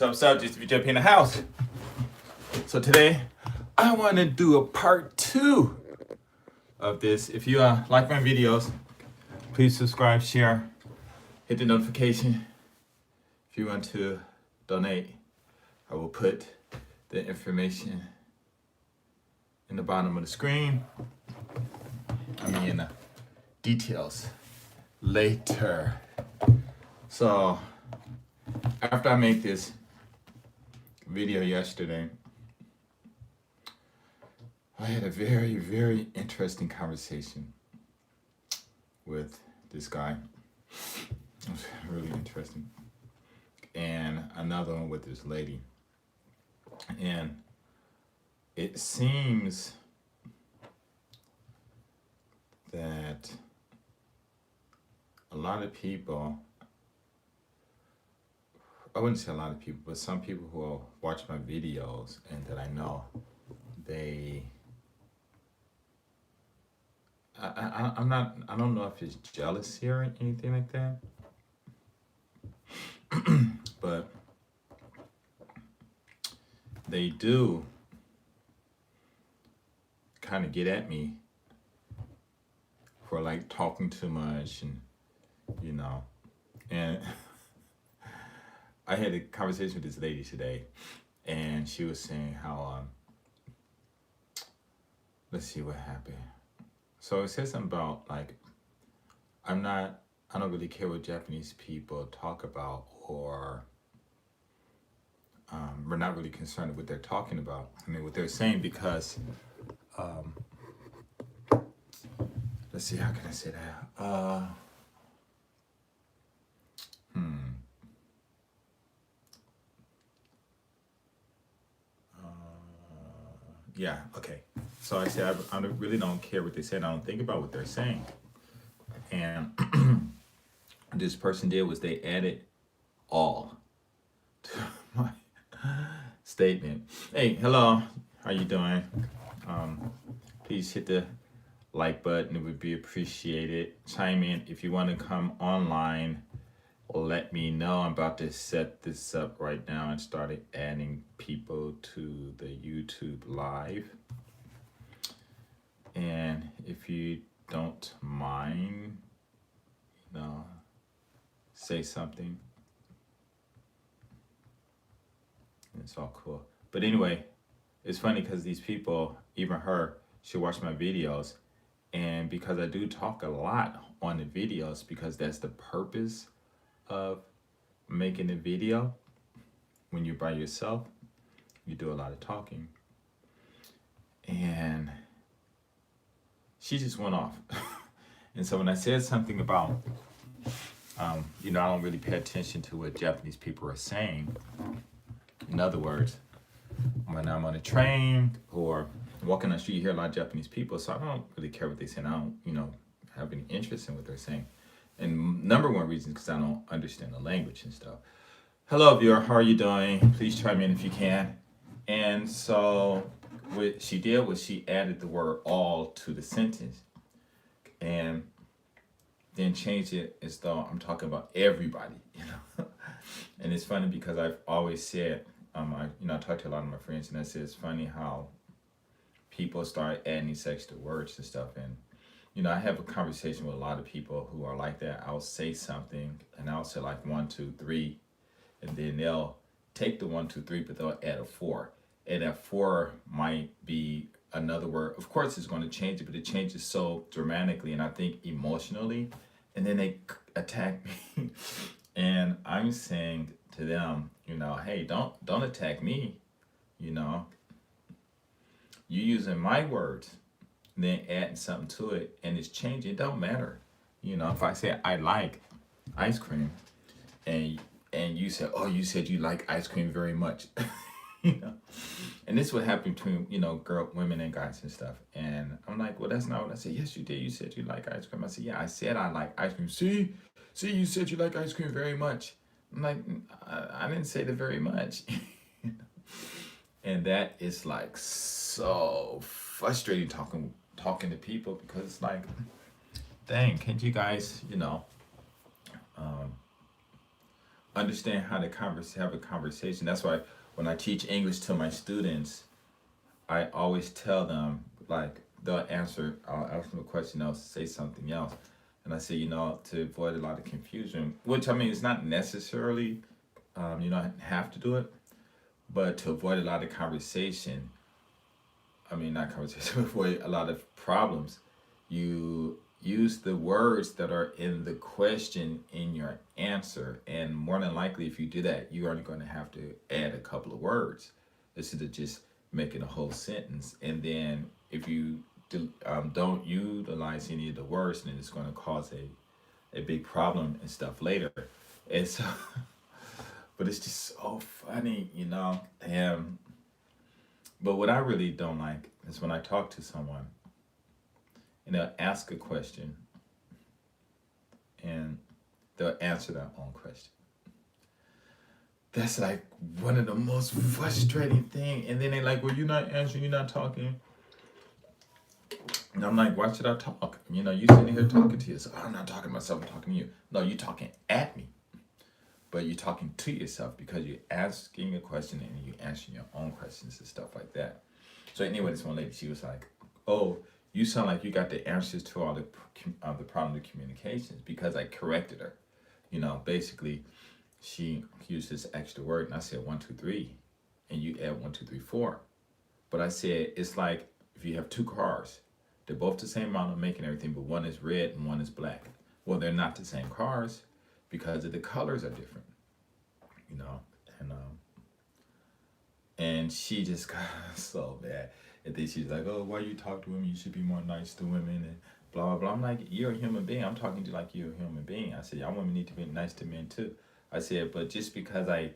What's up, just VJP in the house. So today, I want to do a part 2 of this. If you like my videos, please subscribe, share, hit the notification. If you want to donate, I will put the information in the bottom of the screen. Details later. So after I make this video yesterday, I had a very, very interesting conversation with this guy. It was really interesting. And another one with this lady. And it seems that a lot of people, I wouldn't say a lot of people, but some people who will watch my videos and that I know, I don't know if it's jealousy or anything like that, but they do kind of get at me for like talking too much and and I had a conversation with this lady today, and she was saying how let's see what happened. So it says something about like I don't really care what Japanese people talk about, or we're not really concerned with what they're talking about. I mean, what they're saying, because let's see, how can I say that? Yeah, okay. So I said, I really don't care what they say, and I don't think about what they're saying. And this person did was they added all to my statement. Hey, hello, how you doing? Please hit the like button, it would be appreciated. Chime in if you want to come online. Let me know. I'm about to set this up right now and started adding people to the YouTube live. And if you don't mind, say something. It's all cool. But anyway, it's funny because these people, even her, she watched my videos. And because I do talk a lot on the videos, because that's the purpose of making a video. When you're by yourself, you do a lot of talking. And she just went off. And so when I said something about, I don't really pay attention to what Japanese people are saying. In other words, when I'm on a train or walking on the street, you hear a lot of Japanese people, so I don't really care what they say. I don't, have any interest in what they're saying. And number one reason is because I don't understand the language and stuff. Hello, viewer. How are you doing? Please chime in if you can. And so what she did was she added the word all to the sentence and then changed it as though I'm talking about everybody, And it's funny because I've always said, I talk to a lot of my friends, and I said it's funny how people start adding these extra words and stuff. And I have a conversation with a lot of people who are like that. I'll say something and I'll say like 1, 2, 3, and then they'll take the 1, 2, 3, but they'll add a 4. And that 4 might be another word. Of course, it's going to change it, but it changes so dramatically and I think emotionally. And then they attack me, and I'm saying to them, hey, don't attack me. You're using my words, then adding something to it, and it's changing. It don't matter. If I say I like ice cream, and you said, oh, you said you like ice cream very much, and this would happen between women and guys and stuff. And I'm like, well, that's not what I said. Yes, you did. You said you like ice cream. I said, yeah, I said I like ice cream. See, you said you like ice cream very much. I'm like, I didn't say the very much. And that is like so frustrating talking to people, because it's like, dang, can't you guys, understand how to have a conversation. That's why when I teach English to my students, I always tell them, like, they'll answer, I'll ask them a question, they'll say something else. And I say, to avoid a lot of confusion, which I mean, it's not necessarily, you don't have to do it, but to avoid a lot of conversation, I mean, not conversation, avoid a lot of problems, you use the words that are in the question in your answer. And more than likely, if you do that, you are going to have to add a couple of words instead of just making a whole sentence. And then if you don't utilize any of the words, then it's going to cause a big problem and stuff later. And so, but it's just so funny. But what I really don't like is when I talk to someone and they'll ask a question and they'll answer their own question. That's like one of the most frustrating things. And then they're like, well, you're not answering, you're not talking. And I'm like, why should I talk? You sitting here talking to yourself. I'm not talking to myself, I'm talking to you. No, you're talking at me. But you're talking to yourself because you're asking a question and you're answering your own questions and stuff like that. So anyway, this one lady, she was like, oh, you sound like you got the answers to all the problem of communications, because I corrected her. Basically, she used this extra word, and I said 1, 2, 3, and you add 1, 2, 3, 4. But I said it's like if you have two cars, they're both the same model, making everything, but one is red and one is black. Well, they're not the same cars because of the colors are different. And she just got so mad. And then she's like, oh, why you talk to women? You should be more nice to women and blah, blah, blah. I'm like, you're a human being. I'm talking to you like you're a human being. I said, y'all women need to be nice to men too. I said, but just because I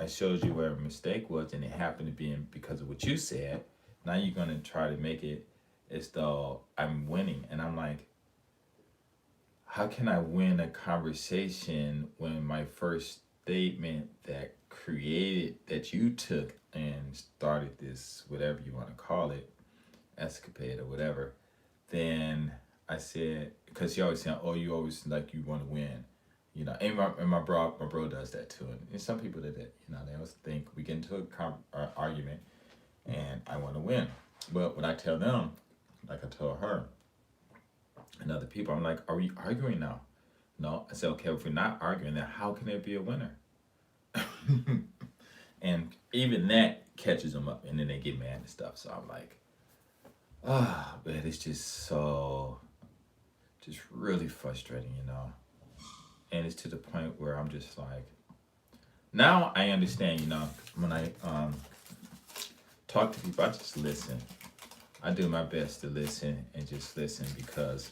showed you where a mistake was and it happened to be because of what you said, now you're going to try to make it as though I'm winning. And I'm like, how can I win a conversation when my first statement that you took and started this, whatever you want to call it, escapade or whatever, then I said, because she always said, oh, you always like you want to win. And my bro does that too. And some people did that, they always think we get into an argument and I want to win. But when I tell them, like I told her and other people, I'm like, are we arguing now? No. I said, okay, if we're not arguing, then how can there be a winner? And even that catches them up, and then they get mad and stuff. So I'm like, man, it's just really frustrating, And it's to the point where I'm just like, now I understand, when I talk to people, I just listen. I do my best to listen and just listen, because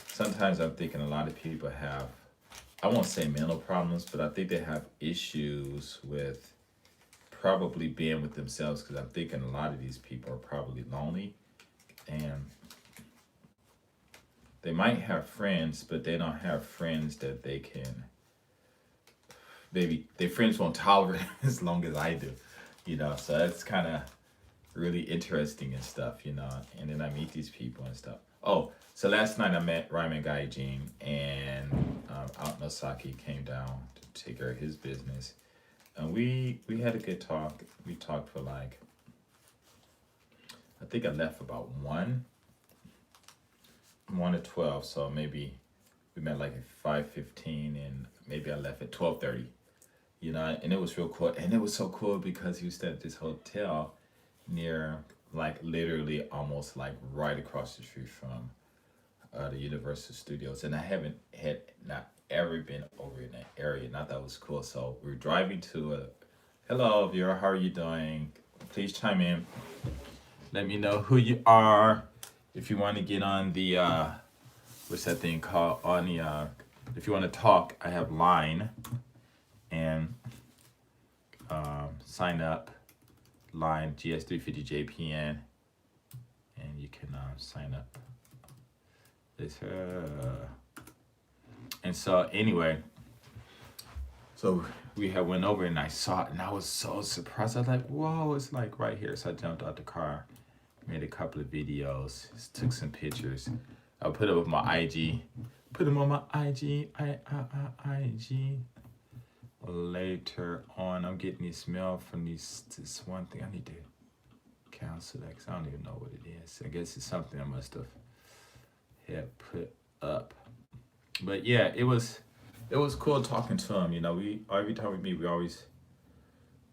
sometimes I'm thinking a lot of people have, I won't say mental problems, but I think they have issues with probably being with themselves, because I'm thinking a lot of these people are probably lonely, and they might have friends, but they don't have friends that they can, maybe their friends won't tolerate as long as I do, so that's kind of really interesting and stuff, and then I meet these people and stuff. Oh, so last night I met Ryman Gaijin, and Out Nosaki came down to take care of his business. And we had a good talk. We talked for I think I left about 1 to 12. So maybe we met at 5:15, and maybe I left at 12:30. And it was real cool. And it was so cool because he was staying at this hotel near, literally almost right across the street from the Universal Studios. And I haven't not ever been over in that area, and I thought it was cool. So we're driving to hello Vera, how are you doing? Please chime in. Let me know who you are. If you want to get on the what's that thing called, on the if you want to talk, I have Line, and sign up, Line GS350JPN, and you can sign up. And so anyway, so we had went over and I saw it and I was so surprised. I was like, whoa, it's right here. So I jumped out the car, made a couple of videos, took some pictures. I put it with my IG Put them on my IG, IG later on. I'm getting this mail from this one thing. I need to cancel that because I don't even know what it is. I guess it's something I must have had put up. But yeah, it was cool talking to him. You know, we every time we meet, we always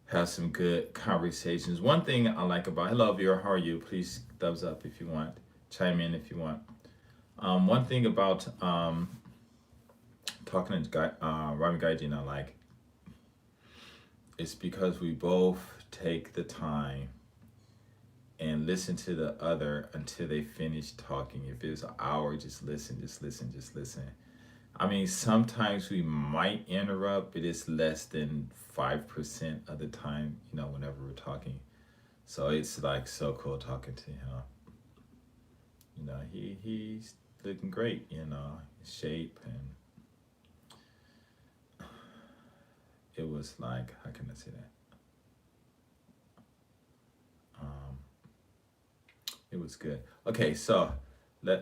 have some good conversations. One thing I like about hello Vera, how are you? Please thumbs up if you want. Chime in if you want. One thing about talking to Rami Gaijin I like is because we both take the time and listen to the other until they finish talking. If it's an hour, just listen, just listen, just listen. I mean, sometimes we might interrupt, but it's less than 5% of the time, you know, whenever we're talking. So it's like so cool talking to him. You know, he's looking great, you know, shape, and it was like, how can I say that? Um, it was good. Okay, so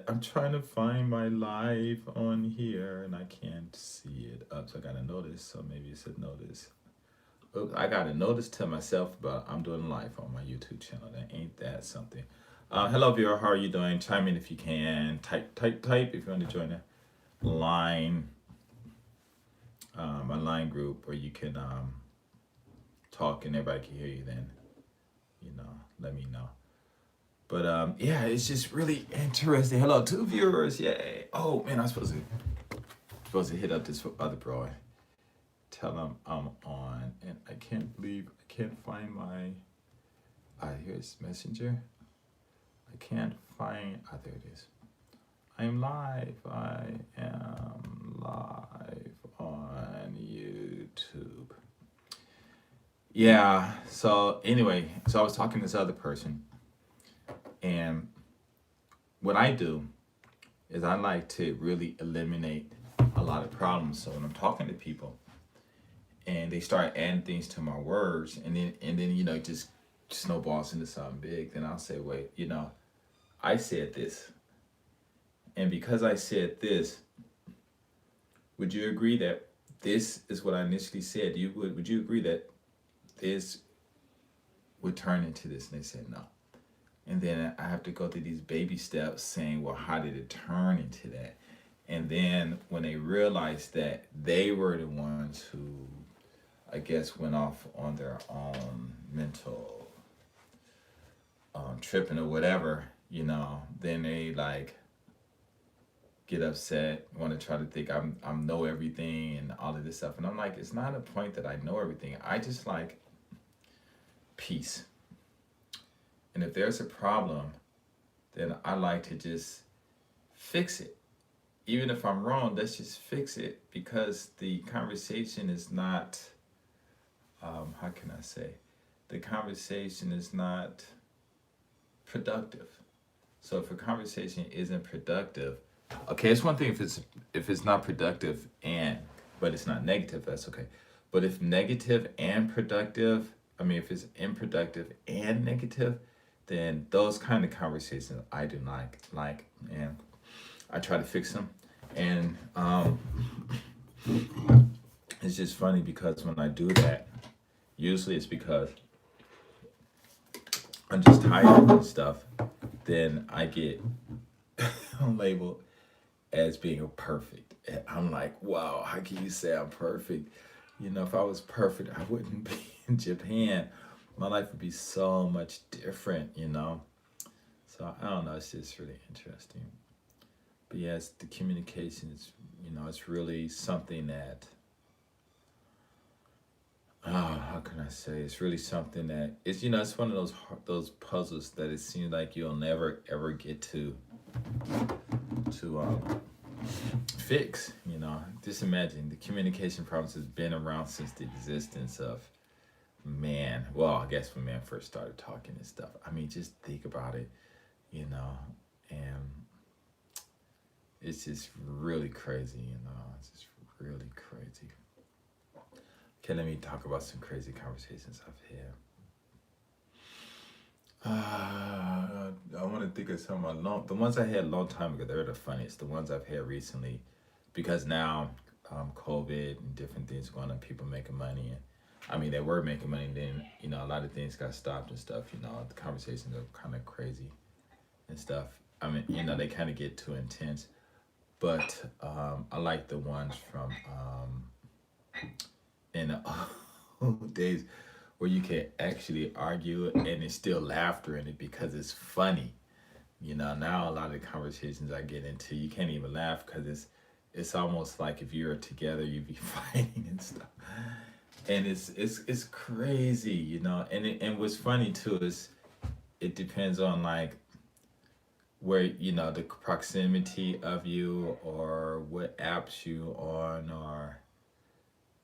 I'm trying to find my live on here and I can't see it up, so I got a notice. So maybe it said notice. Oops, I got a notice to myself, but I'm doing live on my YouTube channel. That ain't that something. Hello, viewer. How are you doing? Chime in if you can. Type if you want to join the line, my line group, where you can talk and everybody can hear you. Then, you know, let me know. But yeah, it's just really interesting. Hello, 2 viewers. Yay! Oh man, I'm supposed to hit up this other bro. Tell him I'm on, and I can't believe I can't find my. Here's Messenger. I can't find. There it is. I'm live. I am live on YouTube. Yeah. So anyway, so I was talking to this other person, and what I do is I like to really eliminate a lot of problems. So when I'm talking to people, and they start adding things to my words, and then you know, it just snowballs into something big, then I'll say, wait, you know, I said this, and because I said this, would you agree that this is what I initially said? Would you agree that this would turn into this? And they said no. And then I have to go through these baby steps saying, well, how did it turn into that? And then when they realized that they were the ones who, I guess, went off on their own mental tripping or whatever, you know, then they like get upset, want to try to think I'm know everything and all of this stuff. And I'm like, it's not a point that I know everything. I just like peace. And if there's a problem, then I like to just fix it. Even if I'm wrong, let's just fix it, because the conversation is not, how can I say? The conversation is not productive. So if a conversation isn't productive, okay, it's one thing if it's not productive but it's not negative, that's okay. But if negative and productive, I mean, if it's unproductive and negative, then those kind of conversations I do not like, and I try to fix them. And it's just funny because when I do that, usually it's because I'm just tired of stuff. Then I get labeled as being perfect. And I'm like, wow, how can you say I'm perfect? You know, if I was perfect, I wouldn't be in Japan. My life would be so much different, you know? So I don't know, it's just really interesting. But yes, the communication is, you know, it's really something that, how can I say? It's really something that it's, you know, it's one of those puzzles that it seems like you'll never ever get to fix. You know, just imagine the communication problems has been around since the existence of man. Well, I guess when man first started talking and stuff. I mean, just think about it, you know, and it's just really crazy, you know. It's just really crazy. Okay, let me talk about some crazy conversations I've had. I want to think of some the ones I had a long time ago. They're the funniest. The ones I've had recently, because now COVID and different things going on, people making money, and I mean they were making money. Then a lot of things got stopped and stuff. The conversations are kind of crazy and stuff. I mean they kind of get too intense, but I like the ones from in the old days where you can actually argue and there's still laughter in it because it's funny. Now a lot of the conversations I get into, you can't even laugh because it's almost like if you're together, you'd be fighting and stuff. And it's crazy, And what's funny too is it depends on like where the proximity of you or what apps you on, or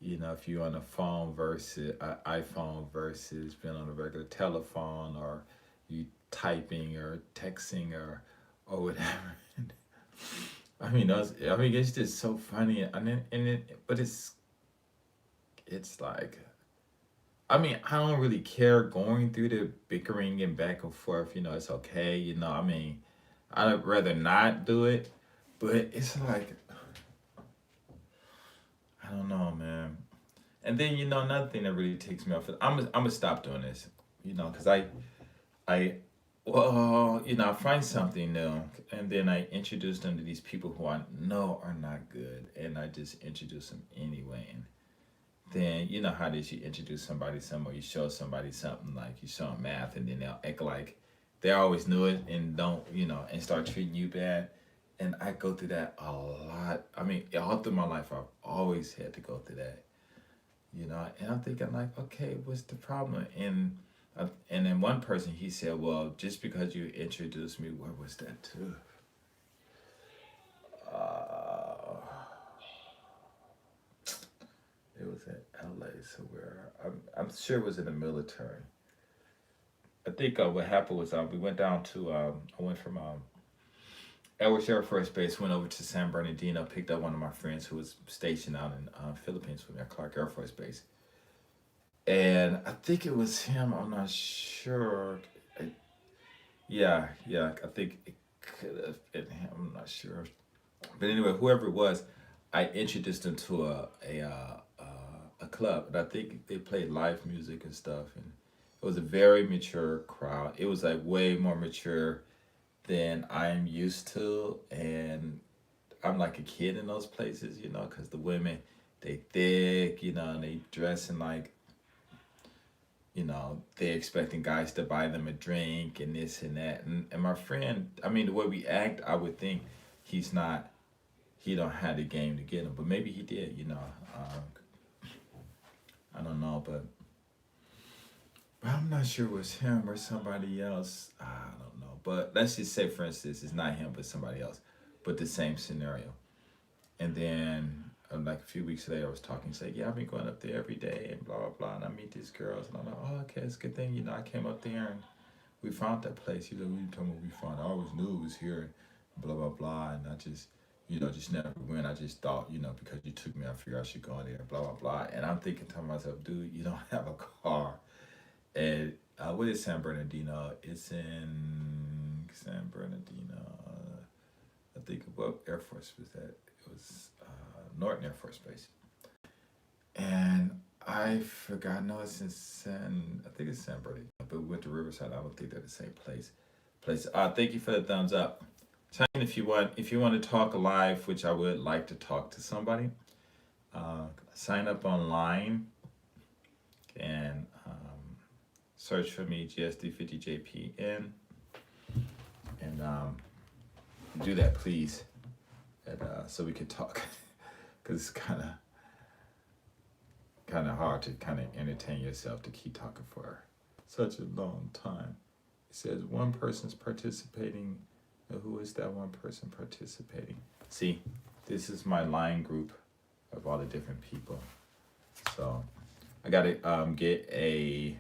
if you're on a phone versus an iPhone versus being on a regular telephone, or you typing or texting or whatever. It's just so funny, but it's like, I don't really care going through the bickering and back and forth. It's okay. I'd rather not do it, but it's like, I don't know, man. And then another thing that really takes me off. I'm gonna stop doing this, because I I find something new, and then I introduce them to these people who I know are not good, and I just introduce them anyway. And then how did you introduce somebody somewhere? You show somebody something, like you show them math, and then they'll act like they always knew it and don't, and start treating you bad. And I go through that a lot. All through my life, I've always had to go through that. And I'm thinking like, okay, what's the problem? And then one person, he said, well, just because you introduced me, where was that too? It was at LA somewhere. I'm sure it was in the military. I think what happened was we went down to, I went from Edwards Air Force Base, went over to San Bernardino, picked up one of my friends who was stationed out in Philippines with me at Clark Air Force Base. And I think it was him. I'm not sure. Yeah. I think it could have been him. I'm not sure. But anyway, whoever it was, I introduced him to a club, and I think they played live music and stuff. And it was a very mature crowd. It was like way more mature than I'm used to, and I'm like a kid in those places, because the women, they thick, and they dressing like, they're expecting guys to buy them a drink and this and that. And my friend, the way we act, I would think he don't have the game to get him, but maybe he did, I don't know, but I'm not sure it was him or somebody else. I don't know, but let's just say, for instance, it's not him, but somebody else, but the same scenario. And then like a few weeks later, I was talking, say, yeah, I've been going up there every day and blah, blah, blah. And I meet these girls, and I'm like, oh, okay, it's a good thing. I came up there and we found that place. He's like, what are you talking about we found? I always knew it was here, blah, blah, blah. And I just, just never went. I just thought, because you took me, I figured I should go in there, blah, blah, blah. And I'm thinking to myself, dude, you don't have a car. And what is San Bernardino? It's in San Bernardino. I think what Air Force was that? It was Norton Air Force Base. And I forgot. No, it's in I think it's San Bernardino, but we went to Riverside. I don't think they're the same place. Thank you for the thumbs up. Chime in if you want to talk live, which I would like to talk to somebody. Sign up online and search for me, GSD50JPN, and do that, please, and so we can talk, because it's kind of hard to kind of entertain yourself to keep talking for such a long time. It says one person's participating. Who is that one person participating? See, this is my line group of all the different people. So I gotta get a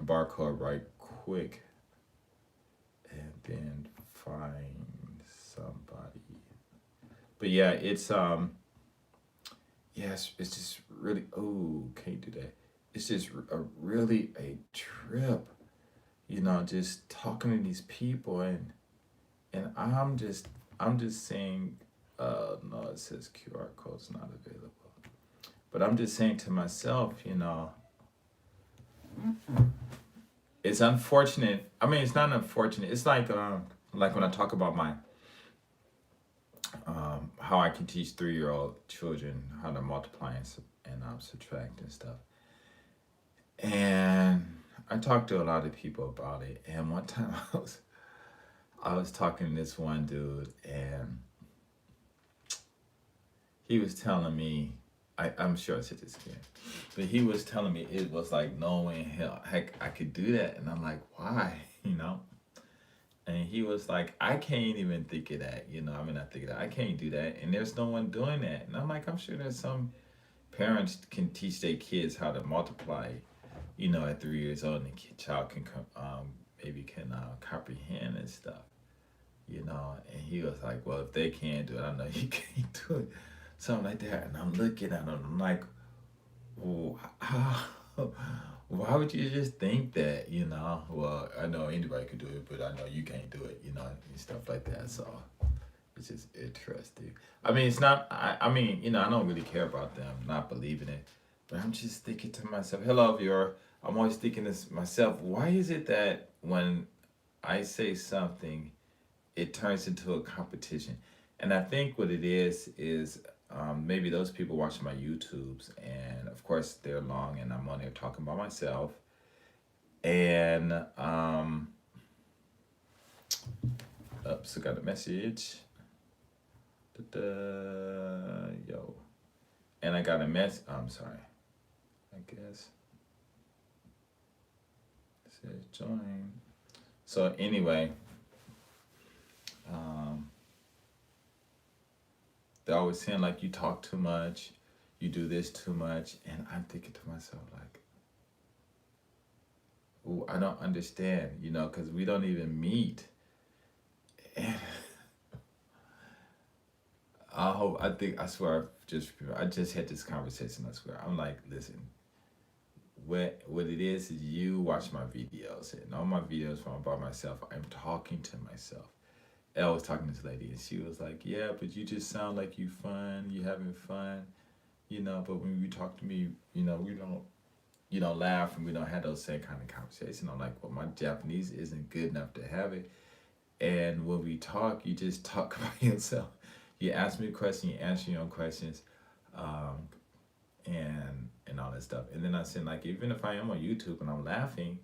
barcode right quick and then find somebody. But yeah, it's yes, it's just really, oh, can't do that. It's just really a trip, just talking to these people, and I'm just saying, No, it says QR code is not available. But I'm just saying to myself, it's unfortunate. I mean, it's not unfortunate. It's like when I talk about my how I can teach 3-year-old children how to multiply and subtract and stuff. And I talked to a lot of people about it. And one time I was talking to this one dude, and he was telling me, I'm sure I said this again, but he was telling me it was like no way in hell heck I could do that, and I'm like, why, And he was like, I can't even think of that, I mean, I think of that, I can't do that, and there's no one doing that, and I'm like, I'm sure there's some parents can teach their kids how to multiply, at 3 years old, and the child can maybe can comprehend and stuff, And he was like, well, if they can't do it, I know you can't do it, something like that. And I'm looking at him, I'm like, well, how, why would you just think that, Well, I know anybody could do it, but I know you can't do it, and stuff like that. So it's just interesting. I mean, it's not, I mean, I don't really care about them not believing it, but I'm just thinking to myself, hello, viewer. I'm always thinking this myself. Why is it that when I say something, it turns into a competition? And I think what it is maybe those people watching my YouTubes, and of course they're long, and I'm on there talking about myself, and oops, I got a message. Yo, and I got a mess. I'm sorry. I guess it says join. So anyway, um, they're always saying like you talk too much, you do this too much, and I'm thinking to myself like, ooh, I don't understand, because we don't even meet. And I think I swear I just had this conversation. I swear I'm like, listen, what it is you watch my videos, and all my videos when I'm by myself, I'm talking to myself. And I was talking to this lady, and she was like, yeah, but you just sound like you having fun, but when you talk to me, we don't laugh, and we don't have those same kind of conversation. I'm like, well, my Japanese isn't good enough to have it. And when we talk, you just talk about yourself. You ask me a question, you answer your own questions, um, and all that stuff. And then I said, like, even if I am on YouTube and I'm laughing,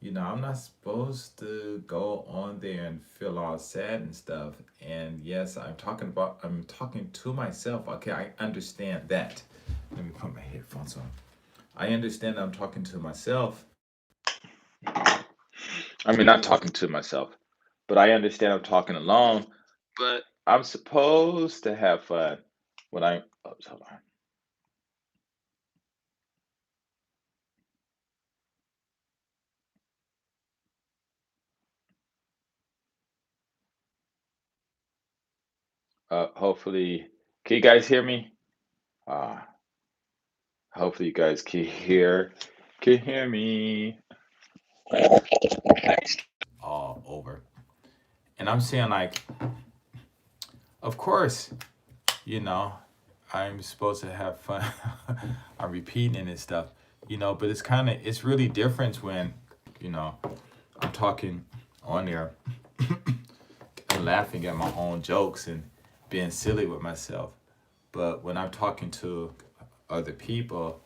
I'm not supposed to go on there and feel all sad and stuff. And yes, I'm talking to myself. Okay, I understand that. Let me put my headphones on. I understand I'm talking to myself. I mean, not talking to myself, but I understand I'm talking alone. But I'm supposed to have fun when oops, hold on. Hopefully, can you guys hear me? Uh, hopefully you guys can hear me. All over. And I'm saying like, of course, you know, I'm supposed to have fun. I'm repeating and stuff, but it's really different when, you know, I'm talking on there and laughing at my own jokes and being silly with myself. But when I'm talking to other people,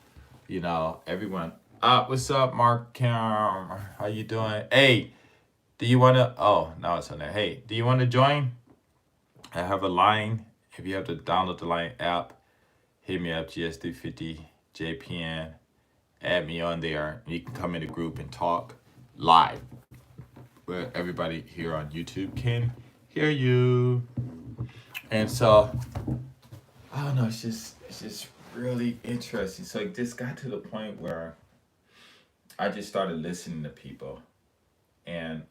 everyone, what's up, Mark Cam? How you doing? Hey, do you want to, oh, now it's on there. Hey, do you want to join? I have a line. If you have to download the Line app, hit me up, GS350 JPN. Add me on there. You can come in the group and talk live, where everybody here on YouTube can hear you. And so, I don't know. It's just really interesting. So it just got to the point where I just started listening to people, and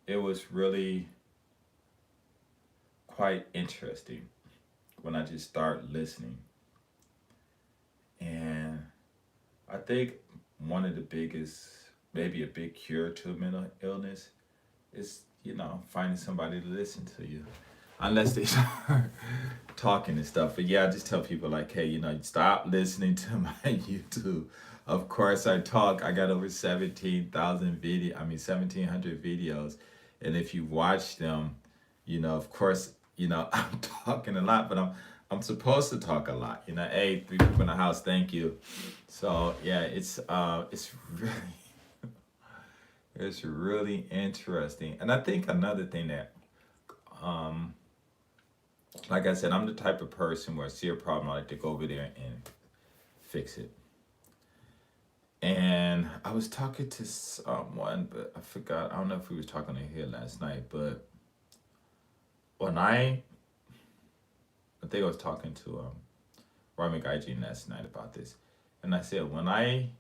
it was really quite interesting when I just started listening. And I think one of the biggest, maybe a big cure to mental illness is, finding somebody to listen to you. unless they start talking and stuff. But yeah, I just tell people like, hey, stop listening to my YouTube. Of course, I talk. I got over 1,700 videos, and if you watch them, of course, I'm talking a lot, but I'm supposed to talk a lot. Hey, 3 people in the house, thank you. So yeah, it's really it's really interesting, and I think another thing that um like I said, I'm the type of person where I see a problem, I like to go over there and fix it. And I was talking to someone, but I forgot. I don't know if we was talking in here last night, but when I think I was talking to Roy McGuire last night about this, and I said when I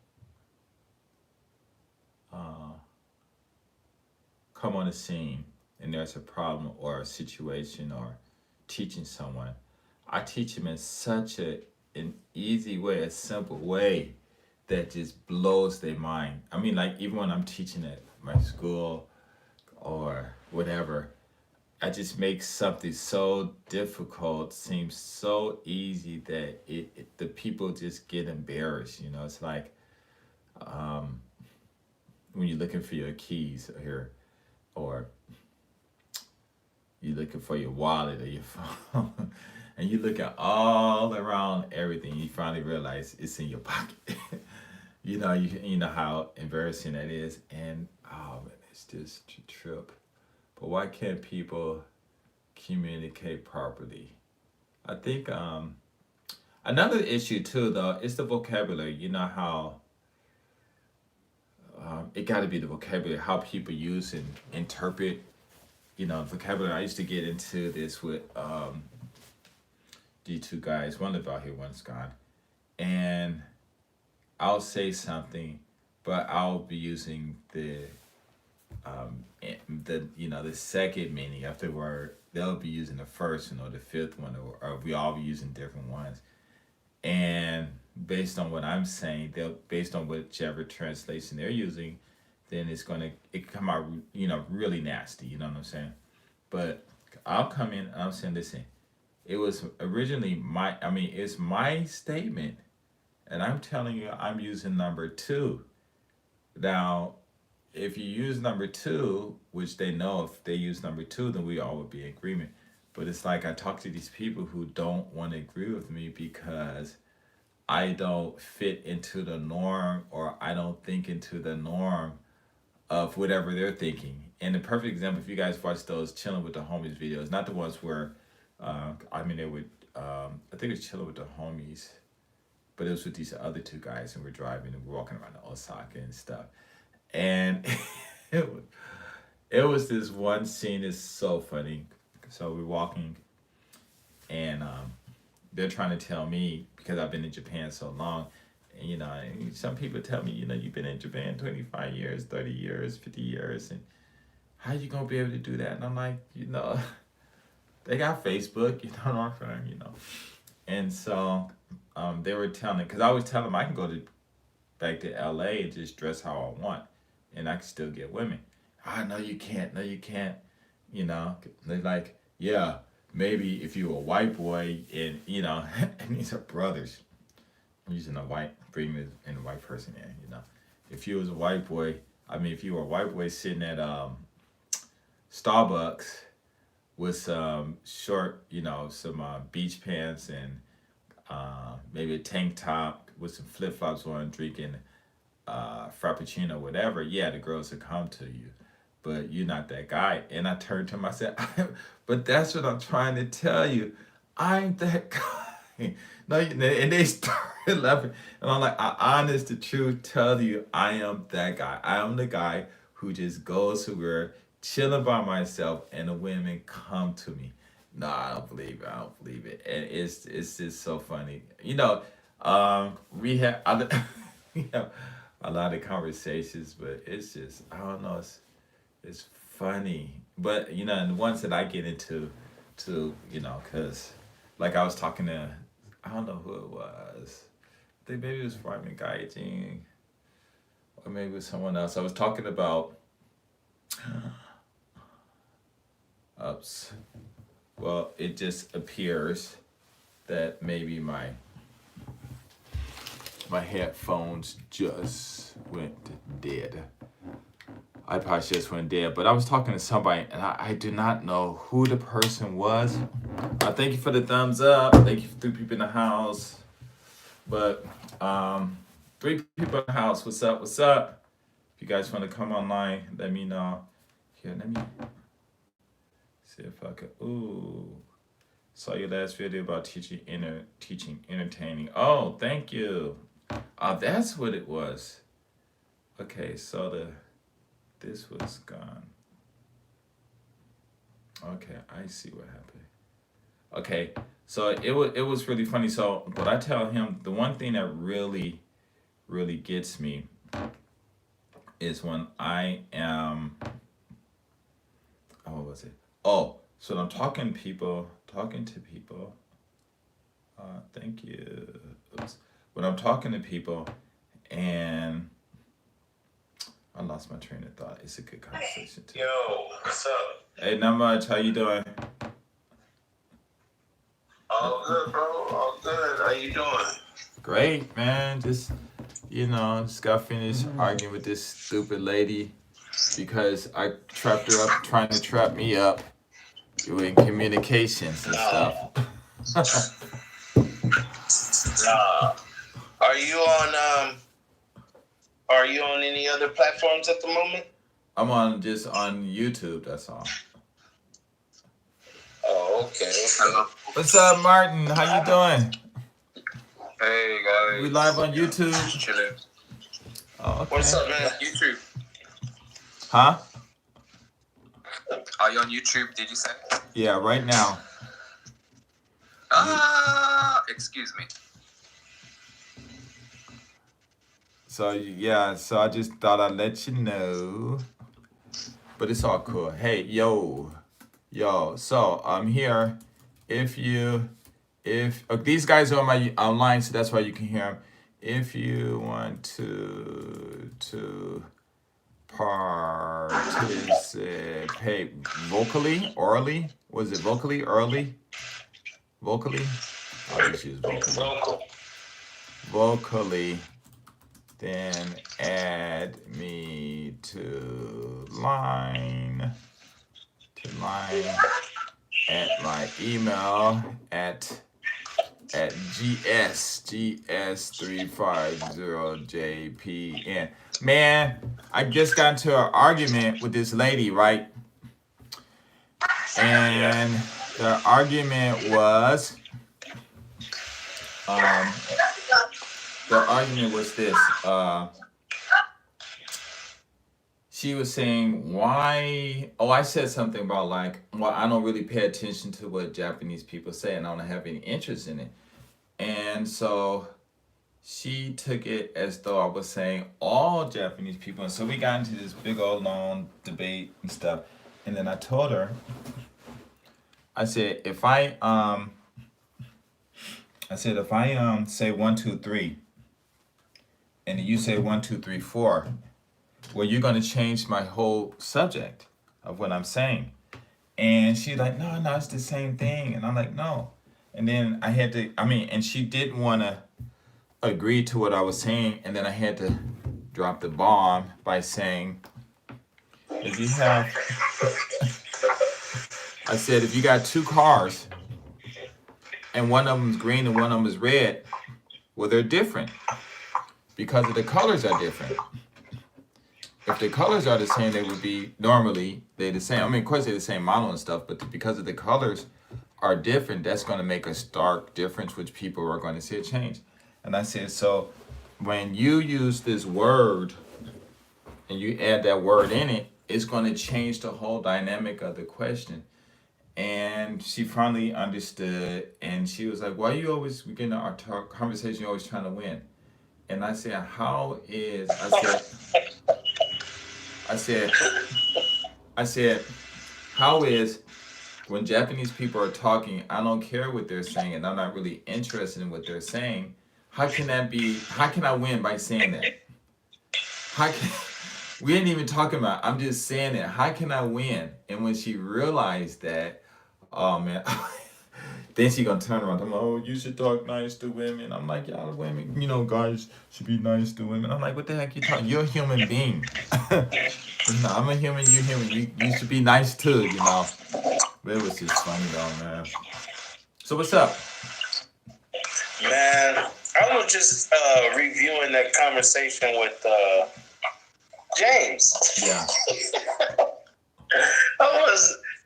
uh, come on the scene and there's a problem or a situation or teaching someone, I teach them in such an easy way, a simple way that just blows their mind. I mean, like even when I'm teaching at my school or whatever, I just make something so difficult seem so easy that the people just get embarrassed. It's like um, when you're looking for your keys here, or you're looking for your wallet or your phone, and you look at all around everything, you finally realize it's in your pocket. You know how embarrassing that is, and oh man, it's just a trip. But why can't people communicate properly? I think another issue too, though, is the vocabulary. You know how it got to be the vocabulary, how people use and interpret. Vocabulary. I used to get into this with the two guys. One lived out here, one's gone, and I'll say something, but I'll be using the second meaning of the word. They'll be using the first one or the fifth one, or we all be using different ones. And based on what I'm saying, they'll based on whichever translation they're using, then it come out really nasty. You know what I'm saying? But I'll come in and I'm saying, listen, it was originally it's my statement, and I'm telling you I'm using number two. Now, if you use number two, which they know if they use number two, then we all would be in agreement. But it's like I talk to these people who don't want to agree with me because I don't fit into the norm, or I don't think into the norm of whatever they're thinking. And the perfect example, if you guys watch those Chilling with the Homies videos, not the ones where, they would, I think it was Chilling with the Homies, but it was with these other two guys, and we're driving and we're walking around Osaka and stuff. And it, it was this one scene is so funny. So we're walking, and they're trying to tell me, because I've been in Japan so long, and some people tell me, you've been in Japan 25 years, 30 years, 50 years, and how you gonna be able to do that? And I'm like, they got Facebook, on phone. And so they were telling, because I always tell them I can go back to LA and just dress how I want, and I can still get women. No, you can't. No, you can't. They're like, yeah, maybe if you were a white boy, and and these are brothers. I'm using bringing it in a white person in. If you was a white boy, if you were a white boy sitting at Starbucks with some short, some beach pants and maybe a tank top with some flip flops on, drinking frappuccino, whatever, yeah, the girls will come to you. But you're not that guy. And I turned to him, I said, but that's what I'm trying to tell you. I'm that guy. No, and they started laughing. And I'm like, I honest to truth tell you, I am that guy. I am the guy who just goes to where chilling by myself and the women come to me. No, I don't believe it. I don't believe it. And it's just so funny. We have other we have a lot of conversations, but it's just I don't know. It's funny, but and the ones that I get into, cause like I was talking to, I don't know who it was. I think maybe it was Ryan Gaijin, or maybe it was someone else. I was talking about, oops, Well, it just appears that maybe my headphones just went dead. iPod just went dead. But I was talking to somebody, and I do not know who the person was. Thank you for the thumbs up. Thank you for 3 people in the house. But 3 people in the house. What's up? What's up? If you guys want to come online, let me know. Here, let me see if I could. Ooh, saw your last video about teaching entertaining. Oh, thank you. That's what it was. Okay, so this was gone. Okay, I see what happened. Okay, so it was really funny. So what I tell him, the one thing that really gets me is when I am. Oh, what was it? Oh, so I'm talking to people. Thank you. Oops. When I'm talking to people, and I lost my train of thought. It's a good conversation too. Yo, what's up? Hey, not much. How you doing? All good, bro. All good. How you doing? Great, man. Just just got finished arguing with this stupid lady because I trapped her up trying to trap me up doing communications and stuff. Nah. Are you on any other platforms at the moment? I'm just on YouTube, that's all. Oh, okay. Hello. What's up, Martin? How you doing? Hey guys. We live on YouTube. Chilling. Oh, okay. What's up, man? YouTube. Huh? Are you on YouTube, did you say? Yeah, right now. Excuse me. So yeah, so I just thought I'd let you know. But it's all cool. Hey, yo. So I'm here. If these guys are on my online, so that's why you can hear them. If you want to participate orally? Was it vocally? Vocally? I'll just use vocally. Vocally, then add me to line at my email at gs350jpn. Man, I just got into an argument with this lady, right? And the argument was this. She was saying why. Oh, I said something about like, well, I don't really pay attention to what Japanese people say, and I don't have any interest in it. And so she took it as though I was saying all Japanese people, and so we got into this big old long debate and stuff. And then I told her, I said if I say 1, 2, 3, and you say 1, 2, 3, 4. Well, you're going to change my whole subject of what I'm saying. And she's like, no, it's the same thing. And I'm like, no. And then I had to, and she didn't want to agree to what I was saying. And then I had to drop the bomb by saying, if you got 2 cars and one of them is green and one of them is red, well, they're different because of the colors are different. If the colors are the same, they would be normally they're the same. Of course they're the same model and stuff, but because of the colors are different, that's going to make a stark difference, which people are going to see a change. And I said, so when you use this word and you add that word in it, it's going to change the whole dynamic of the question. And she finally understood, and she was like, why you always, we get in our conversation, you're always trying to win. And I said, I said, how is when Japanese people are talking, I don't care what they're saying, and I'm not really interested in what they're saying. How can I win by saying that? We ain't even talking about, I'm just saying it. How can I win? And when she realized that, Oh man. Then she gonna turn around. I'm like, oh, you should talk nice to women. I'm like, y'all women, guys should be nice to women. I'm like, what the heck you talking? You're a human being. I'm a human. You're human. You should be nice too. But it was just funny though, man. So what's up? Man, I was just reviewing that conversation with James. Yeah. I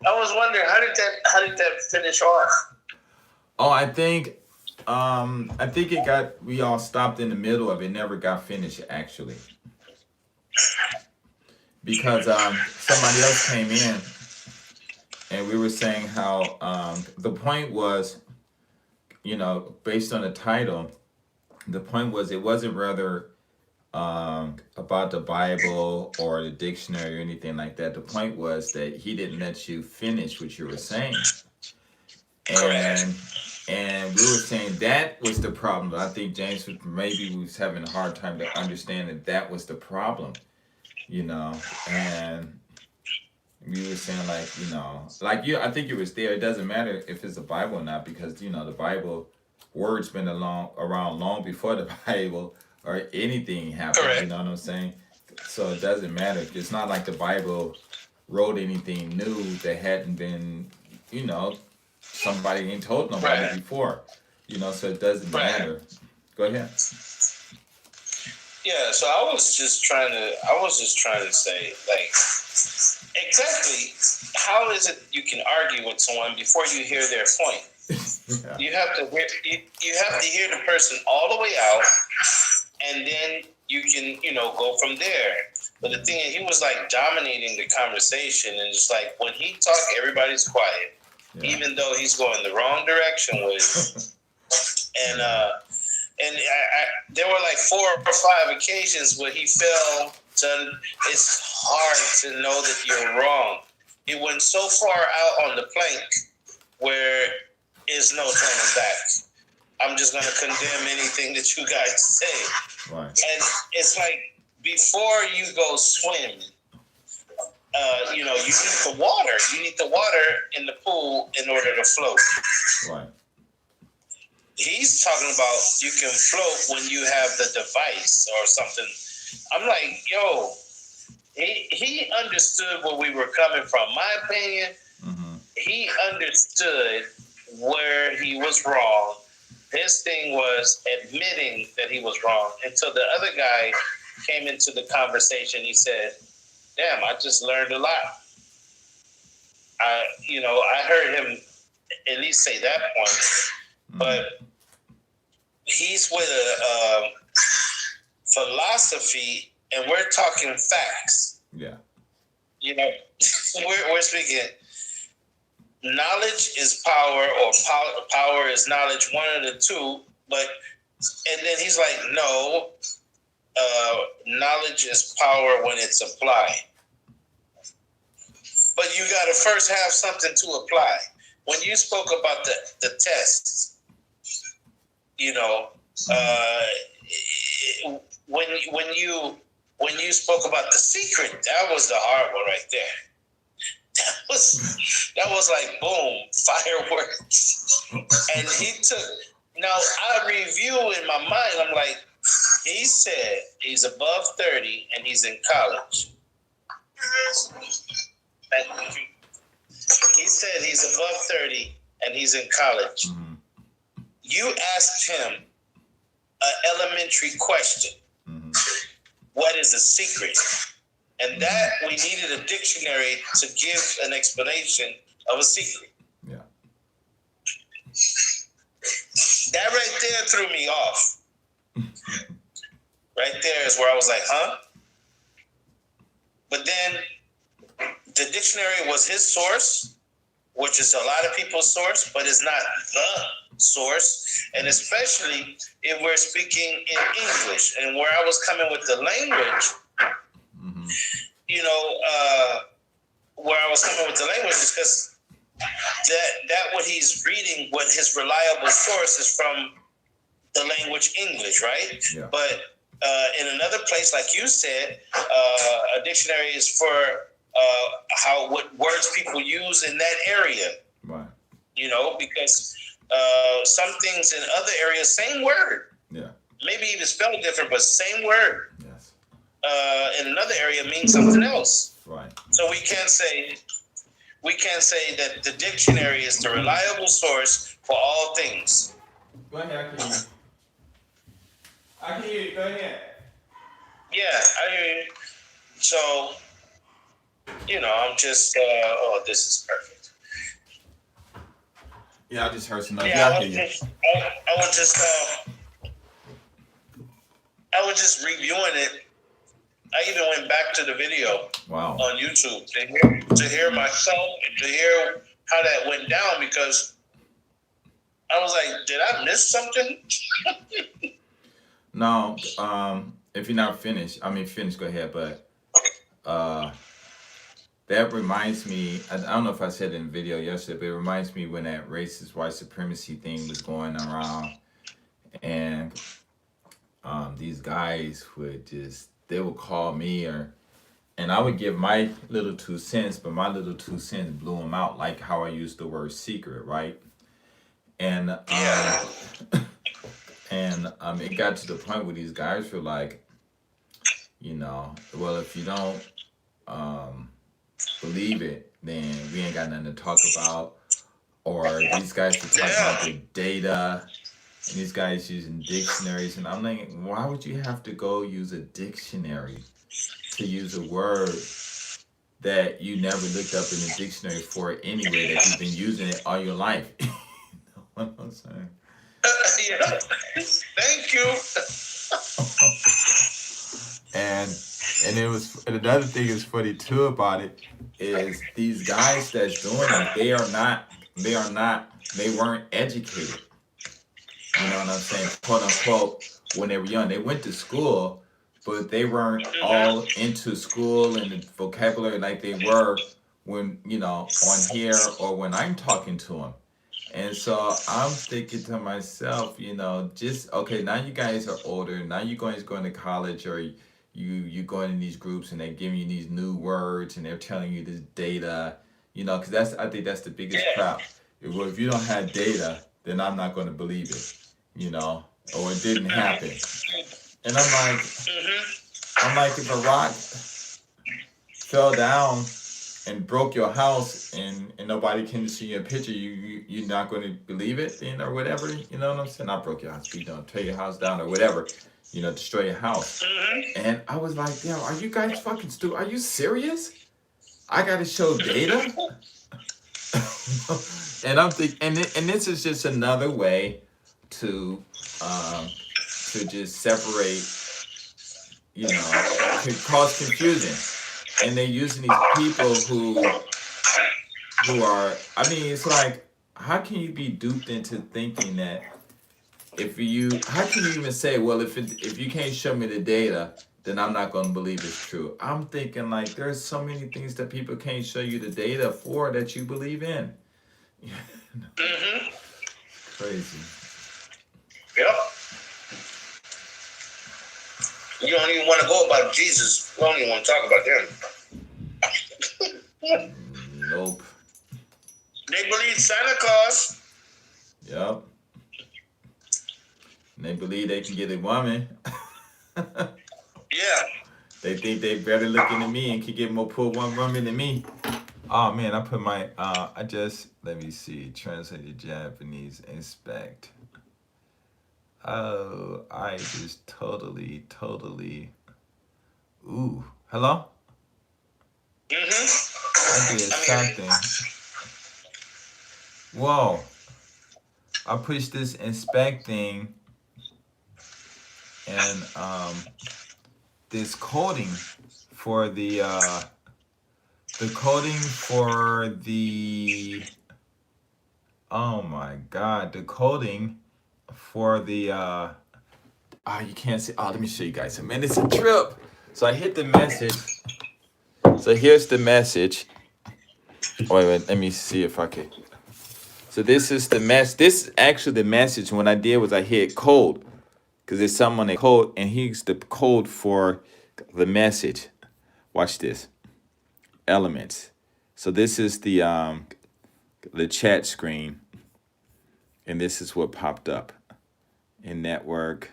was wondering how did that finish off? Oh, I think we all stopped in the middle of it. Never got finished actually, because somebody else came in and we were saying how the point was, based on the title, the point was it wasn't rather about the Bible or the dictionary or anything like that. The point was that he didn't let you finish what you were saying. And we were saying that was the problem. I think James was having a hard time to understand that was the problem, and we were saying I think it was there. It doesn't matter if it's the Bible or not, because the Bible words been around long before the Bible or anything happened. Correct. You know what I'm saying? So it doesn't matter. It's not like the Bible wrote anything new that hadn't been, somebody ain't told nobody Right. before. So it doesn't matter. Go ahead. Yeah, so I was just trying to say, like, exactly how is it you can argue with someone before you hear their point? Yeah. You have to hear the person all the way out, and then you can go from there. But the thing is, he was like dominating the conversation, and just like when he talked, everybody's quiet, even though he's going the wrong direction with. And there were like 4 or 5 occasions where he fell to. It's hard to know that you're wrong. He went so far out on the plank where is no turning back. I'm just going to condemn anything that you guys say. Right. And it's like before you go swim, you need the water. You need the water in the pool in order to float. Right. He's talking about you can float when you have the device or something. I'm like, yo, he understood where we were coming from. My opinion, he understood where he was wrong. His thing was admitting that he was wrong until the other guy came into the conversation. He said, damn, I just learned a lot. I heard him at least say that point, but he's with a philosophy, and we're talking facts. Yeah. We're speaking knowledge is power, or power is knowledge, one of the two. And then he's like, no, knowledge is power when it's applied. But you got to first have something to apply. When you spoke about the tests, when you spoke about the secret, that was the hard one right there. That was like boom, fireworks. And now I review in my mind, I'm like, he said he's above 30 and he's in college. He said he's above 30 and he's in college. Mm-hmm. You asked him an elementary question. Mm-hmm. What is a secret? And that we needed a dictionary to give an explanation of a secret. Yeah. That right there threw me off. Right there is where I was like, huh? But then the dictionary was his source, which is a lot of people's source, but it's not the source. And especially if we're speaking in English. And where I was coming with the language, where I was coming with the language is because that what he's reading, what his reliable source is from the language English, right? Yeah. But in another place, like you said, a dictionary is for what words people use in that area. Right. Because some things in other areas, same word, Yeah. maybe even spelled different, but same word. Yes. In another area means something else. Right. So we can't say that the dictionary is the reliable source for all things. Go ahead, I can hear you. Go ahead. Yeah, I hear you. So, I'm just, this is perfect. Yeah, I just heard some noise. Yeah, Yeah, I hear you. I was just reviewing it. I even went back to the video Wow. on YouTube to hear myself and to hear how that went down, because I was like, did I miss something? No, if you're not finished, finish, go ahead, but that reminds me, I don't know if I said it in the video yesterday, but it reminds me when that racist white supremacy thing was going around, and these guys they would call me, and I would give my little 2 cents, but my little 2 cents blew them out, like how I used the word secret, right? And it got to the point where these guys were like, well, if you don't believe it, then we ain't got nothing to talk about. Or these guys were talking about the data, and these guys using dictionaries, and I'm like, why would you have to go use a dictionary to use a word that you never looked up in the dictionary for anyway, that you've been using it all your life? You know what I'm saying? Yeah. Thank you. And another thing is funny too about it is these guys that's doing it, they weren't educated. You know what I'm saying? Quote unquote, when they were young. They went to school, but they weren't all into school and the vocabulary like they were when, on here or when I'm talking to them. And so I'm thinking to myself, okay, now you guys are older. Now you guys going to college, or you going in these groups, and they're giving you these new words, and they're telling you this data, because I think that's the biggest crap. If you don't have data, then I'm not going to believe it, or it didn't happen. And I'm like, if a rock fell down and broke your house, and nobody can see your picture, you're not going to believe it, or whatever, you know what I'm saying? I broke your house, tear your house down or whatever, destroy your house. And I was like, damn, are you guys fucking stupid? Are you serious? I got to show data? And I'm thinking, and this is just another way to just separate, to cause confusion. And they're using these people who are, it's like, how can you be duped into thinking that how can you even say, well, if you can't show me the data, then I'm not going to believe it's true. I'm thinking, like, there's so many things that people can't show you the data for that you believe in. Crazy. Yep. You don't even want to go about Jesus. You don't even want to talk about them. Nope. They believe Santa Claus. Yep. And they believe they can get a woman. Yeah. They think they better looking than me and can get more poor one woman than me. Oh man, I put my let me see, translate to Japanese, inspect. Oh, I just totally. Ooh, hello? I did something. Whoa. I pushed this inspect thing, and this coding for the oh my god, the coding for the you can't see. Let me show you guys. Man, it's a trip. So I hit the message. So here's the message. Wait, let me see if I can. So this is the this is actually the message. What I did was I hit code, because there's someone that code, and here's the code for the message. Watch this. Elements. So this is the chat screen. and this is what popped up in network.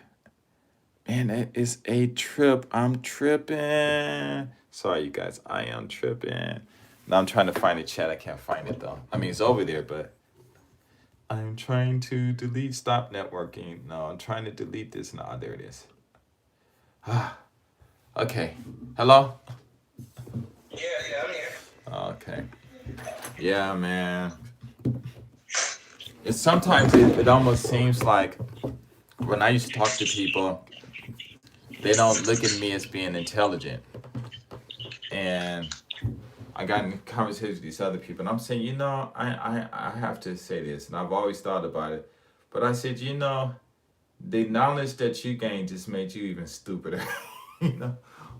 Man, that is a trip. I'm tripping. Sorry, you guys. I am tripping. Now I'm trying to find the chat. I can't find it though. I mean, it's over there, but I'm trying to delete stop networking. No, I'm trying to delete this now. There it is. Okay. Hello? Yeah, I'm here. Okay. Yeah, man. It's sometimes it almost seems like when I used to talk to people, they don't look at me as being intelligent. And I got in conversations with these other people, and I'm saying, I have to say this, and I've always thought about it. But I said, the knowledge that you gained just made you even stupider.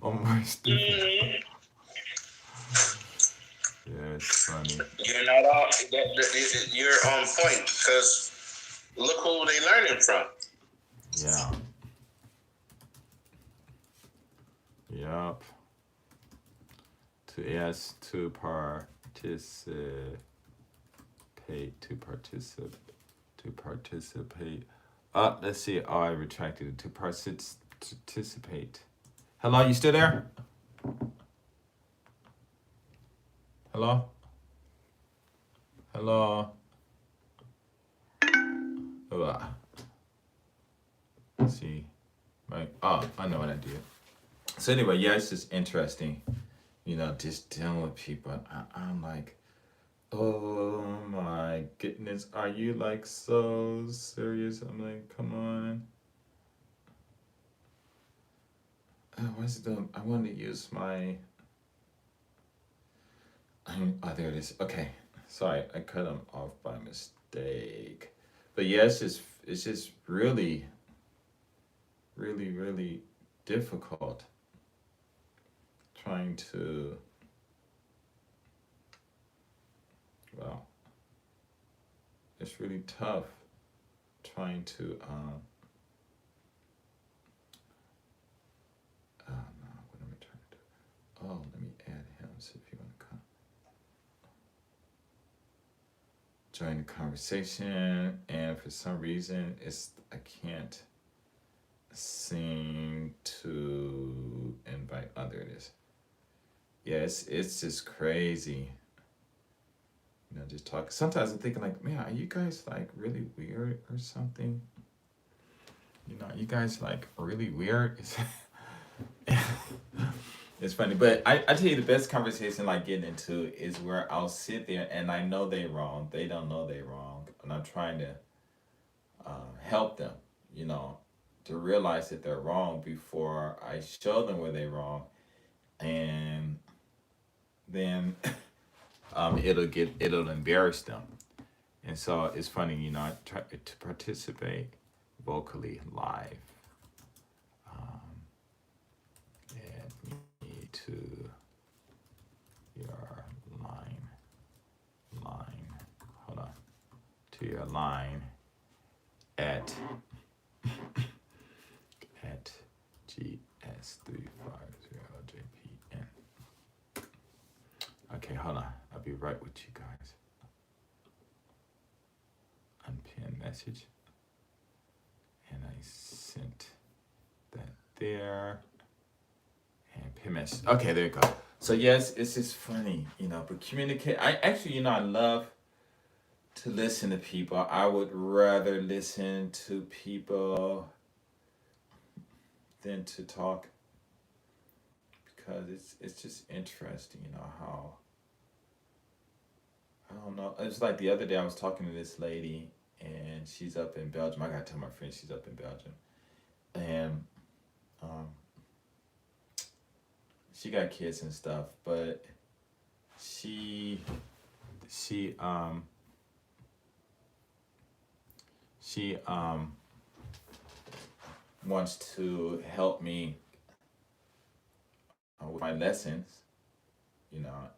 Or more stupid. Yeah, it's funny. You're not all. You're on point because look who they learning from. Yeah. Yup. To participate. Let's see. Oh, I retracted it. To participate. Hello, you still there? Hello? Hello? Let's see. I know what I did. So anyway, yeah, it's just interesting, just dealing with people. I'm like, oh my goodness, are you like so serious? I'm like, come on. I want to use my. There it is. Okay, sorry, I cut them off by mistake. But yeah, it's just really, really, really difficult trying to. Well, it's really tough trying to. No, what am I trying to do? Oh, let me add him. See if you want to come. Join the conversation, and for some reason, I can't seem to invite. Oh, there it is. Yeah, it's just crazy. Just talk. Sometimes I'm thinking like, man, are you guys like really weird or something? Are you guys like really weird? It's funny, but I tell you the best conversation like getting into is where I'll sit there and I know they're wrong. They don't know they're wrong, and I'm trying to help them, to realize that they're wrong before I show them where they're wrong, and then it'll embarrass them. And so it's funny, I try to participate vocally live. Add me to your line. Hold on. To your line at GS350JPN. Okay, hold on. I'll be right with you guys. Unpin message. And I sent that there. And pin message. Okay, there you go. So yes, it's just funny, but communicate. I love to listen to people. I would rather listen to people than to talk, because it's just interesting, how, I don't know. It's like the other day I was talking to this lady, and she's up in Belgium. I gotta tell my friend she's up in Belgium, and she got kids and stuff, but she wants to help me with my lessons,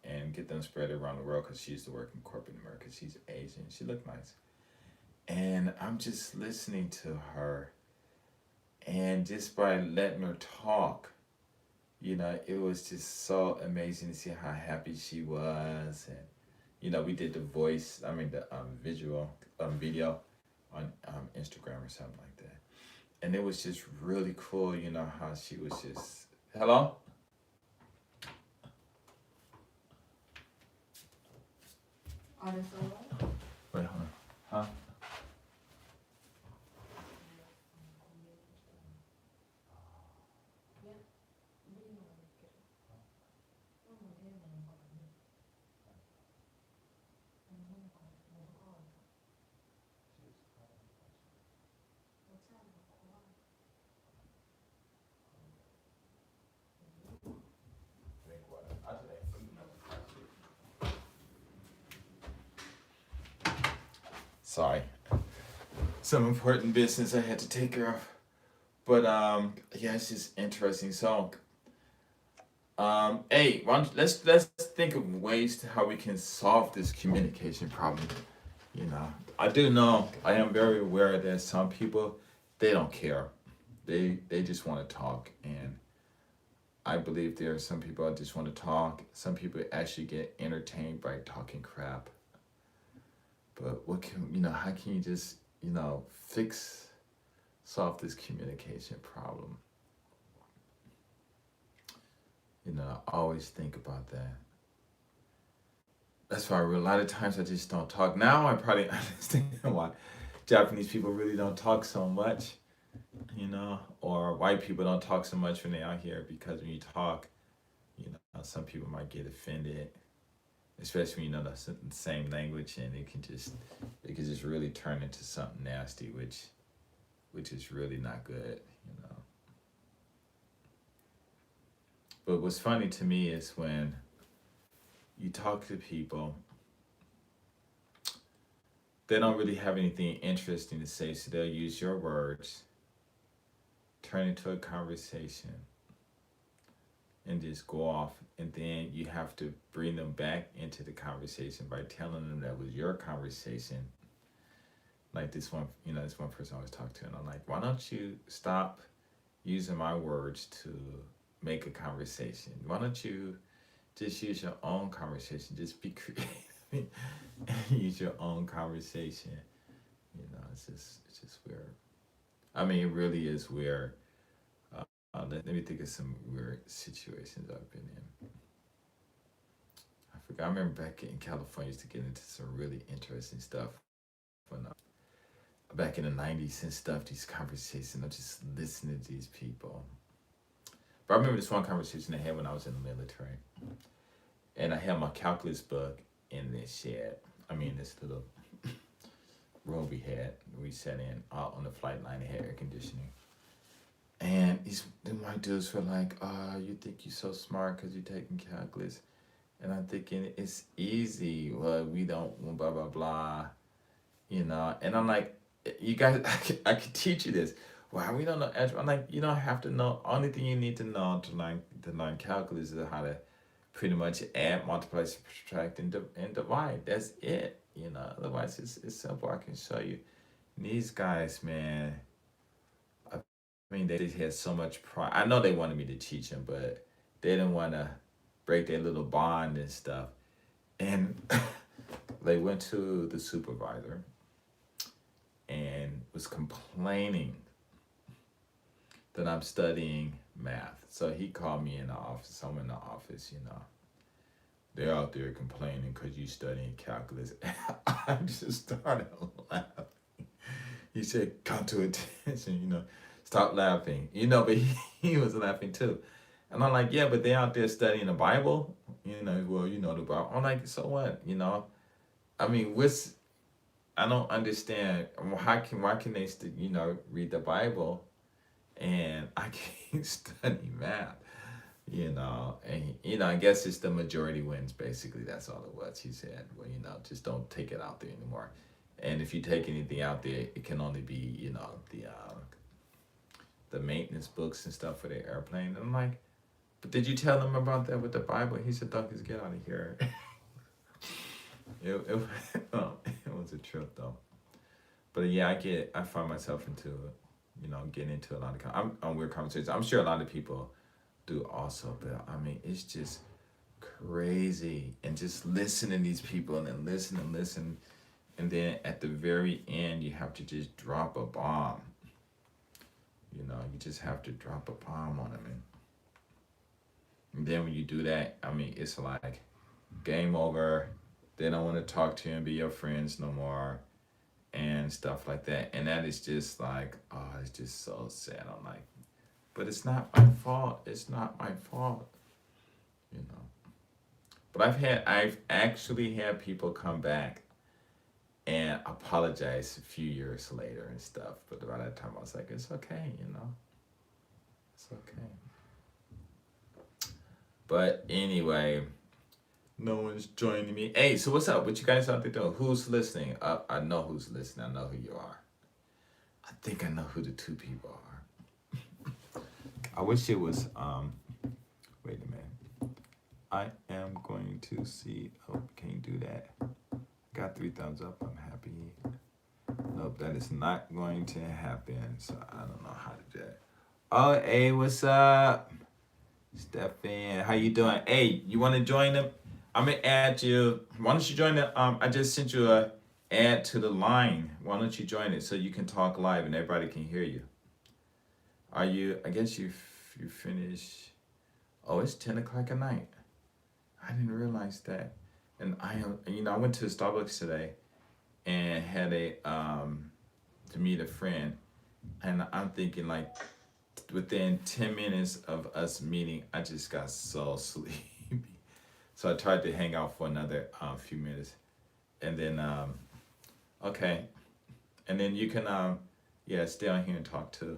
and get them spread around the world, because she used to work in corporate America. She's Asian. She looked nice. And I'm just listening to her. And just by letting her talk, it was just so amazing to see how happy she was. And, we did the video. on Instagram or something like that. And it was just really cool, you know, how she was just, hello? Wait, hold on. Huh? Sorry. Some important business I had to take care of. But yeah, it's just interesting. So hey, let's think of ways to how we can solve this communication problem. You know, I do know, I am very aware that some people, they don't care. They just want to talk, and I believe there are some people that just want to talk. Some people actually get entertained by talking crap. But what can, you know, how can you just, you know, solve this communication problem? You know, I always think about that. That's why a lot of times I just don't talk. Now I probably understand why Japanese people really don't talk so much, you know, or white people don't talk so much when they're out here, because when you talk, you know, some people might get offended, especially when you know the same language, and it can just really turn into something nasty, which is really not good, you know. But what's funny to me is when you talk to people, they don't really have anything interesting to say, so they'll use your words, turn into a conversation, and just go off. And then you have to bring them back into the conversation by telling them that was your conversation. Like this one, you know, this one person I always talk to, and I'm like, why don't you stop using my words to make a conversation? Why don't you just use your own conversation? Just be creative and use your own conversation. You know, it's just weird. I mean, it really is weird. Let me think of some weird situations I've been in. I forgot. I remember back in California, I used to get into some really interesting stuff when back in the 90s and stuff, these conversations, I'm just listening to these people. But I remember this one conversation I had when I was in the military. And I had my calculus book in this shed. I mean, this little room we sat in out on the flight line. It had air conditioning. And the white dudes were like, you think you're so smart because you're taking calculus. And I'm thinking, it's easy. Well, we don't, blah, blah, blah. You know, and I'm like, you guys, I could teach you this. Wow, we don't know algebra. I'm like, you don't have to know. Only thing you need to know to learn calculus is how to pretty much add, multiply, subtract, and divide. That's it. You know, otherwise it's simple. I can show you. And these guys, man, I mean, they had so much pride. I know they wanted me to teach them, but they didn't want to break their little bond and stuff. And they went to the supervisor and was complaining that I'm studying math. So he called me in the office. I'm in the office, you know. They're out there complaining because you studying calculus. I just started laughing. He said, come to attention, you know. Stop laughing. You know, but he was laughing too. And I'm like, yeah, but they're out there studying the Bible. You know, well, you know the Bible. I'm like, so what? You know? I mean, I don't understand. Why can they, read the Bible and I can't study math? You know, and, you know, I guess it's the majority wins, basically. That's all it was. He said, well, you know, just don't take it out there anymore. And if you take anything out there, it can only be, you know, the maintenance books and stuff for the airplane. And I'm like, but did you tell them about that with the Bible? He said, Douglas, get out of here. It was a trip, though. But yeah, I find myself into, you know, getting into a lot of weird conversations. I'm sure a lot of people do also, but I mean, it's just crazy. And just listening to these people and then listen. and then at the very end you have to just drop a bomb. You know, you just have to drop a bomb on them, and then when you do that, I mean, it's like game over. They don't want to talk to you and be your friends no more, and stuff like that. And that is just like, oh, it's just so sad. I'm like, but it's not my fault. It's not my fault. You know. But I've actually had people come back and apologize a few years later and stuff. But by that time, I was like, it's okay, you know. It's okay. But anyway, no one's joining me. Hey, so what's up? What you guys out there doing? Who's listening? I know who's listening. I know who you are. I think I know who the two people are. I wish it was, wait a minute. I am going to see, oh, can't do that. Got 3 thumbs up, I'm happy. Nope, that is not going to happen, so I don't know how to do that. Oh, hey, what's up? Stefan, how you doing? Hey, you want to join them? I'm gonna add you. Why don't you join the? I just sent you a add to the line. Why don't you join it so you can talk live and everybody can hear you? Are you? I guess you finish. Oh, it's 10 o'clock at night. I didn't realize that. And I am. You know, I went to Starbucks today, and had a to meet a friend, and I'm thinking like, within 10 minutes of us meeting, I just got so sleepy. So I tried to hang out for another few minutes, and then okay, and then you can yeah, stay on here and talk too.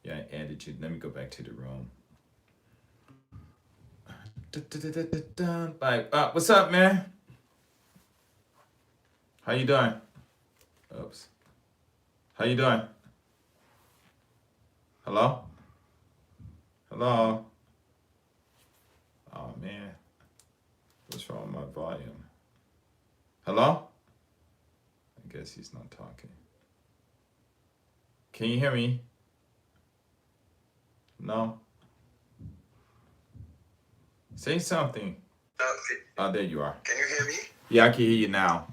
Yeah, I added you. Let me go back to the room. Like, what's up, man? How you doing? Oops. How you doing? Hello? Hello? Oh man. What's wrong with my volume? Hello? I guess he's not talking. Can you hear me? No? Say something. Oh, there you are. Can you hear me? Yeah, I can hear you now.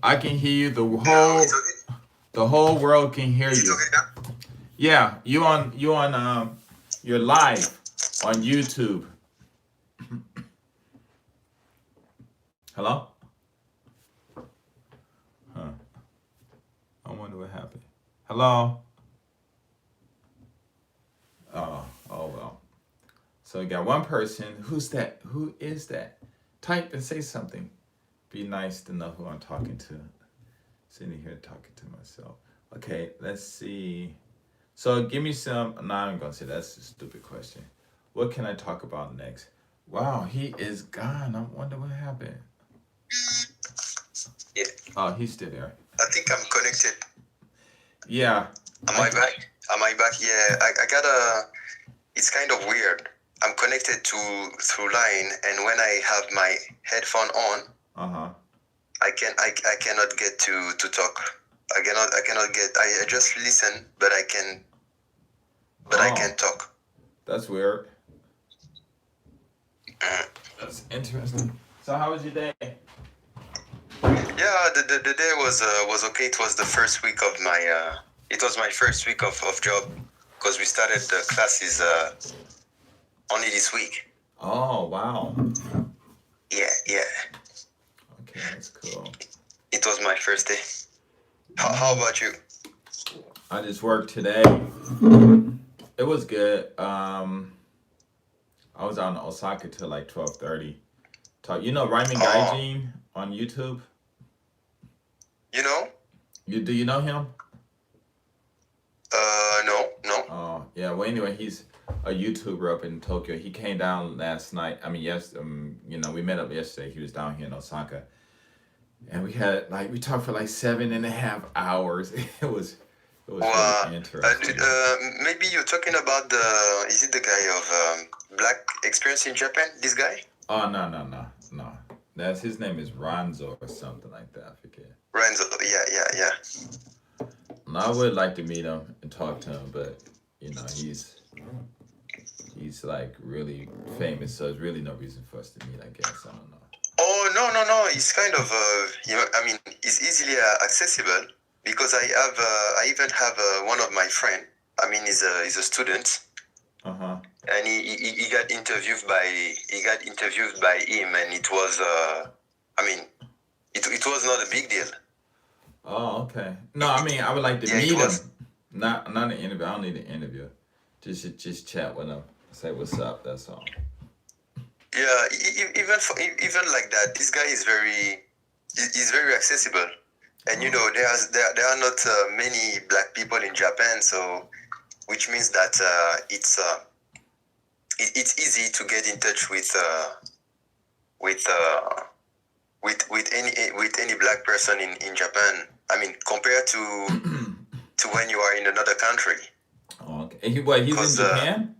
I can hear you. The whole world can hear Is it you. okay now? Yeah, you're live on YouTube. Hello? Huh. I wonder what happened. Hello? Oh well. So you got one person. Who's that? Who is that? Type and say something. Be nice to know who I'm talking to. Sitting here talking to myself. Okay, let's see. So give me some. No, I'm gonna say that's a stupid question. What can I talk about next? Wow, he is gone. I wonder what happened. Yeah. Oh, he's still there. I think I'm connected. Yeah. Am I back? Am I back? Yeah. I got a. It's kind of weird. I'm connected through line, and when I have my headphone on, I cannot get to talk. I cannot get. I just listen, but I can't talk. That's weird. That's interesting. So how was your day? Yeah, the day was okay. It was the first week of my. It was my first week of job, because we started the classes only this week. Oh wow. Yeah. Okay, that's cool. It was my first day. How about you? I just worked today. It was good. I was out in Osaka till like 12:30. You know Ryman Gaijin on YouTube? You know? Do you know him? No. Oh yeah. Well, anyway, he's a YouTuber up in Tokyo. He came down last night. I mean, yes. You know, we met up yesterday. He was down here in Osaka, and we talked for like 7.5 hours. It was really interesting. Maybe you're talking about is it the guy of Black Experience in Japan? This guy? Oh no. That's his name is Ranzo or something like that. I forget. Renzo. Yeah. And I would like to meet him and talk to him, but you know he's like really famous, so there's really no reason for us to meet. I guess I don't know. Oh No. It's kind of I mean, it's easily accessible because I even have one of my friend. I mean, he's a student. And he got interviewed by him, and it was I mean, it was not a big deal. Oh, okay. No, I mean, I would like to meet him. Not an interview. I don't need an interview. Just chat with him. Say what's up. That's all. Yeah, even like that, this guy is he's very accessible, and you know there are not many black people in Japan, so which means that it's easy to get in touch with any black person in Japan. I mean, compared to when you are in another country. Oh, okay. He's in Japan?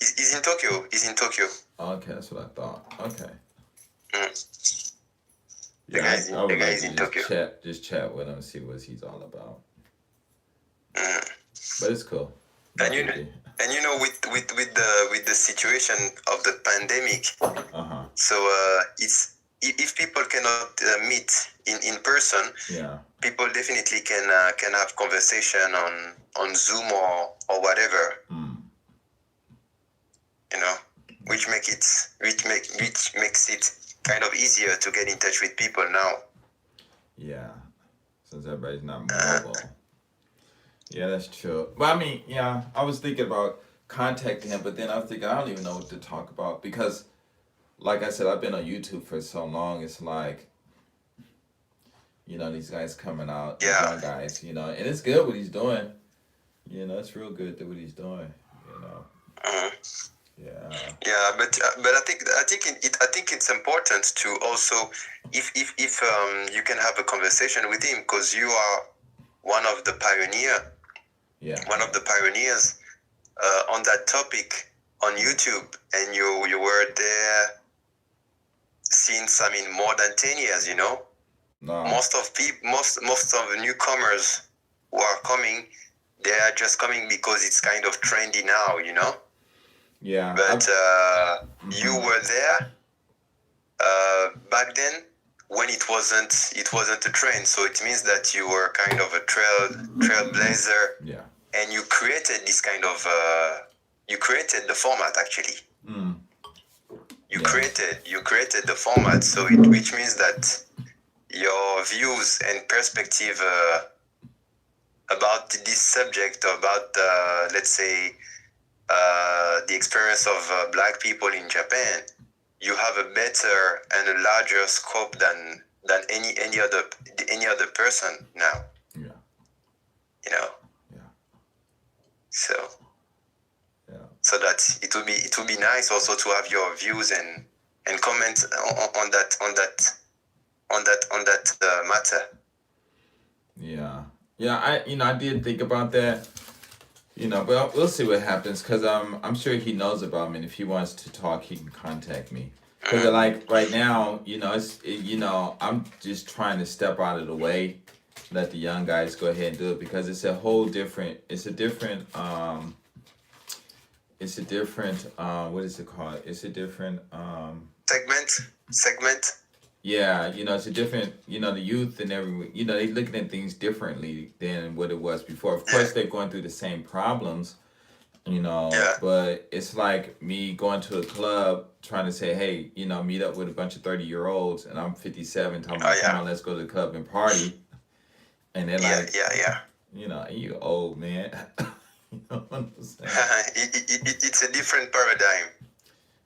He's in Tokyo. He's in Tokyo. Oh, okay, that's what I thought. Okay. The guy is in Tokyo. Just chat with him and see what he's all about. But it's cool. And you know, with the situation of the pandemic, so it's if people cannot meet in person, people definitely can have conversation on Zoom or whatever. You know, which makes it kind of easier to get in touch with people now. Yeah, since everybody's not mobile. Yeah, that's true. But I mean, yeah, I was thinking about contacting him, but then I was thinking I don't even know what to talk about because, like I said, I've been on YouTube for so long. It's like, you know, these guys coming out, young guys, you know, and it's good what he's doing. You know, it's real good what he's doing. You know. Yeah, but I think it's important to also if you can have a conversation with him because you are one of the pioneers on that topic on YouTube, and you were there since more than 10 years. You know, most of the newcomers who are coming, they are just coming because it's kind of trendy now. You know. Yeah. But you were there back then when it wasn't a trend. So it means that you were kind of a trailblazer. Yeah. And you created this kind of you created the format actually. You created the format. So which means that your views and perspective about this subject, about let's say the experience of black people in Japan, you have a better and a larger scope than any other person now. Yeah. You know. Yeah. So that it will be nice also to have your views and comments on that matter. Yeah. Yeah. I did think about that. You know, but we'll see what happens because I'm sure he knows about me. And if he wants to talk, he can contact me. Because like right now, you know, I'm just trying to step out of the way, let the young guys go ahead and do it because it's a different what is it called? It's a different segment. Yeah, you know, it's a different, you know, the youth and everyone, you know, they're looking at things differently than what it was before. Of course, they're going through the same problems, you know, but it's like me going to a club trying to say, hey, you know, meet up with a bunch of 30-year-olds and I'm 57 talking about, come on, let's go to the club and party. And they're like, you know, you old, man. You know what I'm saying? It's a different paradigm.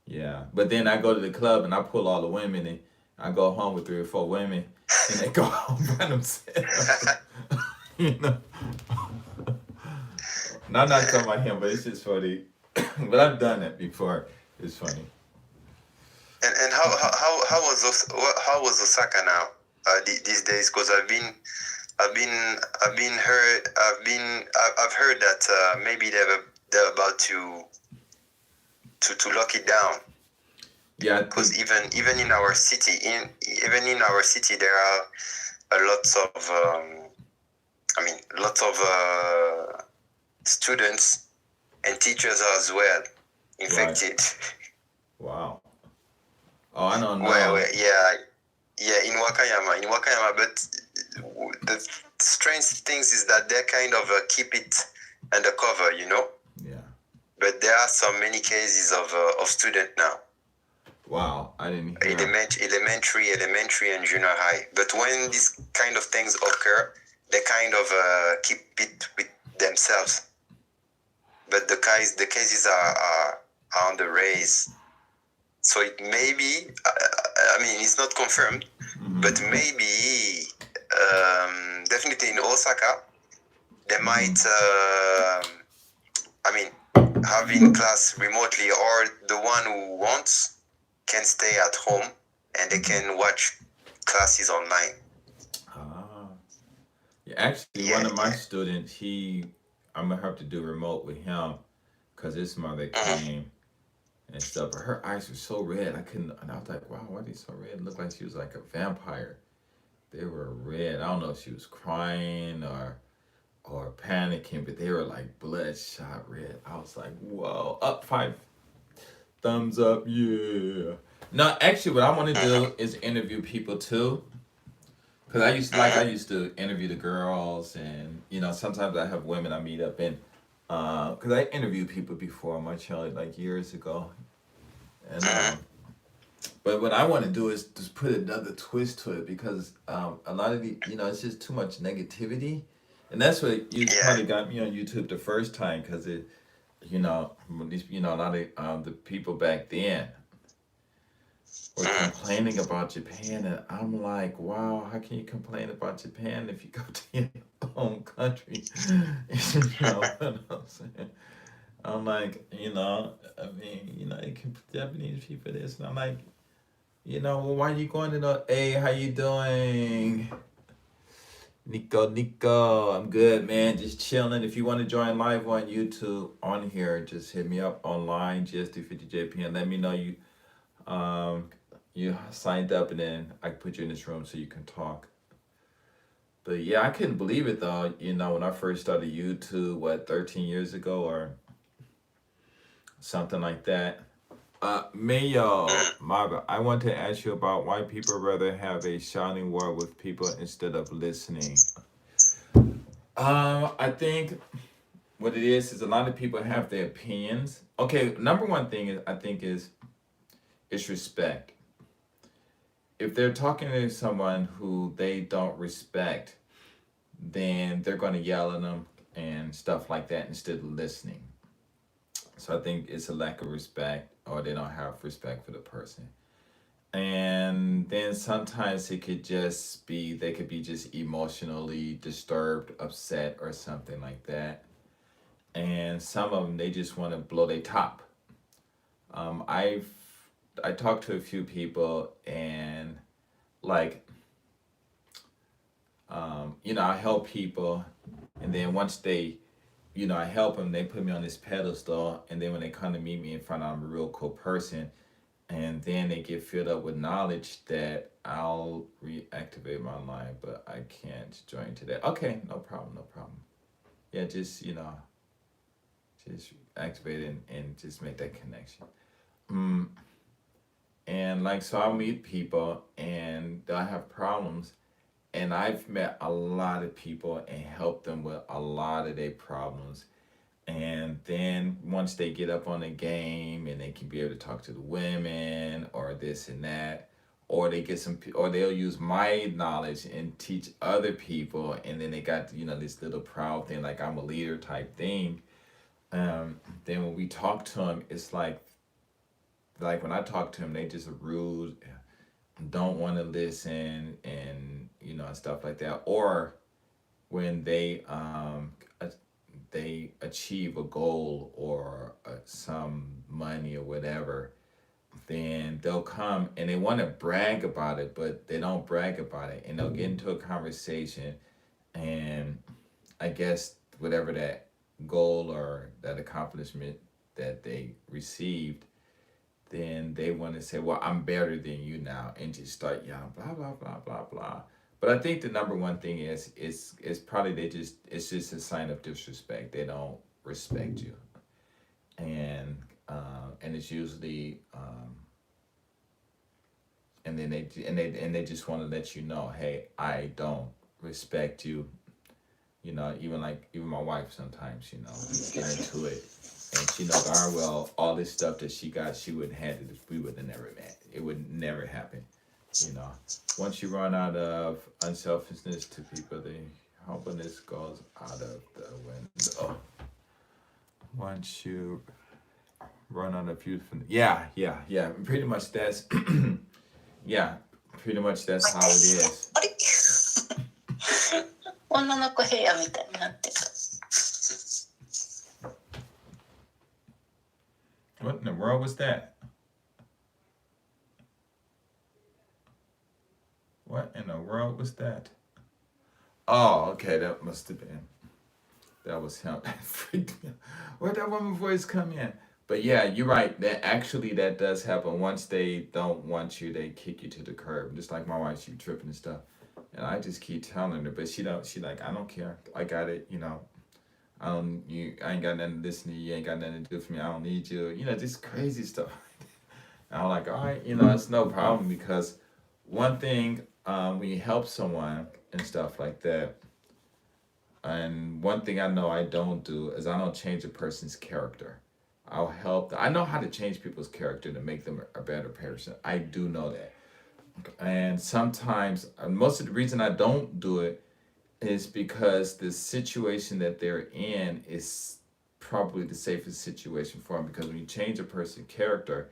Yeah, but then I go to the club and I pull all the women and I go home with 3 or 4 women, and they go home by themselves. You know. No, I'm not talking about him, but it's just funny. But I've done that before. It's funny. And how was Osaka now these days? Because I've heard that maybe they're about to lock it down. Yeah, because even in our city, there are lots of students and teachers as well infected. Wow. Oh, I don't know. In Wakayama. But the strange things is that they kind of keep it undercover, you know. Yeah. But there are so many cases of student now. Wow, I didn't hear. Elementary, and junior high. But when these kind of things occur, they kind of keep it with themselves. But the cases are on the rise. So it may be, it's not confirmed, but maybe, definitely in Osaka, they might, having class remotely, or the one who wants can stay at home and they can watch classes online. Yeah, actually, one of my students, I'm gonna have to do remote with him because his mother came and stuff. But her eyes were so red, and I was like, wow, why are they so red? It looked like she was like a vampire. They were red. I don't know if she was crying or panicking, but they were like bloodshot red. I was like, whoa, up 5 thumbs up, yeah. No, actually, what I want to do is interview people too. Cause I used to interview the girls, and sometimes I have women I meet up in. Cause I interviewed people before on my channel like years ago, and but what I want to do is just put another twist to it because a lot of the it's just too much negativity, and that's what you probably got me on YouTube the first time because it a lot of the people back then were complaining about Japan, and I'm like, wow, how can you complain about Japan if you go to your own country? You know what I'm saying? I'm like, Japanese people this, and I'm like, well, why you going to the, hey, how you doing? Nico, I'm good, man. Just chilling. If you want to join live on YouTube on here, just hit me up online, GS250JP, let me know you signed up, and then I can put you in this room so you can talk. But yeah, I couldn't believe it though. When I first started YouTube, 13 years ago or something like that. Mayo, Marva, I want to ask you about why people rather have a shouting war with people instead of listening. I think what it is a lot of people have their opinions. Okay, number one thing is respect. If they're talking to someone who they don't respect, then they're going to yell at them and stuff like that instead of listening. So I think it's a lack of respect, or they don't have respect for the person. And then sometimes it could just be, they could be just emotionally disturbed, upset, or something like that. And some of them, they just want to blow their top. I talked to a few people, and I help people, and then once they, I help them, they put me on this pedestal, and then when they come to meet me and find out I'm a real cool person, and then they get filled up with knowledge that I'll reactivate my line, but I can't join today. Okay, no problem. Yeah, just, just activate it and just make that connection. And so I'll meet people and they'll have problems. And I've met a lot of people and helped them with a lot of their problems. And then once they get up on the game and they can be able to talk to the women or this and that, or they get or they'll use my knowledge and teach other people, and then they got this little proud thing like I'm a leader type thing. Then when we talk to them, it's like when I talk to them, they just rude, don't want to listen, and and stuff like that. Or when they achieve a goal or some money or whatever, then they'll come and they want to brag about it, but they don't brag about it, and they'll get into a conversation, and I guess whatever that goal or that accomplishment that they received, then they want to say, well, I'm better than you now, and just start yelling, blah, blah, blah, blah, blah. But I think the number one thing is probably it's just a sign of disrespect. They don't respect you. And it's usually, and then they just want to let you know, hey, I don't respect you. You know, even my wife sometimes, you know, we get into it, and she knows darn well all this stuff that she got, she wouldn't have it if we would have never met. It would never happen. You know, once you run out of unselfishness to people, the humbleness goes out of the window. Once you run out of beautiful, yeah. Pretty much that's, yeah. Pretty much that's how it is. あれ女の子部屋みたいになってる。 What in the world was that? What in the world was that? Oh, okay, that must have been. That was him. That freaked me out. Where'd that woman's voice come in? But yeah, you're right. That does happen. Once they don't want you, they kick you to the curb. Just like my wife, she be tripping and stuff. And I just keep telling her, but she like, I don't care. I got it, you know. I ain't got nothing to listen to you. You ain't got nothing to do for me. I don't need you. You know, just crazy stuff. And I'm like, all right, you know, it's no problem, because one thing, when you help someone and stuff like that, and one thing I know I don't do is I don't change a person's character. I'll help. I know how to change people's character to make them a better person. I do know that. And sometimes, most of the reason I don't do it is because the situation that they're in is probably the safest situation for them. Because when you change a person's character,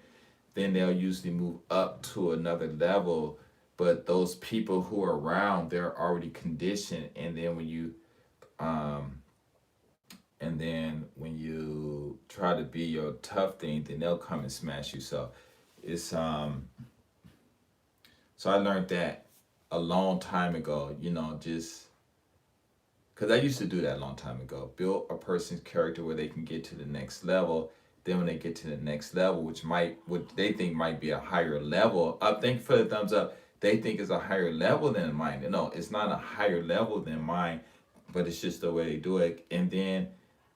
then they'll usually move up to another level. But those people who are around, they're already conditioned. And then when you try to be your tough thing, then they'll come and smash you. So it's so I learned that a long time ago, you know, just because I used to do that a long time ago. Build a person's character where they can get to the next level. Then when they get to the next level, what they think might be a higher level, thank you for the thumbs up. They think it's a higher level than mine. No, it's not a higher level than mine, but it's just the way they do it. And then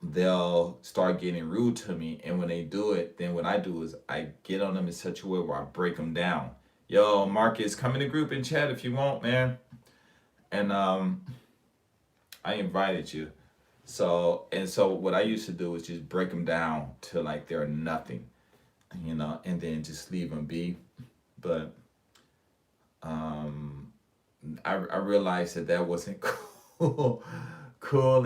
they'll start getting rude to me. And when they do it, then what I do is I get on them in such a way where I break them down. Yo, Marcus, come in the group and chat if you want, man. And I invited you. So what I used to do was just break them down to like they're nothing, you know, and then just leave them be. But I realized that wasn't cool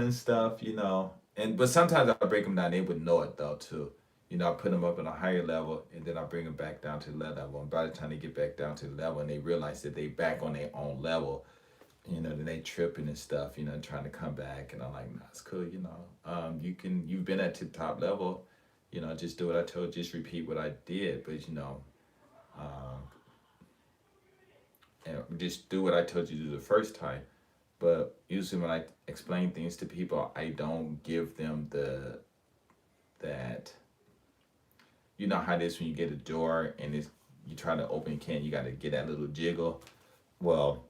and stuff, you know. But sometimes I break them down. They would know it though too. You know, I put them up in a higher level, and then I bring them back down to the level. And by the time they get back down to the level, and they realize that they back on their own level, you know, then they tripping and stuff, you know, trying to come back. And I'm like, nah, it's cool, you know. You've been at the top level, you know, just do what I told you, just repeat what I did. But, you know, and just do what I told you to do the first time. But usually when I explain things to people, I don't give them that, you know how it is when you get a door and you try to open a can, you got to get that little jiggle. Well,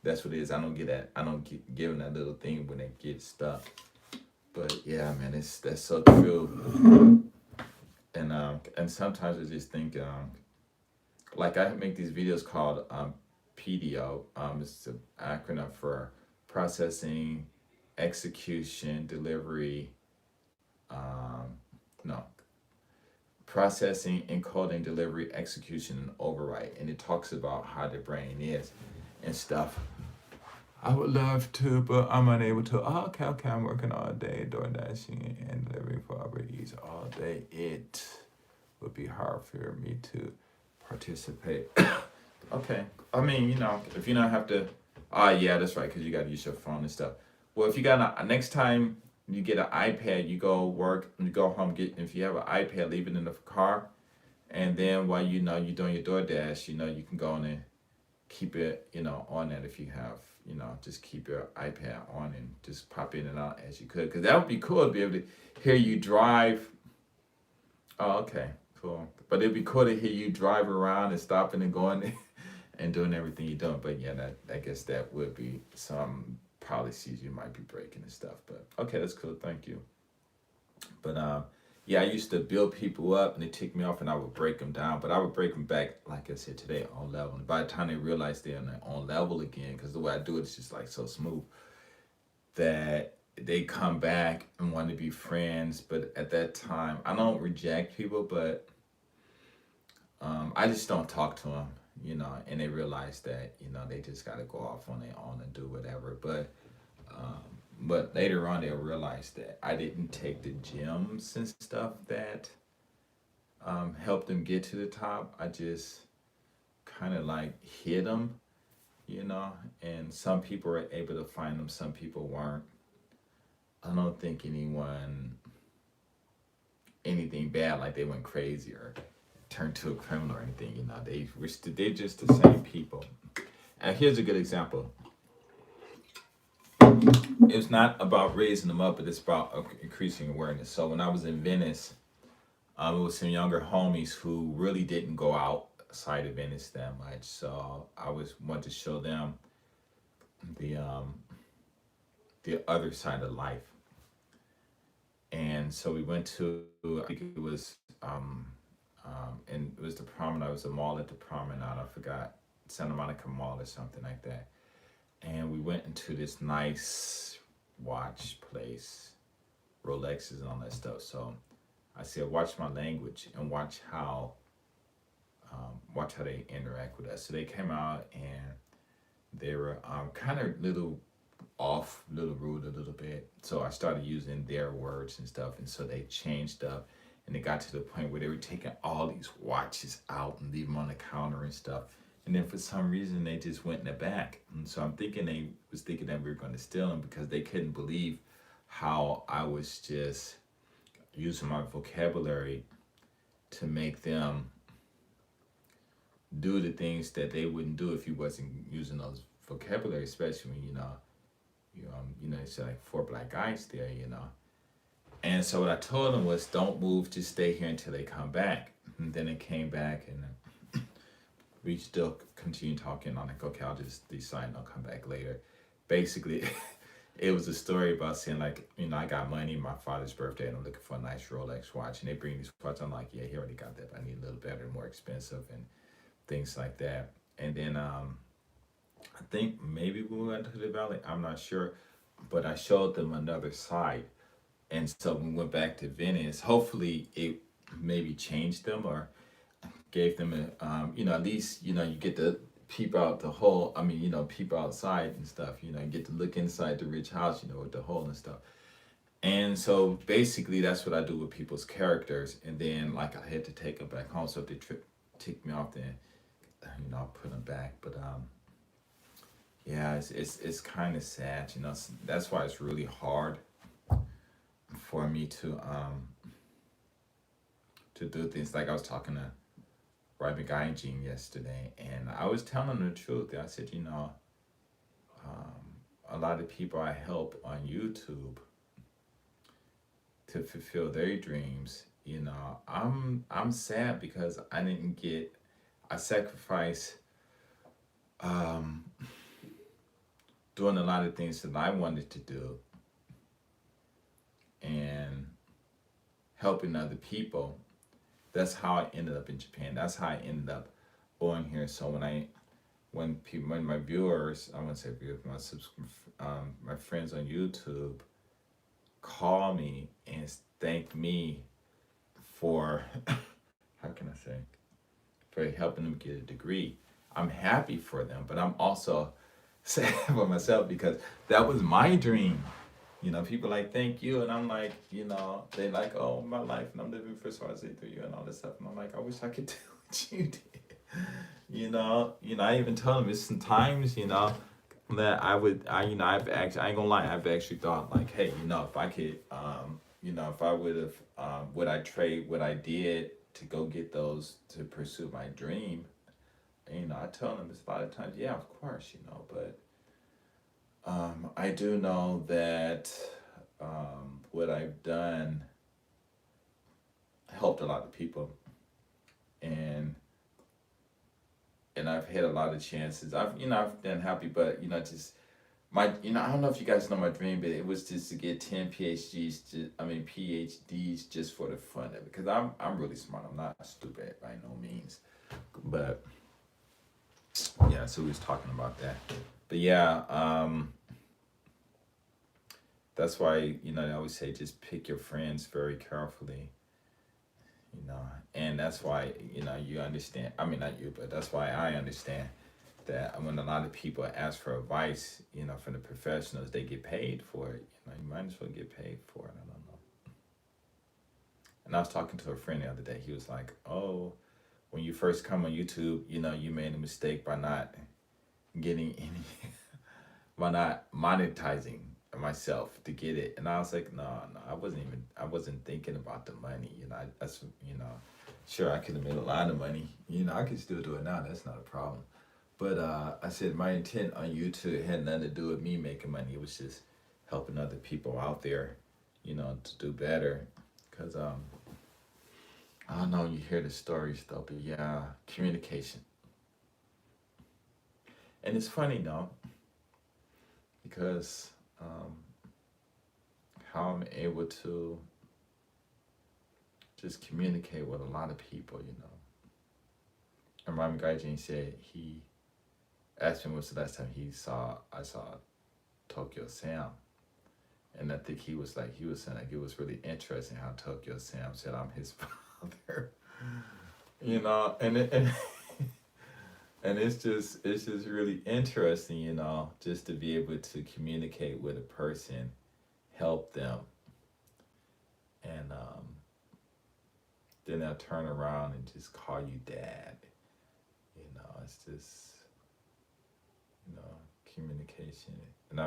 that's what it is. I don't give them that little thing when they get stuck. But yeah, man, that's so true. And sometimes I just think, like I make these videos called PDO. It's an acronym for processing, execution, delivery. Processing, encoding, delivery, execution, and override. And it talks about how the brain is and stuff. I would love to, but I'm unable to. Oh, okay, I'm working all day, door dashing and delivering for Uber Eats all day. It would be hard for me to participate. Okay, I mean, you know, if you don't have to, yeah, that's right, because you got to use your phone and stuff. Well, if you got next time you get an iPad, you go work, you go home, if you have an iPad, leave it in the car, and then while you know you're doing your DoorDash, you know, you can go on and keep it, you know, on that if you have, you know, just keep your iPad on and just pop in and out as you could, because that would be cool to be able to hear you drive. Oh, okay, cool. But it'd be cool to hear you drive around and stopping and going and doing everything you're doing. But yeah, I guess that would be some policies you might be breaking and stuff. But okay, that's cool. Thank you. But yeah, I used to build people up and they tick me off and I would break them down, but I would break them back, like I said, to their own level. And by the time they realize they're on their own level again, because the way I do it is just like so smooth, that they come back and want to be friends. But at that time, I don't reject people, but I just don't talk to them, and they realize that, they just got to go off on their own and do whatever. But later on, they'll realize that I didn't take the gems and stuff that helped them get to the top. I just kind of like hit them, and some people were able to find them, some people weren't. I don't think anything bad, like they went crazy or turned to a criminal or anything, they're just the same people. And here's a good example. It's not about raising them up, but it's about increasing awareness. So when I was in Venice, it was some younger homies who really didn't go outside of Venice that much. So I wanted to show them the other side of life. And so we went to, I think it was, and it was the promenade. It was a mall at the promenade. I forgot, Santa Monica Mall or something like that. And we went into this nice watch place, Rolexes and all that stuff. So I said, watch my language and watch how they interact with us. So they came out and they were kind of little rude a little bit. So I started using their words and stuff. And so they changed up and they got to the point where they were taking all these watches out and leaving them on the counter and stuff. And then for some reason, they just went in the back. And so I'm thinking they was thinking that we were going to steal them because they couldn't believe how I was just using my vocabulary to make them do the things that they wouldn't do if you wasn't using those vocabulary, especially when, it's like 4 black guys there, And so what I told them was, don't move, just stay here until they come back. And then they came back and we still continue talking. I'm like, okay, I'll just decide I'll come back later. Basically, it was a story about saying like, I got money, my father's birthday, and I'm looking for a nice Rolex watch. And they bring these watches. I'm like, yeah, he already got that, but I need a little better, more expensive, and things like that. And then I think maybe we went to the valley. I'm not sure, but I showed them another side. And so we went back to Venice. Hopefully, it maybe changed them or gave them at least, you get to peep out the hole. Peep outside and stuff, you get to look inside the rich house, with the hole and stuff. And so basically that's what I do with people's characters. And then like I had to take them back home. So if they tick me off, then, I'll put them back. But yeah, it's kind of sad, that's why it's really hard for me to do things. Like I was talking to Roy McGuire yesterday, and I was telling him the truth. I said, a lot of people I help on YouTube to fulfill their dreams, I'm sad because I sacrificed doing a lot of things that I wanted to do and helping other people. That's how I ended up in Japan. That's how I ended up on here. So when my viewers, I wouldn't say viewers, my friends on YouTube call me and thank me for, how can I say, for helping them get a degree, I'm happy for them, but I'm also sad for myself because that was my dream. People like, thank you. And I'm like, they like, oh, my life. And I'm living for so I say through you and all this stuff. And I'm like, I wish I could do what you did. I even told them it's sometimes, that I ain't gonna lie. I've actually thought like, hey, if I could, if I would have, would I trade what I did to go get those to pursue my dream? I tell them it's a lot of times, yeah, of course, but I do know that what I've done helped a lot of people, and I've had a lot of chances. I've been happy, but just I don't know if you guys know my dream, but it was just to get 10 PhDs just for the fun of it. Because I'm really smart. I'm not stupid by no means. But yeah, so we was talking about that. But yeah, that's why, I always say just pick your friends very carefully. And that's why, you understand. I mean, not you, but that's why I understand that when a lot of people ask for advice, from the professionals, they get paid for it. You might as well get paid for it. I don't know. And I was talking to a friend the other day. He was like, "Oh, when you first come on YouTube, you made a mistake by not getting any, by not monetizing myself to get it." And I was like, no, I wasn't thinking about the money. That's, sure, I could have made a lot of money. I could still do it now. That's not a problem. But I said my intent on YouTube had nothing to do with me making money. It was just helping other people out there, to do better. Because, I don't know, you hear the stories though, but yeah, communication. And it's funny though, because how I'm able to just communicate with a lot of people, And Rami Gaijin said he asked me what's the last time I saw Tokyo Sam. And I think he was saying like it was really interesting how Tokyo Sam said I'm his father. And it's just really interesting, just to be able to communicate with a person, help them, and then they'll turn around and just call you dad. It's just communication. And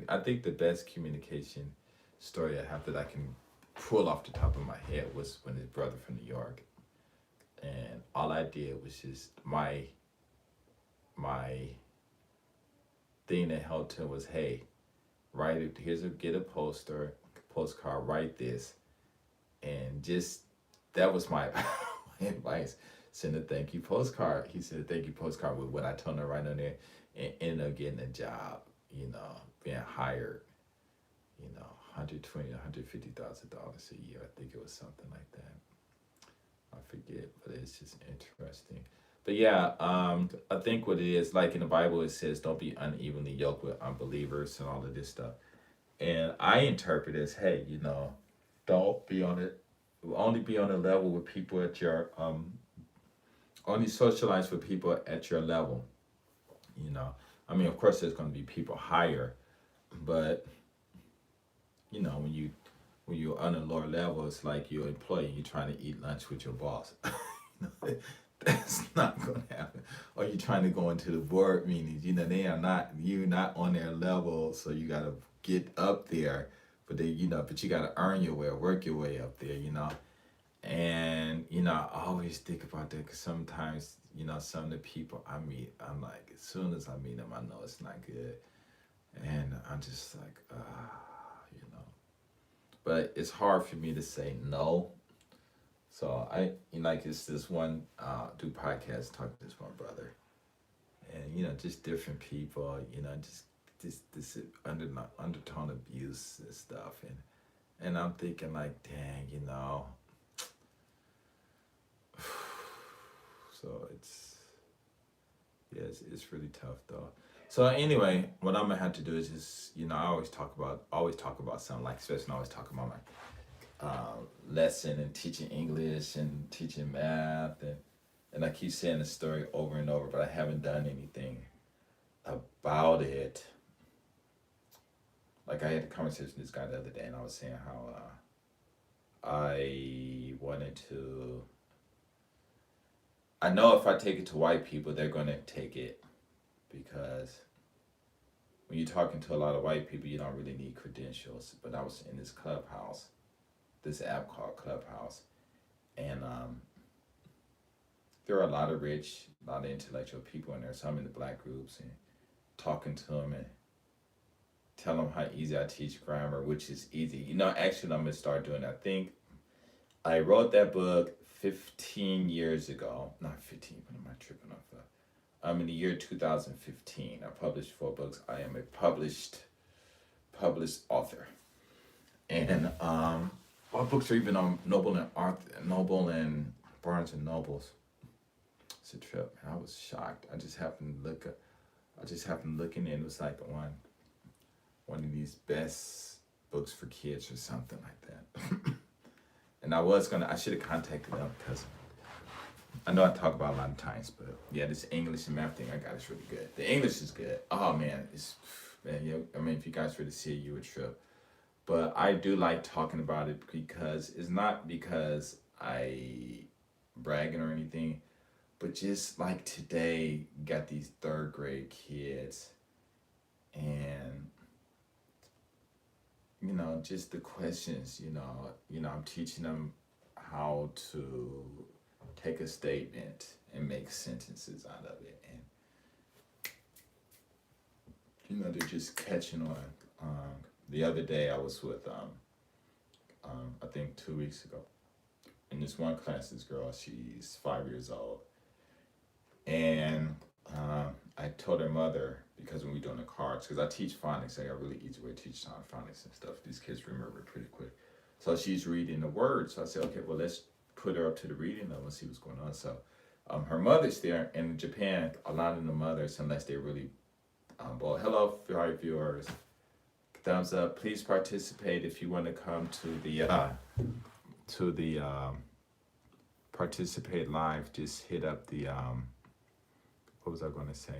I think the best communication story I have that I can pull off the top of my head was when his brother from New York, and all I did was just my thing that helped him was, hey, write it. Get a postcard, write this, and just that was my advice. Send a thank you postcard. He said a thank you postcard with what I told him to write on there, and ended up getting a job. Being hired. $120,000 to $150,000 a year. I think it was something like that. I forget, but it's just interesting. But yeah, I think what it is, like in the Bible, it says, don't be unevenly yoked with unbelievers and all of this stuff. And I interpret it as, hey, don't be only be on a level with people at your, only socialize with people at your level. I mean, of course, there's going to be people higher, but, when you're on a lower level, it's like your employee, you're trying to eat lunch with your boss. That's not going to happen. Or you're trying to go into the board meetings. You're not on their level, so you got to get up there. But but you got to earn your way or work your way up there, And, I always think about that because sometimes, some of the people I meet, I'm like, as soon as I meet them, I know it's not good. And I'm just like, But it's hard for me to say no. So it's this one, do podcast, talk to this one brother. And, just different people, just this undertone abuse and stuff. And I'm thinking like, dang, So it's really tough though. So anyway, what I'm gonna have to do is just, I always talk about something, like especially when I always talk about my lesson and teaching English and teaching math, and I keep saying the story over and over, but I haven't done anything about it. Like I had a conversation with this guy the other day, and I was saying how I know if I take it to white people, they're going to take it, because when you're talking to a lot of white people, you don't really need credentials. But I was in this app called Clubhouse, and there are a lot of rich, a lot of intellectual people in there. So I'm in the black groups and talking to them and tell them how easy I teach grammar, which is easy. Actually, I'm going to start doing that. I think I wrote that book 15 years ago. Not 15, what am I tripping off of? In the year 2015. I published 4 books. I am a published published author. And our books are even on Noble and Barnes and Nobles. It's a trip. And I was shocked. I just happened to look in, and it was like one of these best books for kids or something like that. And I should have contacted them because I know I talk about a lot of times, but yeah, this English and math thing I got is really good. The English is good. Oh man, I mean, if you guys were to see it, you would trip. But I do like talking about it because it's not because I bragging or anything, but just like today, got these 3rd grade kids, and just the questions. I'm teaching them how to take a statement and make sentences out of it, and they're just catching on. The other day I was with I think 2 weeks ago, in this one class, this girl, she's 5 years old, and I told her mother, because when we doing the cards, because I teach phonics, I got a really easy way to teach phonics and stuff. These kids remember it pretty quick. So she's reading the words. So I said, okay, well, let's put her up to the reading level and see what's going on. So her mother's there. In Japan, a lot of the mothers, unless they really bold. Hello, viewers. Thumbs up. Please participate if you want to come to the participate live. Just hit up the what was I going to say?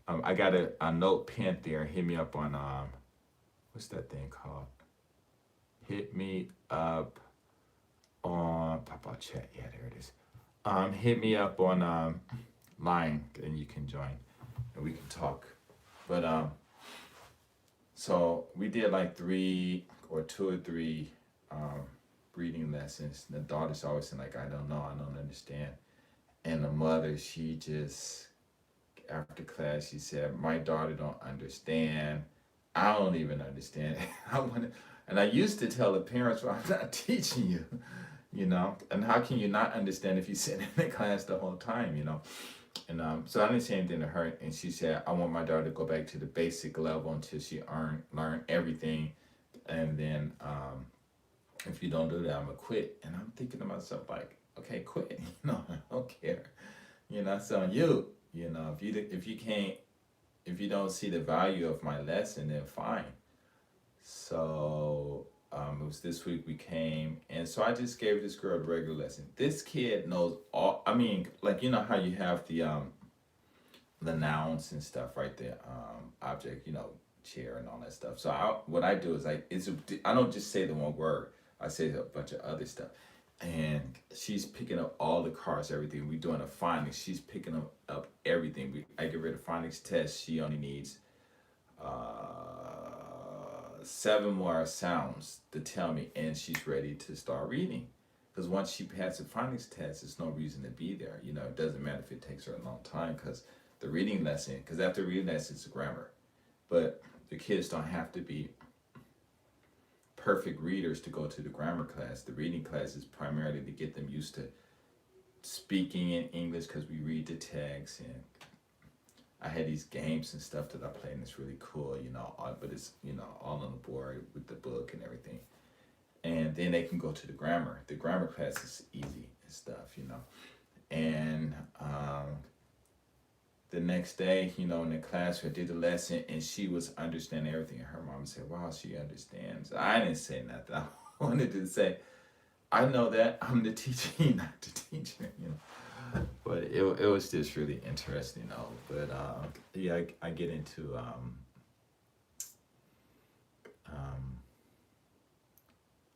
I got a note pinned there. Hit me up on what's that thing called? Hit me up on pop-out chat. Yeah, there it is. Hit me up on line, and you can join and we can talk. But so we did like 2 or 3 reading lessons. The daughter's always saying like, I don't know, I don't understand. And the mother, she just, after class, she said, my daughter don't understand. I don't even understand. And I used to tell the parents, well, I'm not teaching you, and how can you not understand if you sit in the class the whole time, And so I didn't say anything to her, and she said, I want my daughter to go back to the basic level until she learn everything, and then if you don't do that, I'm gonna quit. And I'm thinking to myself like, okay, quit. I don't care. It's on you. If you don't see the value of my lesson, then fine. So it was this week we came, and so I just gave this girl the regular lesson. This kid knows all. I mean, like how you have the nouns and stuff, right? The object, chair and all that stuff. So what I do is I don't just say the one word. I say a bunch of other stuff. And she's picking up all the cards, everything. We're doing a phonics. She's picking up everything. I get rid of phonics test. She only needs 7 more sounds to tell me, and she's ready to start reading. Because once she passes the phonics test, there's no reason to be there. It doesn't matter if it takes her a long time, because the reading lesson, because after the reading lesson, it's a grammar. But the kids don't have to be perfect readers to go to the grammar class. The reading class is primarily to get them used to speaking in English, because we read the text, and I had these games and stuff that I play, and it's really cool, but it's, all on the board with the book and everything. And then they can go to the grammar. The grammar class is easy and stuff, And the next day, in the class, I did the lesson, and she was understanding everything. And her mom said, wow, she understands. I didn't say nothing. I wanted to say, I know that. I'm the teacher, not the teacher, But it was just really interesting, But yeah, I get into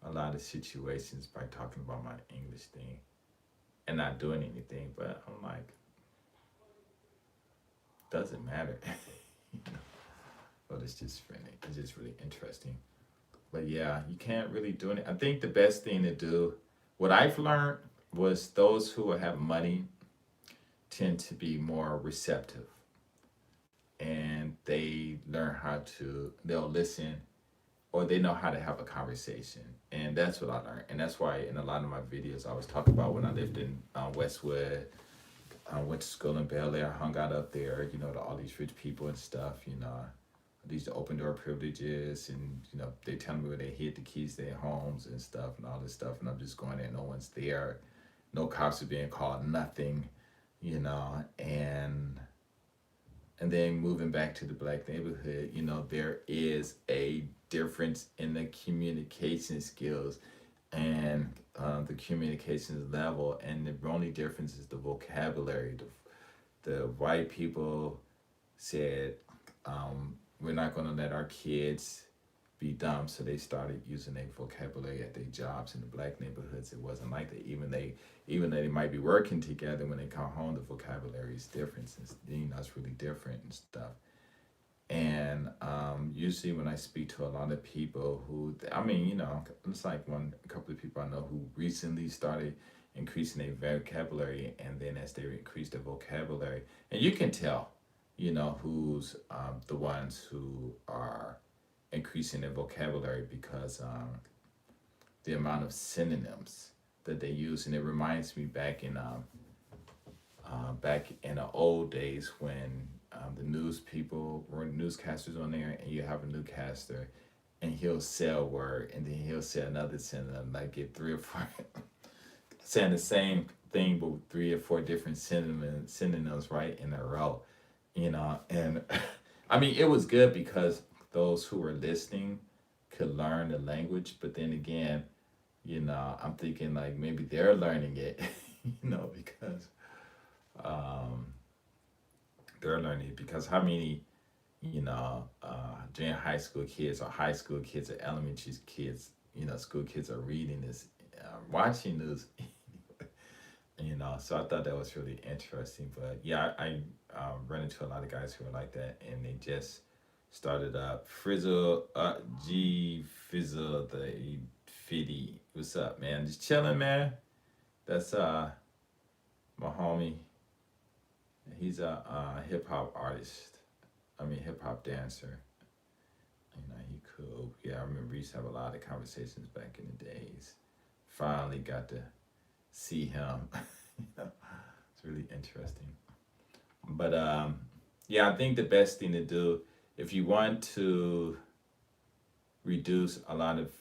a lot of situations by talking about my English thing and not doing anything. But I'm like, doesn't matter, But it's just funny. It's just really interesting. But yeah, you can't really do it. I think the best thing to do, what I've learned, was those who have money tend to be more receptive, and they learn they'll listen, or they know how to have a conversation. And that's what I learned. And that's why in a lot of my videos, I always talk about when I lived in Westwood, I went to school in Bel Air, hung out up there, to all these rich people and stuff, these open door privileges, and they tell me where they hid the keys to their homes and stuff and all this stuff, and I'm just going there, no one's there, no cops are being called, nothing, and then moving back to the black neighborhood, there is a difference in the communication skills and the communications level, and the only difference is the vocabulary. The white people said, we're not going to let our kids be dumb, so they started using their vocabulary at their jobs. In the black neighborhoods, it wasn't like that. Even though they might be working together, when they come home, the vocabulary is different. It's really different and stuff. And usually when I speak to a lot of people who, it's like a couple of people I know who recently started increasing their vocabulary, and then as they increase their vocabulary, and you can tell, who's the ones who are increasing their vocabulary, because the amount of synonyms that they use, and it reminds me back in the old days when the newscasters on there, and you have a newscaster, and he'll say a word, and then he'll say another synonym, like get 3 or 4 saying the same thing but with 3 or 4 different synonyms right in a row, and it was good because those who were listening could learn the language, but then again, I'm thinking like maybe they're learning it, because they're learning it, because how many, junior high school kids or high school kids or elementary kids, school kids are reading this, watching this, so I thought that was really interesting. But yeah, I run into a lot of guys who are like that, and they just started up Frizzle, G Fizzle the Fitty. What's up, man? Just chilling, man. That's my homie. He's a hip hop artist. Hip hop dancer. He cool. Yeah, I remember we used to have a lot of conversations back in the days. Finally got to see him. It's really interesting. But yeah, I think the best thing to do if you want to reduce a lot of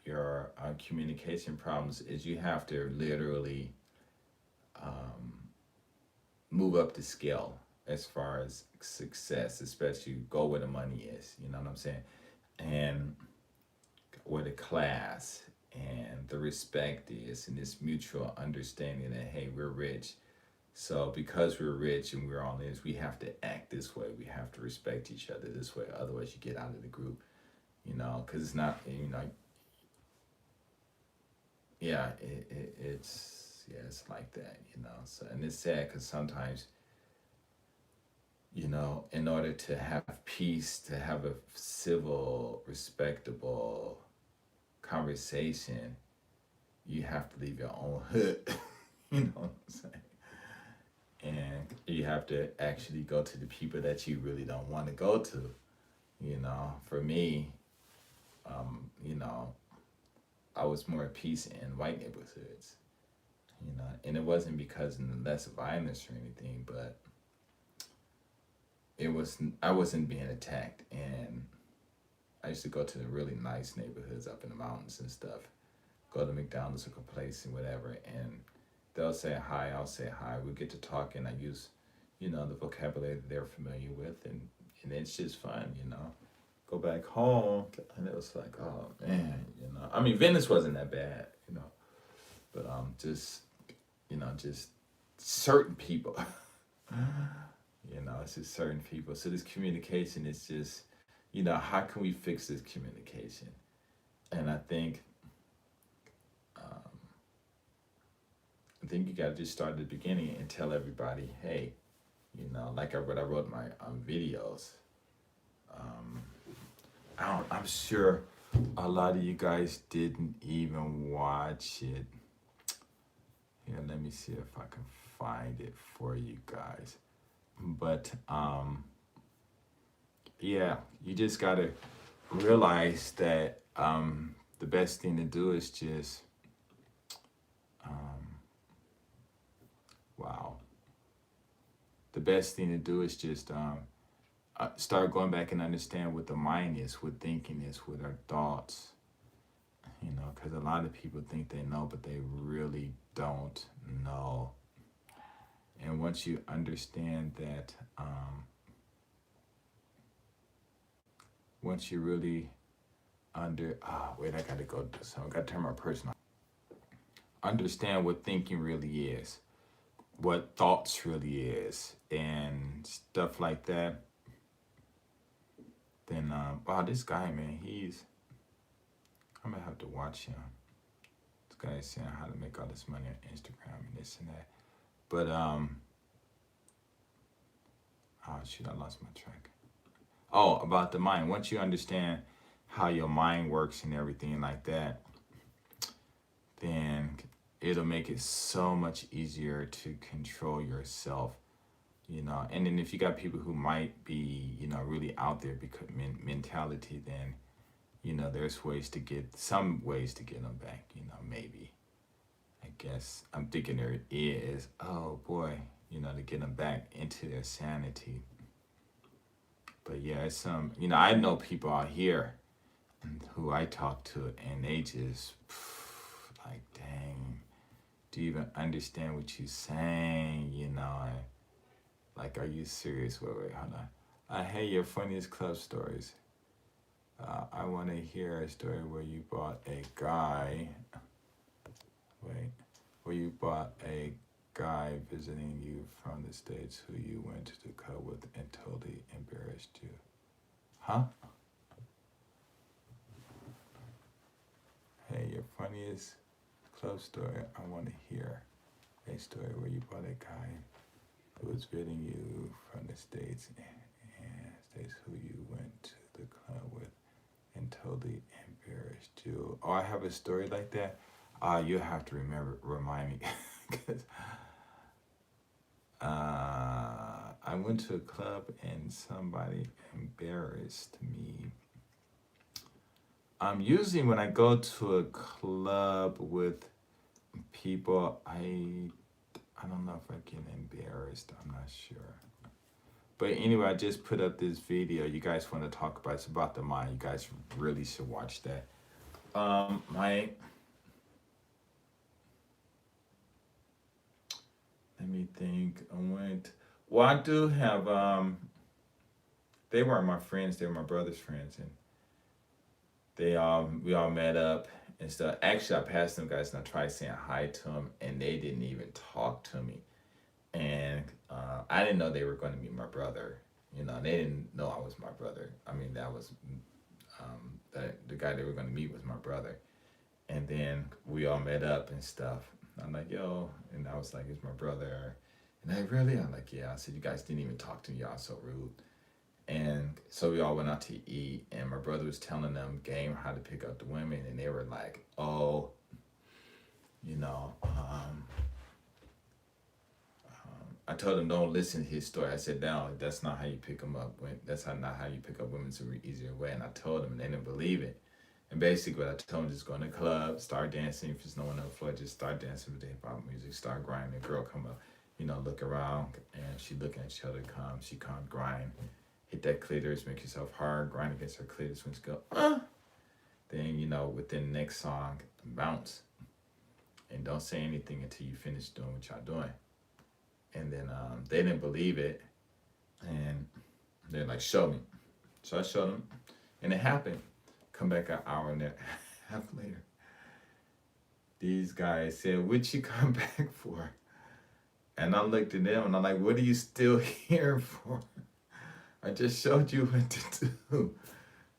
your communication problems is you have to literally move up the scale as far as success, especially go where the money is, you know what I'm saying? And where the class and the respect is, and this mutual understanding that, hey, we're rich. So because we're rich and we're all this, we have to act this way. We have to respect each other this way. Otherwise you get out of the group, because it's not, yeah, it's like that, So, and it's sad because sometimes, in order to have peace, to have a civil, respectable conversation, you have to leave your own hood. You know what I'm saying? And you have to actually go to the people that you really don't want to go to. For me, I was more at peace in white neighborhoods, and it wasn't because of less violence or anything, but I wasn't being attacked, and I used to go to the really nice neighborhoods up in the mountains and stuff, go to McDonald's or a place and whatever, and they'll say hi, I'll say hi, we get to talk, and I use, the vocabulary that they're familiar with, and it's just fun, Go back home, and it was like, oh man, Venice wasn't that bad, but just certain people, it's just certain people. So this communication is just, how can we fix this communication? And I think you got to just start at the beginning and tell everybody, hey, like what I wrote in my videos. I'm sure a lot of you guys didn't even watch it. Here, let me see if I can find it for you guys. But yeah, you just gotta realize that the best thing to do is just wow. The best thing to do is just start going back and understand what the mind is, what thinking is, what our thoughts. You know, because a lot of people think they know, but they really don't know. And once you understand that, once you really wait, I gotta go do something. I gotta turn my person on. Understand what thinking really is, what thoughts really is, and stuff like that. Then, wow, this guy, man, I'm gonna have to watch him. This guy is saying how to make all this money on Instagram and this and that. But, oh shoot, I lost my track. Oh, about the mind. Once you understand how your mind works and everything like that, then it'll make it so much easier to control yourself, you know. And then if you got people who might be, you know, really out there because mentality, then, you know, there's some ways to get them back, you know, maybe. I guess I'm thinking there is, oh boy, you know, to get them back into their sanity. But yeah, it's you know, I know people out here who I talk to, and they just like, dang, do you even understand what you're saying? You know, like, are you serious? Wait, hold on. Hey, your funniest club stories. I want to hear a story where you bought a guy. Where you bought a guy visiting you from the States who you went to the club with and totally embarrassed you. Huh? Hey, your funniest club story. I want to hear a story where you bought a guy who was visiting you from the States and States who you went to the club with and totally embarrassed you. Oh, I have a story like that. You have to remind me, because I went to a club and somebody embarrassed me. Usually when I go to a club with people, I don't know if I get embarrassed. I'm not sure. But anyway, I just put up this video. You guys want to talk about it. It's about the mind. You guys really should watch that. Let me think. I do have, they weren't my friends, they were my brother's friends, and we all met up and stuff. Actually, I passed them guys and I tried saying hi to them, and they didn't even talk to me. And I didn't know they were going to meet my brother. You know, they didn't know I was my brother. I mean, that was, the guy they were going to meet was my brother. And then we all met up and stuff. I'm like, yo, and I was like, it's my brother. And they really? I'm like, yeah. I said, you guys didn't even talk to me. Y'all so rude. And so we all went out to eat, and my brother was telling them game how to pick up the women, and they were like, oh, you know, I told him don't listen to his story. I said, no, that's not how you pick them up. That's not how you pick up women. It's an easier way. And I told them, and they didn't believe it. And basically what I told him, just go in the club, start dancing. If there's no one on the floor, just start dancing with the hip hop music, start grinding. The girl come up, you know, look around, and she looking at each other, she come, grind, hit that clitoris, make yourself hard, grind against her clitoris. When she go, then, you know, within the next song, bounce. And don't say anything until you finish doing what y'all doing. And then they didn't believe it, and they're like, show me. So I showed them, and it happened. Come back an hour and a half later. These guys said, what'd you come back for? And I looked at them and I'm like, what are you still here for? I just showed you what to do.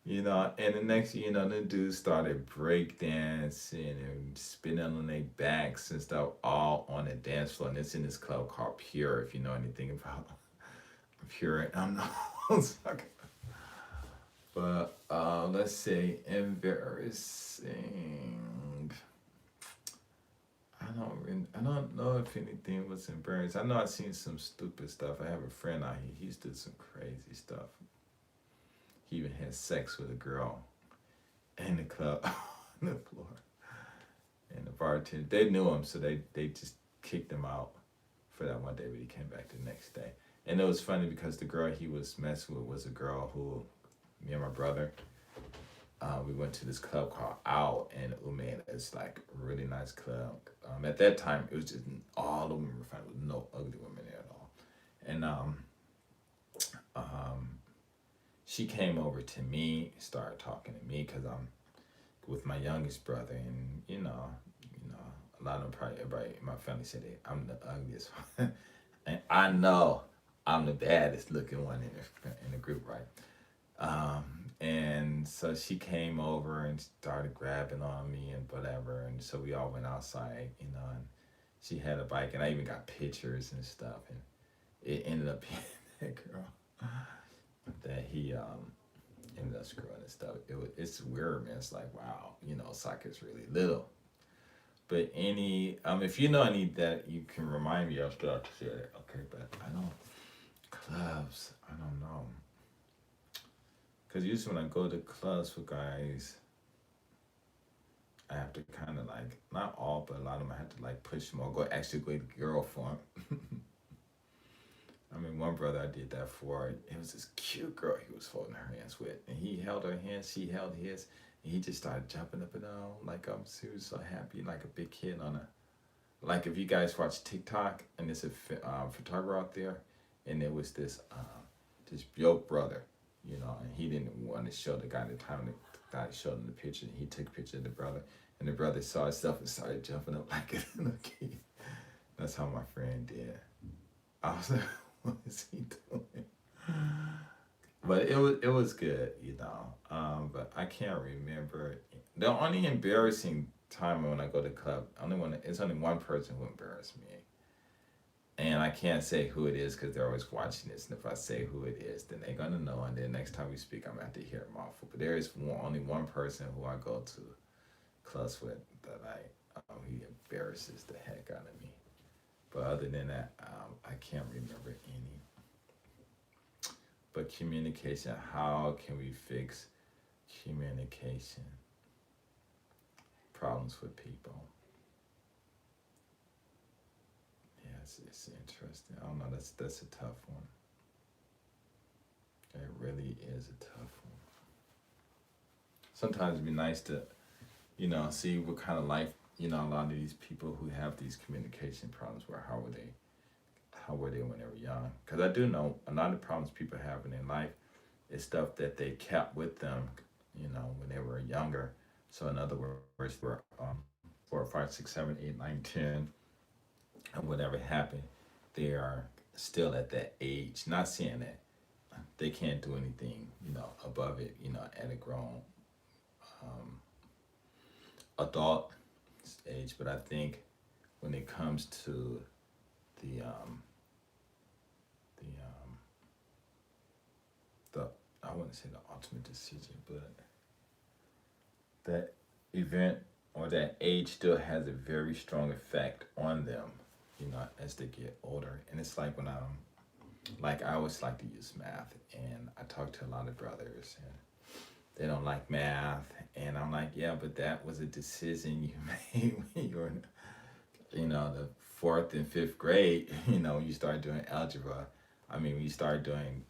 You know, and the next thing you know, the dudes started breakdancing and spinning on their backs and stuff, all on the dance floor. And it's in this club called Pure, if you know anything about Pure. I'm not sucker. But let's see, embarrassing. I don't know if anything was embarrassing. I know I've seen some stupid stuff. I have a friend out here. He's did some crazy stuff. He even had sex with a girl in the club on the floor. And the bartender, they knew him, so they just kicked him out for that one day, but he came back the next day. And it was funny because the girl he was messing with was a girl who, me and my brother, we went to this club called Out in Uman. It's like a really nice club. At that time, it was just all the women were fine. There was no ugly women there at all. And she came over to me, started talking to me because I'm with my youngest brother, and a lot of them probably everybody in my family said I'm the ugliest one, and I know I'm the baddest looking one in the group, right? And so she came over and started grabbing on me and whatever, and so we all went outside, and she had a bike, and I even got pictures and stuff, and it ended up being that girl that he ended up screwing and stuff. It's weird, man. It's like, wow, soccer's really little. But if you know any that you can remind me, I'll start to say that. Okay, but I don't clubs. I don't know. Because usually when I go to clubs with guys, I have to kind of like, not all, but a lot of them I have to like push them or go to the girl for them. I mean, one brother I did that for, it was this cute girl he was holding her hands with. And he held her hands, she held his, and he just started jumping up and down like he was so happy, like a big kid like if you guys watch TikTok and there's a photographer out there, and there was this broke brother, and he didn't want to show the guy the time the guy showed him the picture, and he took a picture of the brother, and the brother saw himself and started jumping up like a little kid. That's how my friend did. I was like, what is he doing? But it was good, but I can't remember. The only embarrassing time when I go to club, it's only one person who embarrassed me. And I can't say who it is because they're always watching this. And if I say who it is, then they're going to know. And then next time we speak, I'm going to have to hear them off. But there is only one person who I go to clubs with that he embarrasses the heck out of me. But other than that, I can't remember any. But communication, how can we fix communication problems with people? Yeah, it's interesting. I don't know, that's a tough one. It really is a tough one. Sometimes it'd be nice to, see what kind of life, a lot of these people who have these communication problems, how were they when they were young? Because I do know a lot of problems people have in their life is stuff that they kept with them, when they were younger. So in other words, were 4, 5, 6, 7, 8, 9, 10, and whatever happened, they are still at that age. Not saying that they can't do anything, above it, at a grown adult age. But I think when it comes to the I wouldn't say the ultimate decision, but that event or that age still has a very strong effect on them, as they get older. And it's like when I always like to use math, and I talk to a lot of brothers, and they don't like math, and I'm like, yeah, but that was a decision you made when you were in, the 4th and 5th grade, when you start doing algebra. I mean, when you start doing,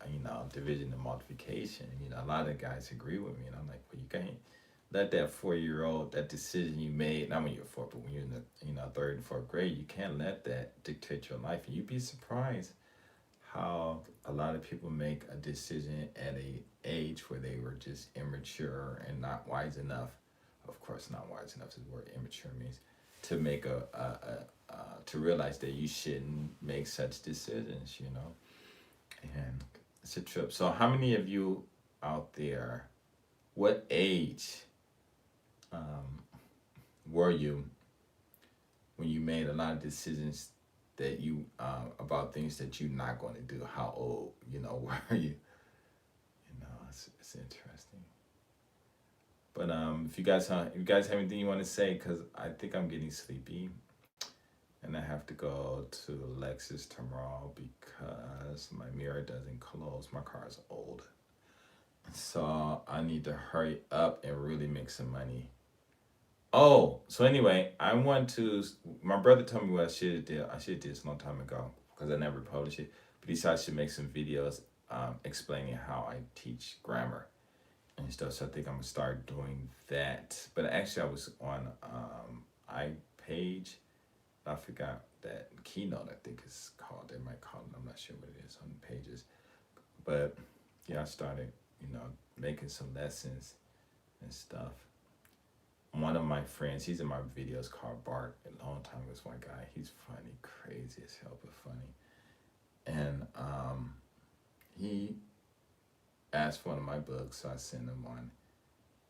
division and multiplication, a lot of guys agree with me, and I'm like, well, you can't let that 4-year-old, that decision you made, not when you're 4, but when you're in the 3rd and 4th grade, you can't let that dictate your life. And you'd be surprised how a lot of people make a decision at an age where they were just immature and not wise enough. Of course, not wise enough is what immature means, to make to realize that you shouldn't make such decisions, And it's a trip. So how many of you out there, what age were you when you made a lot of decisions that you about things that you're not going to do? How old, were you? It's interesting. But if you guys have anything you want to say, because I think I'm getting sleepy, and I have to go to Lexus tomorrow because my mirror doesn't close. My car is old, so I need to hurry up and really make some money. Oh, so anyway, my brother told me what I should have did. I should have did this a long time ago because I never published it. But he said I should make some videos explaining how I teach grammar and stuff. So I think I'm gonna start doing that. But actually, I was on iPage. I forgot that Keynote. I think it's called. They might call it. I'm not sure what it is on the pages. But yeah, I started, making some lessons and stuff. One of my friends, he's in my videos, called Bart. A long time ago, was one guy. He's funny, crazy as hell, but funny. And he asked for one of my books, so I sent him one.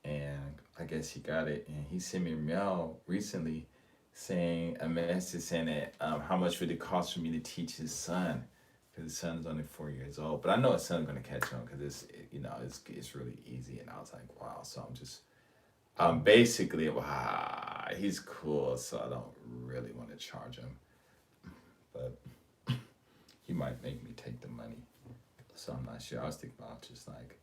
And I guess he got it, and he sent me a mail recently saying a message saying that how much would it cost for me to teach his son, because his son's only 4 years old. But I know his son's gonna catch on because it's really easy. And I was like, wow. So I'm just basically, wow, he's cool. So I don't really want to charge him, but he might make me take the money. So I'm not sure. I was thinking about just like,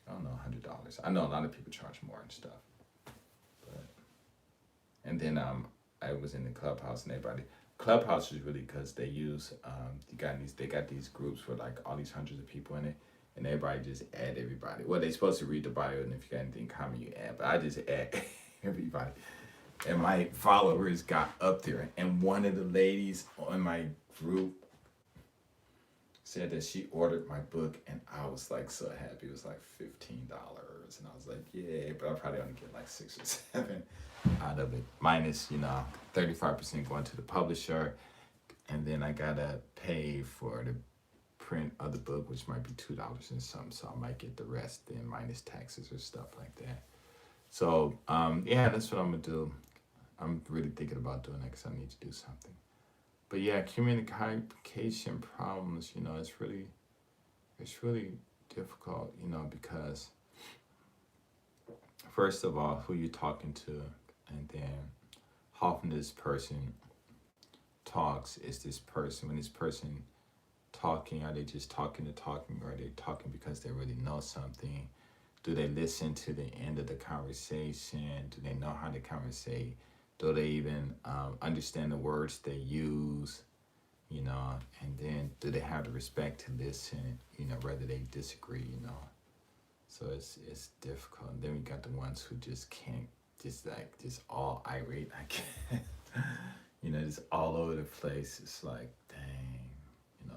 I don't know, $100. I know a lot of people charge more and stuff. But and then I was in the Clubhouse, and everybody. Clubhouse is really because they use they got these groups with like all these hundreds of people in it, and everybody just add everybody. Well, they're supposed to read the bio, and if you got anything common, you add. But I just add everybody, and my followers got up there. And one of the ladies on my group said that she ordered my book, and I was like so happy. It was like $15, and I was like, yeah, but I probably only get like 6 or 7 out of it, minus 35% going to the publisher, and then I gotta pay for the print of the book, which might be $2 and something. So I might get the rest then minus taxes or stuff like that. So yeah, that's what I'm gonna do. I'm really thinking about doing that because I need to do something. But yeah, communication problems, it's really difficult, because first of all, who you're talking to, and then how often this person talks. Is this person, when this person talking, are they just talking, or are they talking because they really know something? Do they listen to the end of the conversation? Do they know how to conversate? Do they even understand the words they use? And then do they have the respect to listen, whether they disagree, So it's difficult. And then we got the ones who just can't, just all irate. I can't, just all over the place. It's like, dang,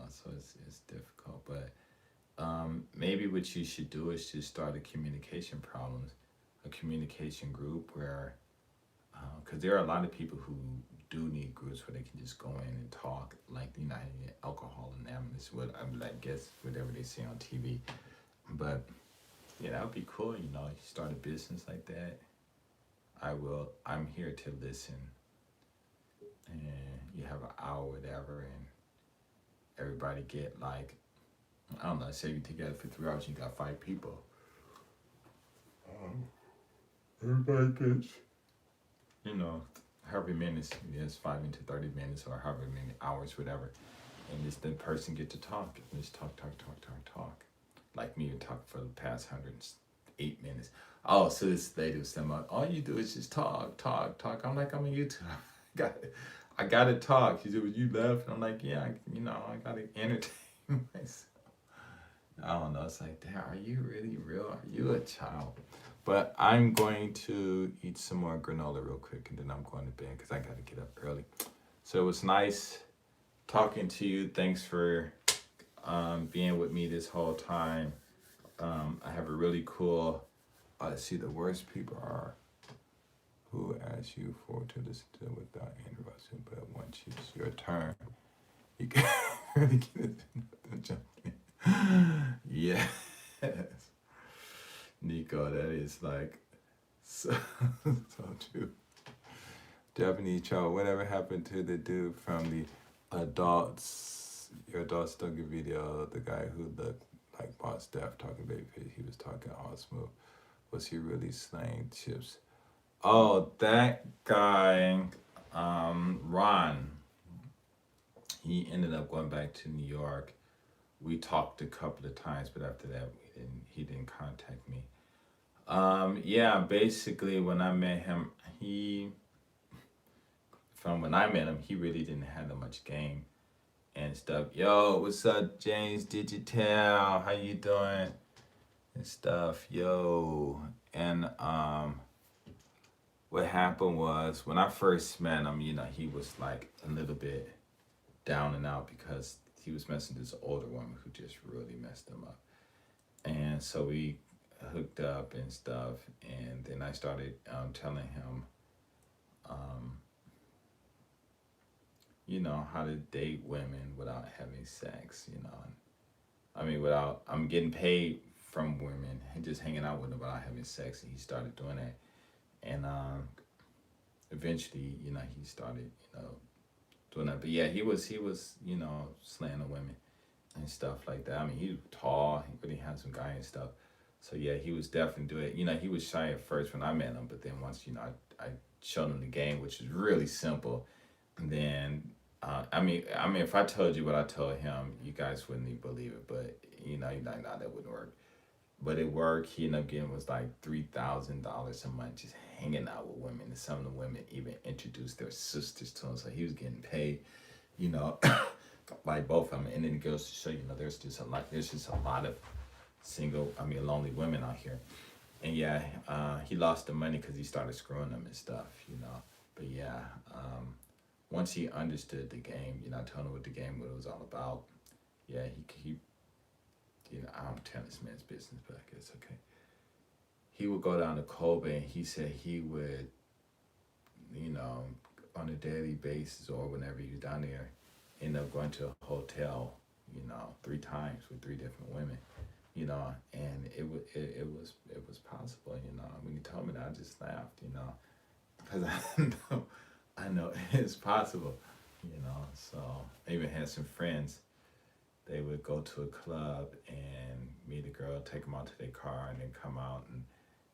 so it's difficult. But maybe what you should do is just start a communication group where, because there are a lot of people who do need groups where they can just go in and talk, like Alcohol Anonymous, I guess whatever they say on TV. But yeah, that would be cool. You start a business like that. I'm here to listen, and you have an hour, whatever, and everybody get like, I don't know, say you together for 3 hours, you got 5 people. Everybody gets, however many minutes, 5 into 30 minutes, or however many hours, whatever. And just the person get to talk, and just talk. Like me, to talk for the past 108 minutes. Oh, so this lady was saying, all you do is just talk. I'm like, I'm on YouTube. I gotta talk. She said, "Would you laugh?" And I'm like, yeah, I gotta entertain myself. I don't know. It's like, damn, are you really real? Are you a child? But I'm going to eat some more granola real quick, and then I'm going to bed because I gotta get up early. So it was nice talking to you. Thanks for being with me this whole time. I have a really cool. See, the worst people are who ask you forward to listen to without interruption, but once it's your turn, you can really get into jumping. Yes. Nico, that is like so true. Japanese child, whatever happened to the dude from the your adult Stuggy video, the guy who looked like Boss Def talking baby, he was talking all smooth. Was he really slaying chips? Oh, that guy, Ron, he ended up going back to New York. We talked a couple of times, but after that, he didn't contact me. Yeah, basically when I met him, he really didn't have that much game. and stuff. Yo, what's up, James Digital? How you doing? And stuff, yo. And what happened was when I first met him, you know, he was like a little bit down and out because he was messing with this older woman who just really messed him up. And so we hooked up and stuff, and then I started telling him, you know, how to date women without having sex, you know. And, I mean, without, I'm getting paid from women and just hanging out with them without having sex, and he started doing that. And eventually, you know, he started, you know, doing that. But yeah, he was, you know, slaying the women and stuff like that. I mean, he was tall, he really handsome guy and stuff. So yeah, he was definitely doing it. You know, he was shy at first when I met him, but then once, you know, I showed him the game, which is really simple. And then, I mean, if I told you what I told him, you guys wouldn't even believe it. But you know, you're like, nah, that wouldn't work. But it worked. He ended up getting was like $3,000 a month just hanging out with women. And some of the women even introduced their sisters to him, so he was getting paid. You know, by both of them. And then it goes to show, you know, there's just a lot of lonely women out here. And yeah, he lost the money because he started screwing them and stuff, you know. But yeah, once he understood the game, you know, I told him what the game was all about. Yeah, he you know, I don't tell this man's business, but I guess okay. He would go down to Kobe, and he said he would, you know, on a daily basis or whenever he was down there, end up going to a hotel, you know, 3 times with 3 different women, you know, and it was possible, you know. When he told me that, I just laughed, you know, because I know it's possible, you know. So I even had some friends. They would go to a club and meet a girl, take them out to their car, and then come out and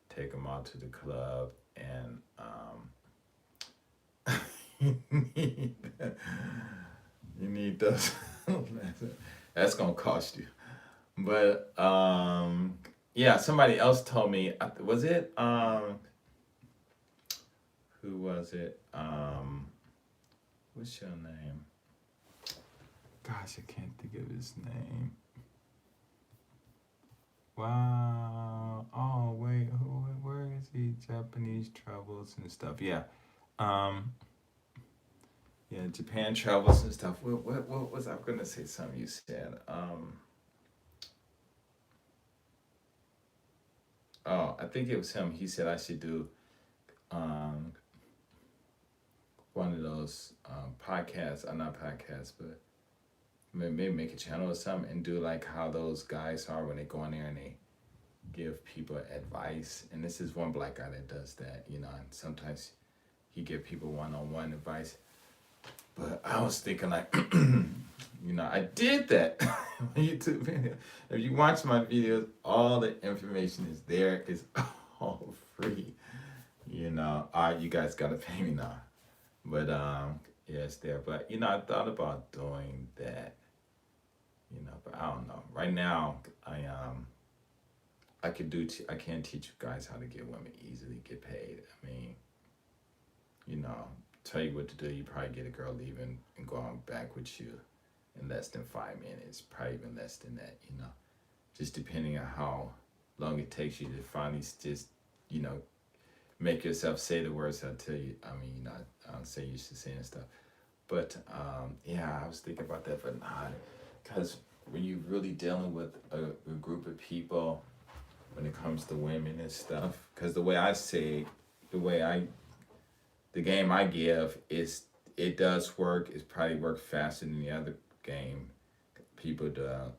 take them out to the club. And you need those. That's gonna cost you. But yeah, somebody else told me. Was it who was it? What's your name? Gosh, I can't think of his name. Wow. Oh, wait. Where is he? Japanese travels and stuff. Yeah. Yeah, Japan travels and stuff. What was I going to say something you said? Oh, I think it was him. He said I should do one of those podcasts. Not podcasts, but maybe make a channel or something and do like how those guys are when they go in there and they give people advice. And this is one black guy that does that, you know, and sometimes he give people one-on-one advice. But I was thinking like, you know, I did that on YouTube video. If you watch my videos, all the information is there. It's all free, you know. You guys gotta pay me now. But yeah, it's there. But you know, I thought about doing that. You know, but I don't know. Right now, I can't teach you guys how to get women easily get paid. I mean, you know, tell you what to do. You probably get a girl leaving and going back with you in less than 5 minutes. Probably even less than that. You know, just depending on how long it takes you to finally just, you know, make yourself say the words I tell you. I mean, you know, I don't say you should say and stuff. But yeah, I was thinking about that, but not. Because when you're really dealing with a group of people, when it comes to women and stuff, because the way I say, the game I give is, it does work. It's probably work faster than the other game people do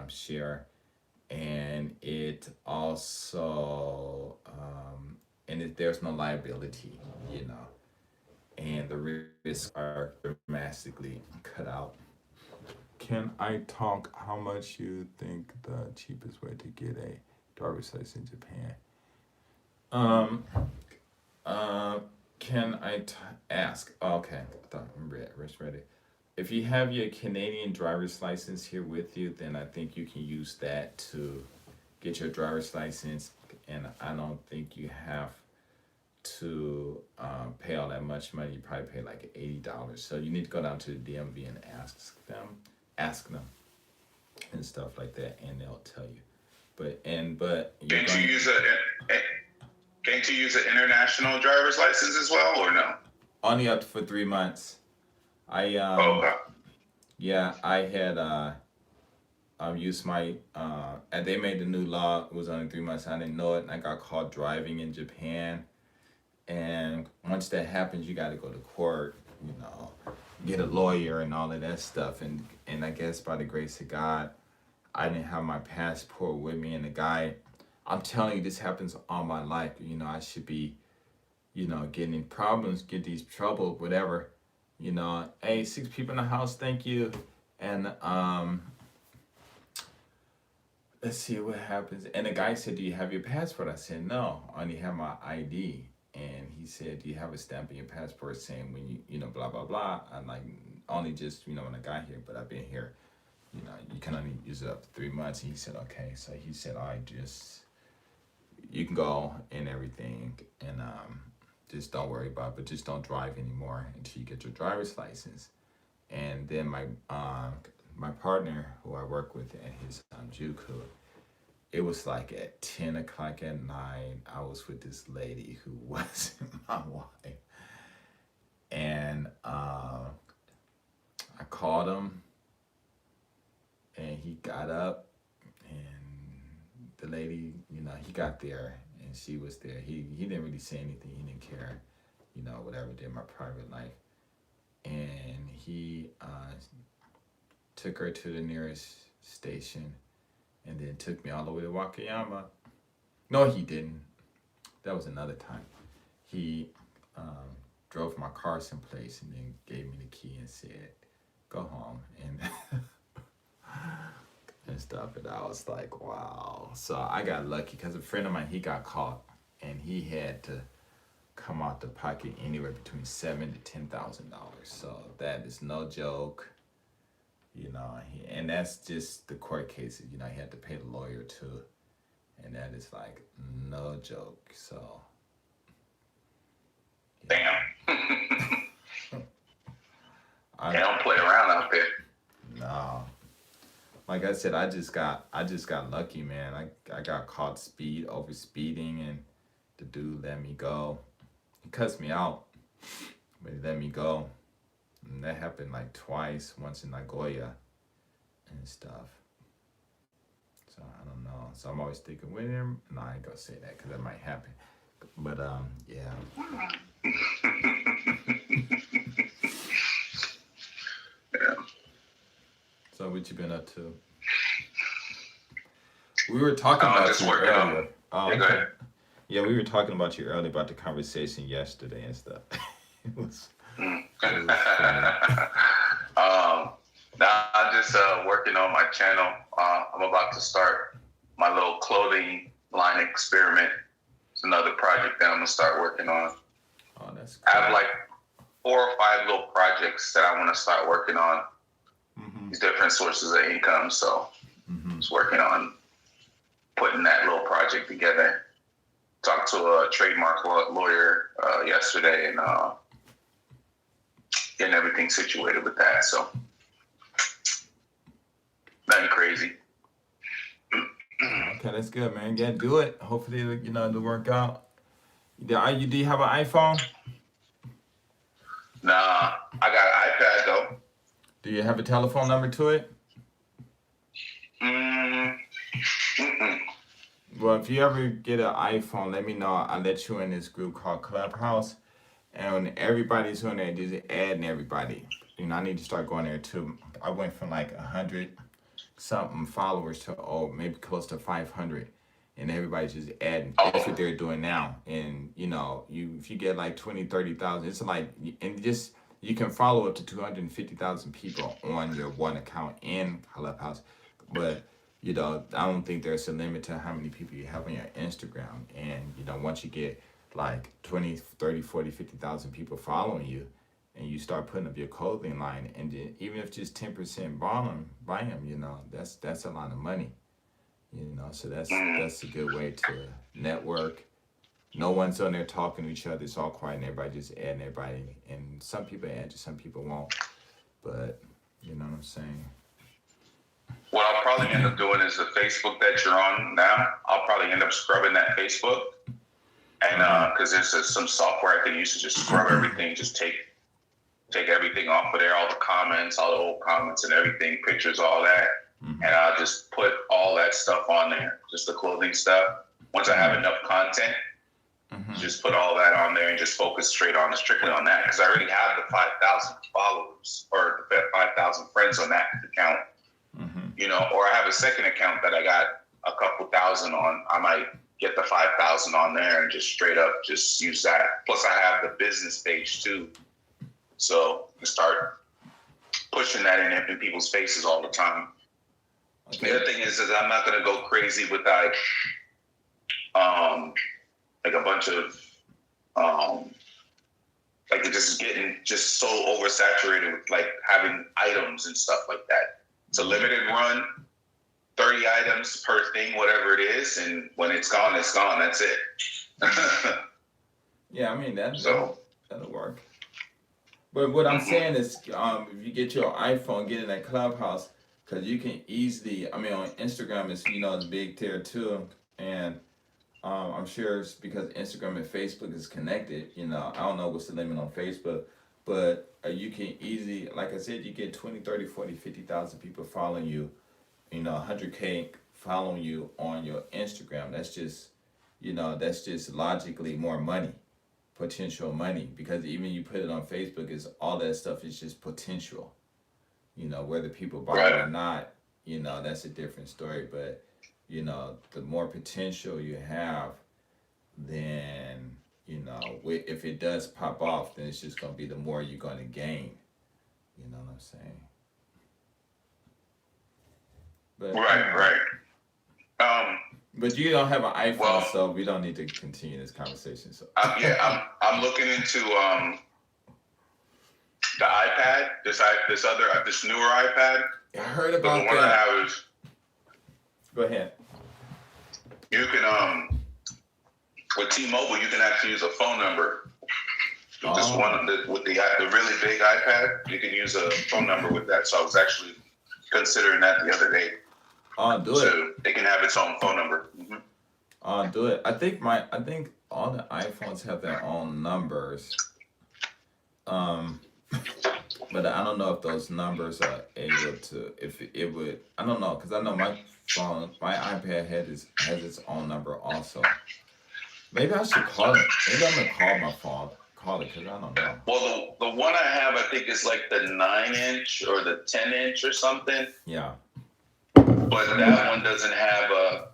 share, and it also there's no liability, you know, and the risks are dramatically cut out. Can I talk how much you think the cheapest way to get a driver's license in Japan? Can I ask? Oh, okay, I thought I'm ready. If you have your Canadian driver's license here with you, then I think you can use that to get your driver's license, and I don't think you have to pay all that much money. You probably pay like $80. So you need to go down to the DMV and ask them, and stuff like that, and they'll tell you. But you're Can't you use an international driver's license as well, or no? only up for 3 months. I Okay. Yeah, I had used my and they made the new law. It was only 3 months. I didn't know it, and I got caught driving in Japan. And once that happens, you got to go to court. You know, get a lawyer and all of that stuff. And I guess by the grace of God, I didn't have my passport with me. And the guy, I'm telling you, this happens all my life. You know, I should be, you know, getting in problems, get these trouble, whatever. You know, hey, 6 people in the house, thank you. And let's see what happens. And the guy said, do you have your passport? I said, no, I only have my ID. And he said, do you have a stamp in your passport saying when you know, blah, blah, blah. I'm like, only just, you know, when I got here, but I've been here, you know, you can only use it up to 3 months. And he said, okay. So he said, all right, you can go and everything. And just don't worry about it, but just don't drive anymore until you get your driver's license. And then my partner, who I work with at his JUCO, it was like at 10 o'clock at night. I was with this lady who wasn't my wife. And I called him, and he got up, and the lady, you know, he got there, and she was there. He didn't really say anything. He didn't care, you know, whatever, did my private life. And he took her to the nearest station, and then took me all the way to Wakayama. No, he didn't. That was another time. He drove my car someplace and then gave me the key and said, go home, and and stuff. And I was like, wow. So I got lucky because a friend of mine, he got caught, and he had to come out the pocket anywhere between $7,000 to $10,000. So that is no joke. You know, and that's just the court cases. You know, he had to pay the lawyer too, and that is like no joke. So, Damn. They don't play around out there. No, like I said, I just got lucky, man. I got caught over speeding, and the dude let me go. He cussed me out, but he let me go. And that happened like twice, once in Nagoya and stuff. So I don't know. So I'm always thinking with him. No, I ain't gonna say that because that might happen. But yeah. Yeah. So what you been up to? We were talking about just you working earlier. on. Yeah, go ahead. Yeah, we were talking about you earlier about the conversation yesterday and stuff. It was funny. Now I'm just working on my channel. I'm about to start my little clothing line experiment. It's another project that I'm gonna start working on. Oh, that's cool. I have like 4 or 5 little projects that I want to start working on. Mm-hmm. These different sources of income. So just working on putting that little project together. Talked to a trademark lawyer yesterday, and getting everything situated with that. So nothing crazy. Okay, that's good, man. Yeah, do it. Hopefully, you know, it'll work out. Do you have an iPhone? Nah, I got an iPad though. Do you have a telephone number to it? Well, if you ever get an iPhone, let me know. I'll let you in this group called Clubhouse. And when everybody's on there, just adding everybody. You know, I need to start going there too. I went from like 100 something followers to maybe close to 500. And everybody's just adding. That's what they're doing now. And, you know, if you get like 20, 30,000, it's like, and just, you can follow up to 250,000 people on your one account in Clubhouse. But, you know, I don't think there's a limit to how many people you have on your Instagram. And, you know, once you get like 20, 30, 40, 50,000 people following you, and you start putting up your clothing line, and then even if just 10% buy them, you know, that's a lot of money. You know, so that's a good way to network No one's on there talking to each other. It's all quiet and everybody just adding everybody. And some people add, some people won't. But you know what I'm saying? What I'll probably end up doing is the Facebook that you're on now. I'll probably end up scrubbing that Facebook, and because there's some software I can use to just scrub everything, just take everything off of there, all the comments, all the old comments and everything, pictures, all that, and I'll just put all that stuff on there, just the clothing stuff. Once I have enough content, just put all that on there and just focus strictly on that, because I already have the 5,000 followers or the 5,000 friends on that account. You know, or I have a second account that I got a couple thousand on. I might get the 5,000 on there and just straight up just use that. Plus, I have the business page too, so I start pushing that in people's faces all the time. Okay. The other thing is I'm not gonna go crazy with like a bunch of like just getting just so oversaturated with like having items and stuff like that. It's a limited run, 30 items per thing, whatever it is, and when it's gone, it's gone. That's it. Yeah, I mean that'll work. But what I'm saying is, if you get your iPhone, get in that Clubhouse, because you can easily. I mean, on Instagram, it's it's big there too, and I'm sure it's because Instagram and Facebook is connected. I don't know what's the limit on Facebook, but you can easily, like I said, you get 20, 30, 40, 50,000 people following you, 100K following you on your Instagram. That's just, that's just logically more money, potential money, because even you put it on Facebook, is all that stuff is just potential. Whether people buy it or not, that's a different story. But, the more potential you have, then if it does pop off, then it's just going to be the more you're going to gain. You know what I'm saying? But, Right. But you don't have an iPhone, so we don't need to continue this conversation. So I'm looking into the iPad. This newer iPad. I heard about the one that. I have is. Go ahead. You can with T-Mobile, you can actually use a phone number. With this one, with the really big iPad, you can use a phone number with that. So I was actually considering that the other day. Do it. So it can have its own phone number. Do it. I think all the iPhones have their own numbers. But I don't know if those numbers are able to. If it would, I don't know, because I know my iPad has its own number also. Maybe I should call it. Maybe I'm gonna call my phone. Call it, because I don't know. Well, the one I have, I think, is like the 9-inch or the 10-inch or something. Yeah. But that one doesn't have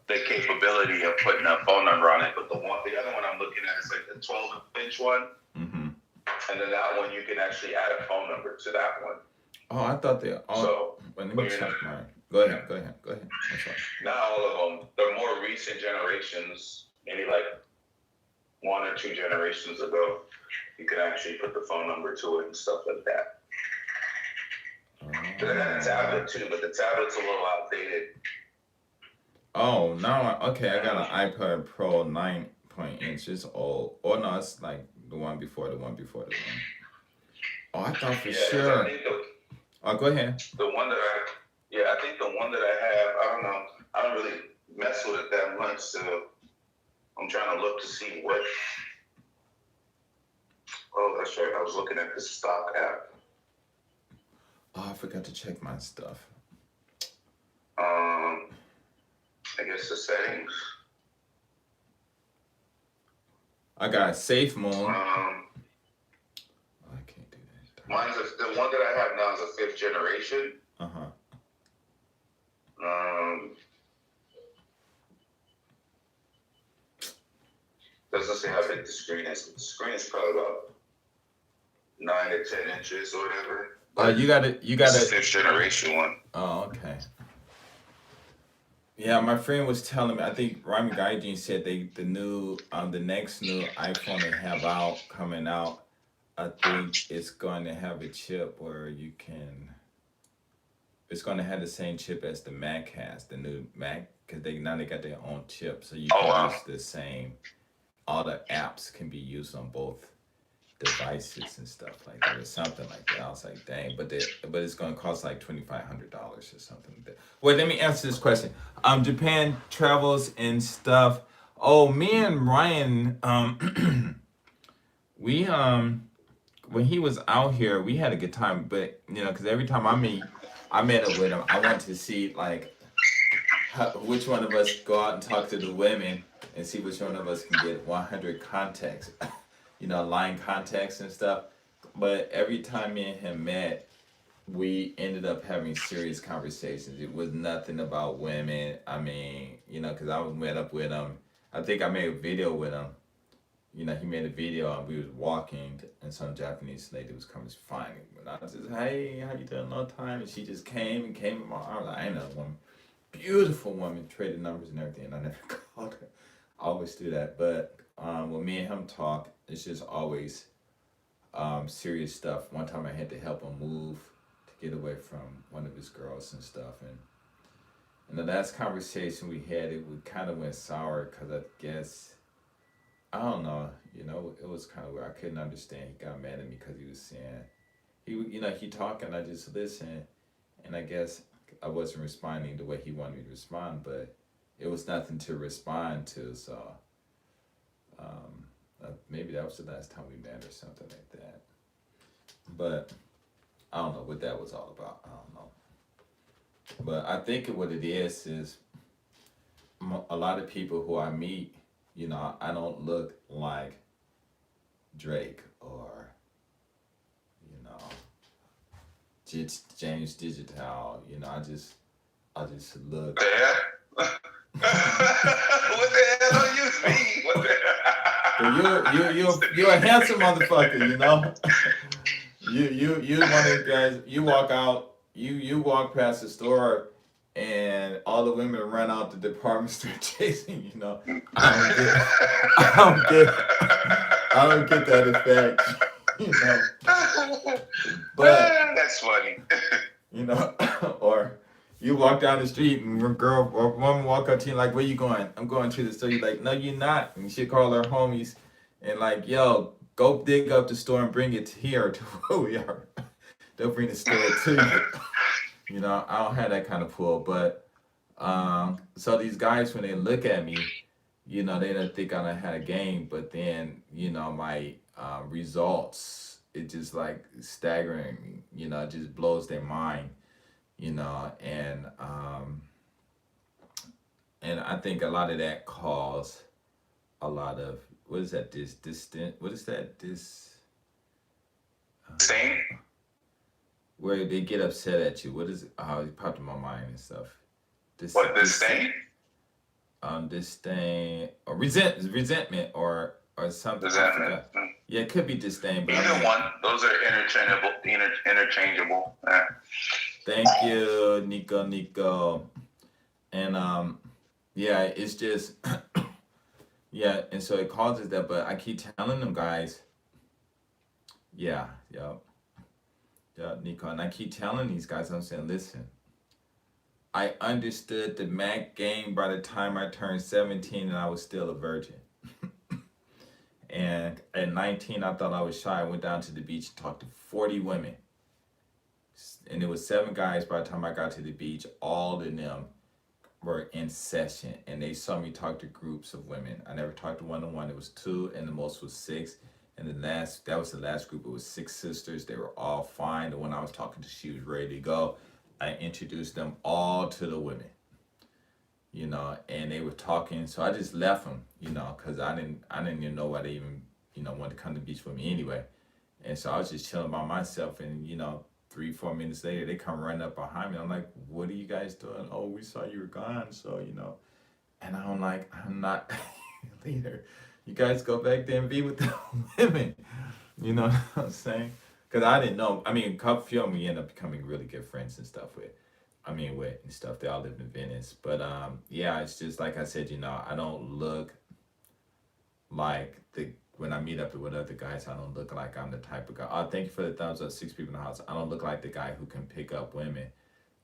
the capability of putting a phone number on it. But the other one I'm looking at is like the 12-inch one. And then that one, you can actually add a phone number to that one. Oh, I thought they all. So, let me check mine. Go ahead. I'm sorry. Not all of them. The more recent generations, maybe like 1 or 2 generations ago, you could actually put the phone number to it and stuff like that. Then I had a tablet too, but the tablet's a little outdated. Oh, now I got an iPad Pro 9-inch. It's old. Oh no, it's like the one before the one. Oh, I thought for sure. I think go ahead. The one that I think the one that I have, I don't know. I don't really mess with it that much, so I'm trying to look to see what. Oh, that's right. I was looking at the stock app. Oh, I forgot to check my stuff. I guess the settings. I got Safe Moon. I can't do that. Mine's the one that I have now is a 5th generation. Doesn't say how big the screen is. The screen is probably about 9 to 10 inches or whatever. You got it. It's a 5th generation one. Oh, okay. Yeah, my friend was telling me. I think Rami Gaijin said the next new iPhone they have coming out. I think it's going to have a chip where you can. It's going to have the same chip as the Mac has, the new Mac, because they got their own chip, so you can use the same all the apps can be used on both devices and stuff like that, or something like that. I was like, dang, but it's gonna cost like $2,500 or something like that. Well, let me answer this question. Japan travels and stuff. Oh, me and Ryan, we when he was out here, we had a good time. But because every time I met up with him, I want to see like which one of us go out and talk to the women and see which one of us can get 100 contacts, line contacts and stuff. But every time me and him met, we ended up having serious conversations. It was nothing about women. I mean, because I met up with him. I think I made a video with him. He made a video and we was walking and some Japanese lady was coming to find me. And I was just, hey, how you doing? Long time. And she just came in my arms. I ain't no woman. Beautiful woman, traded numbers and everything. And I never called her. I always do that. But when me and him talk, it's just always serious stuff. One time I had to help him move to get away from one of his girls and stuff. And the last conversation we had, it kind of went sour because I guess, I don't know, it was kind of weird. I couldn't understand. He got mad at me because he was saying, he talking, I just listened, and I guess I wasn't responding the way he wanted me to respond, but it was nothing to respond to, so maybe that was the last time we met or something like that. But I don't know what that was all about. I don't know. But I think what it is a lot of people who I meet, I don't look like Drake or, James Digital. I just look. Yeah. What the hell are you mean? What the But you're a handsome motherfucker, You one of the guys. You walk out. You walk past the store. And all the women run out the department store chasing, I don't get that effect, But that's funny. Or you walk down the street and a girl or a woman walk up to you like, where you going? I'm going to the store. You're like, no, you're not. And she call her homies and like, yo, go dig up the store and bring it here to where we are. They'll bring the store to you. I don't have that kind of pull, but so these guys, when they look at me, they don't think I don't have a game, but then, my results, it just like staggering, it just blows their mind, and I think a lot of that cause a lot of, what is that, Same? Where they get upset at you. What is it? Oh, it popped in my mind and stuff. Disdain? Disdain or resentment or something. Resentment. Yeah, it could be disdain. But Either one. Those are interchangeable. Yeah. Thank you, Nico. And yeah, it's just yeah, and so it causes that. But I keep telling them guys, yeah, Nico, and I keep telling these guys, I'm saying, listen, I understood the Mac game by the time I turned 17 and I was still a virgin. And at 19, I thought I was shy. I went down to the beach and talked to 40 women. And there was 7 guys by the time I got to the beach. All of them were in session. And they saw me talk to groups of women. I never talked to one-on-one. It was 2 and the most was 6. And that was the last group. It was 6 sisters. They were all fine. The one I was talking to, she was ready to go. I introduced them all to the women, and they were talking. So I just left them, because I didn't even know why they even, wanted to come to the beach with me anyway. And so I was just chilling by myself. And 3-4 minutes later, they come running up behind me. I'm like, what are you guys doing? Oh, we saw you were gone. So and I'm like, I'm not leader. You guys go back there and be with the women. You know what I'm saying? Because I didn't know. I mean, a couple of them we end up becoming really good friends and stuff with. And stuff. They all live in Venice. But yeah, it's just like I said, I don't look like when I meet up with other guys, I don't look like I'm the type of guy. Oh, thank you for the thumbs up, 6 people in the house. I don't look like the guy who can pick up women.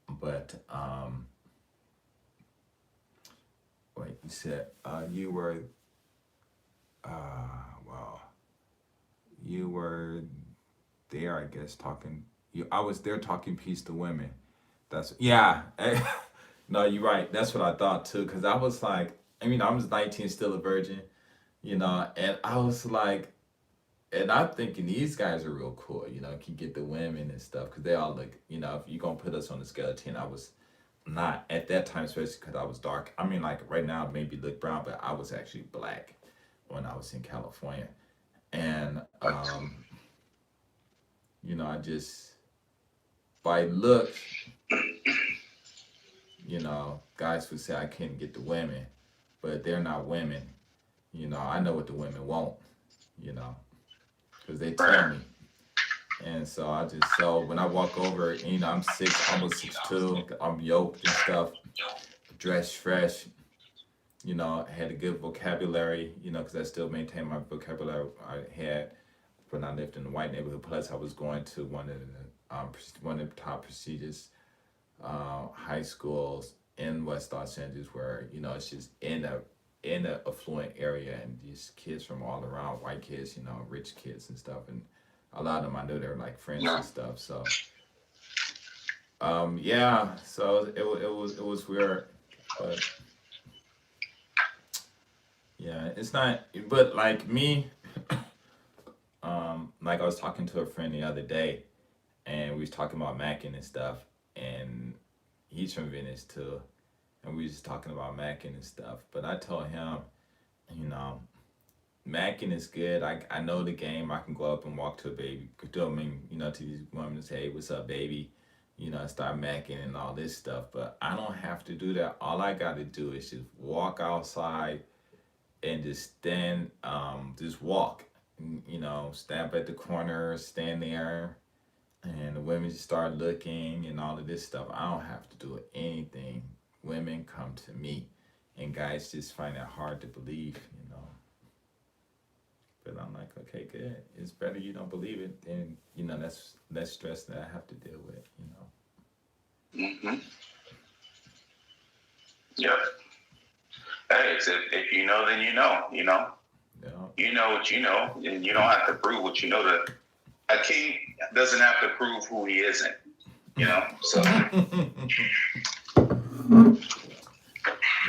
But wait, you said you were Well, you were there, I guess, talking. I was there talking peace to women. That's yeah. No, you're right. That's what I thought too. Cause I was like, I mean, I was 19, still a virgin, and I was like, and I'm thinking these guys are real cool, can get the women and stuff. Cause they all look, if you're gonna put us on the scale of 10, I was not at that time, especially because I was dark. I mean, like right now, maybe look brown, but I was actually black when I was in California, and I just by looks, guys would say I couldn't get the women, but they're not women. I know what the women want, because they tell me. And so when I walk over, I'm almost 6'2", I'm yoked and stuff, dressed fresh, I had a good vocabulary, because I still maintain my vocabulary I had when I lived in the white neighborhood. Plus, I was going to one of the top prestigious high schools in West Los Angeles, where it's just in a affluent area, and these kids from all around, white kids, rich kids and stuff, and a lot of them I knew they were like friends and stuff. So yeah, so it was weird, but yeah, it's not. But like me, like I was talking to a friend the other day, and we was talking about Mackin and stuff, and he's from Venice too, and we was just talking about Mackin and stuff. But I told him, Mackin is good. I know the game. I can go up and walk to a baby, to these women and say, hey, what's up, baby? Start macking and all this stuff. But I don't have to do that. All I got to do is just walk outside and just just walk. Stand at the corner, stand there, and the women just start looking and all of this stuff. I don't have to do anything. Women come to me, and guys just find it hard to believe, But I'm like, okay, good. It's better you don't believe it than, that's less stress that I have to deal with, Mm-hmm. Yep. Hey, if you know, then you know, Yeah. You know what you know, and you don't have to prove what you know. A king doesn't have to prove who he isn't, so.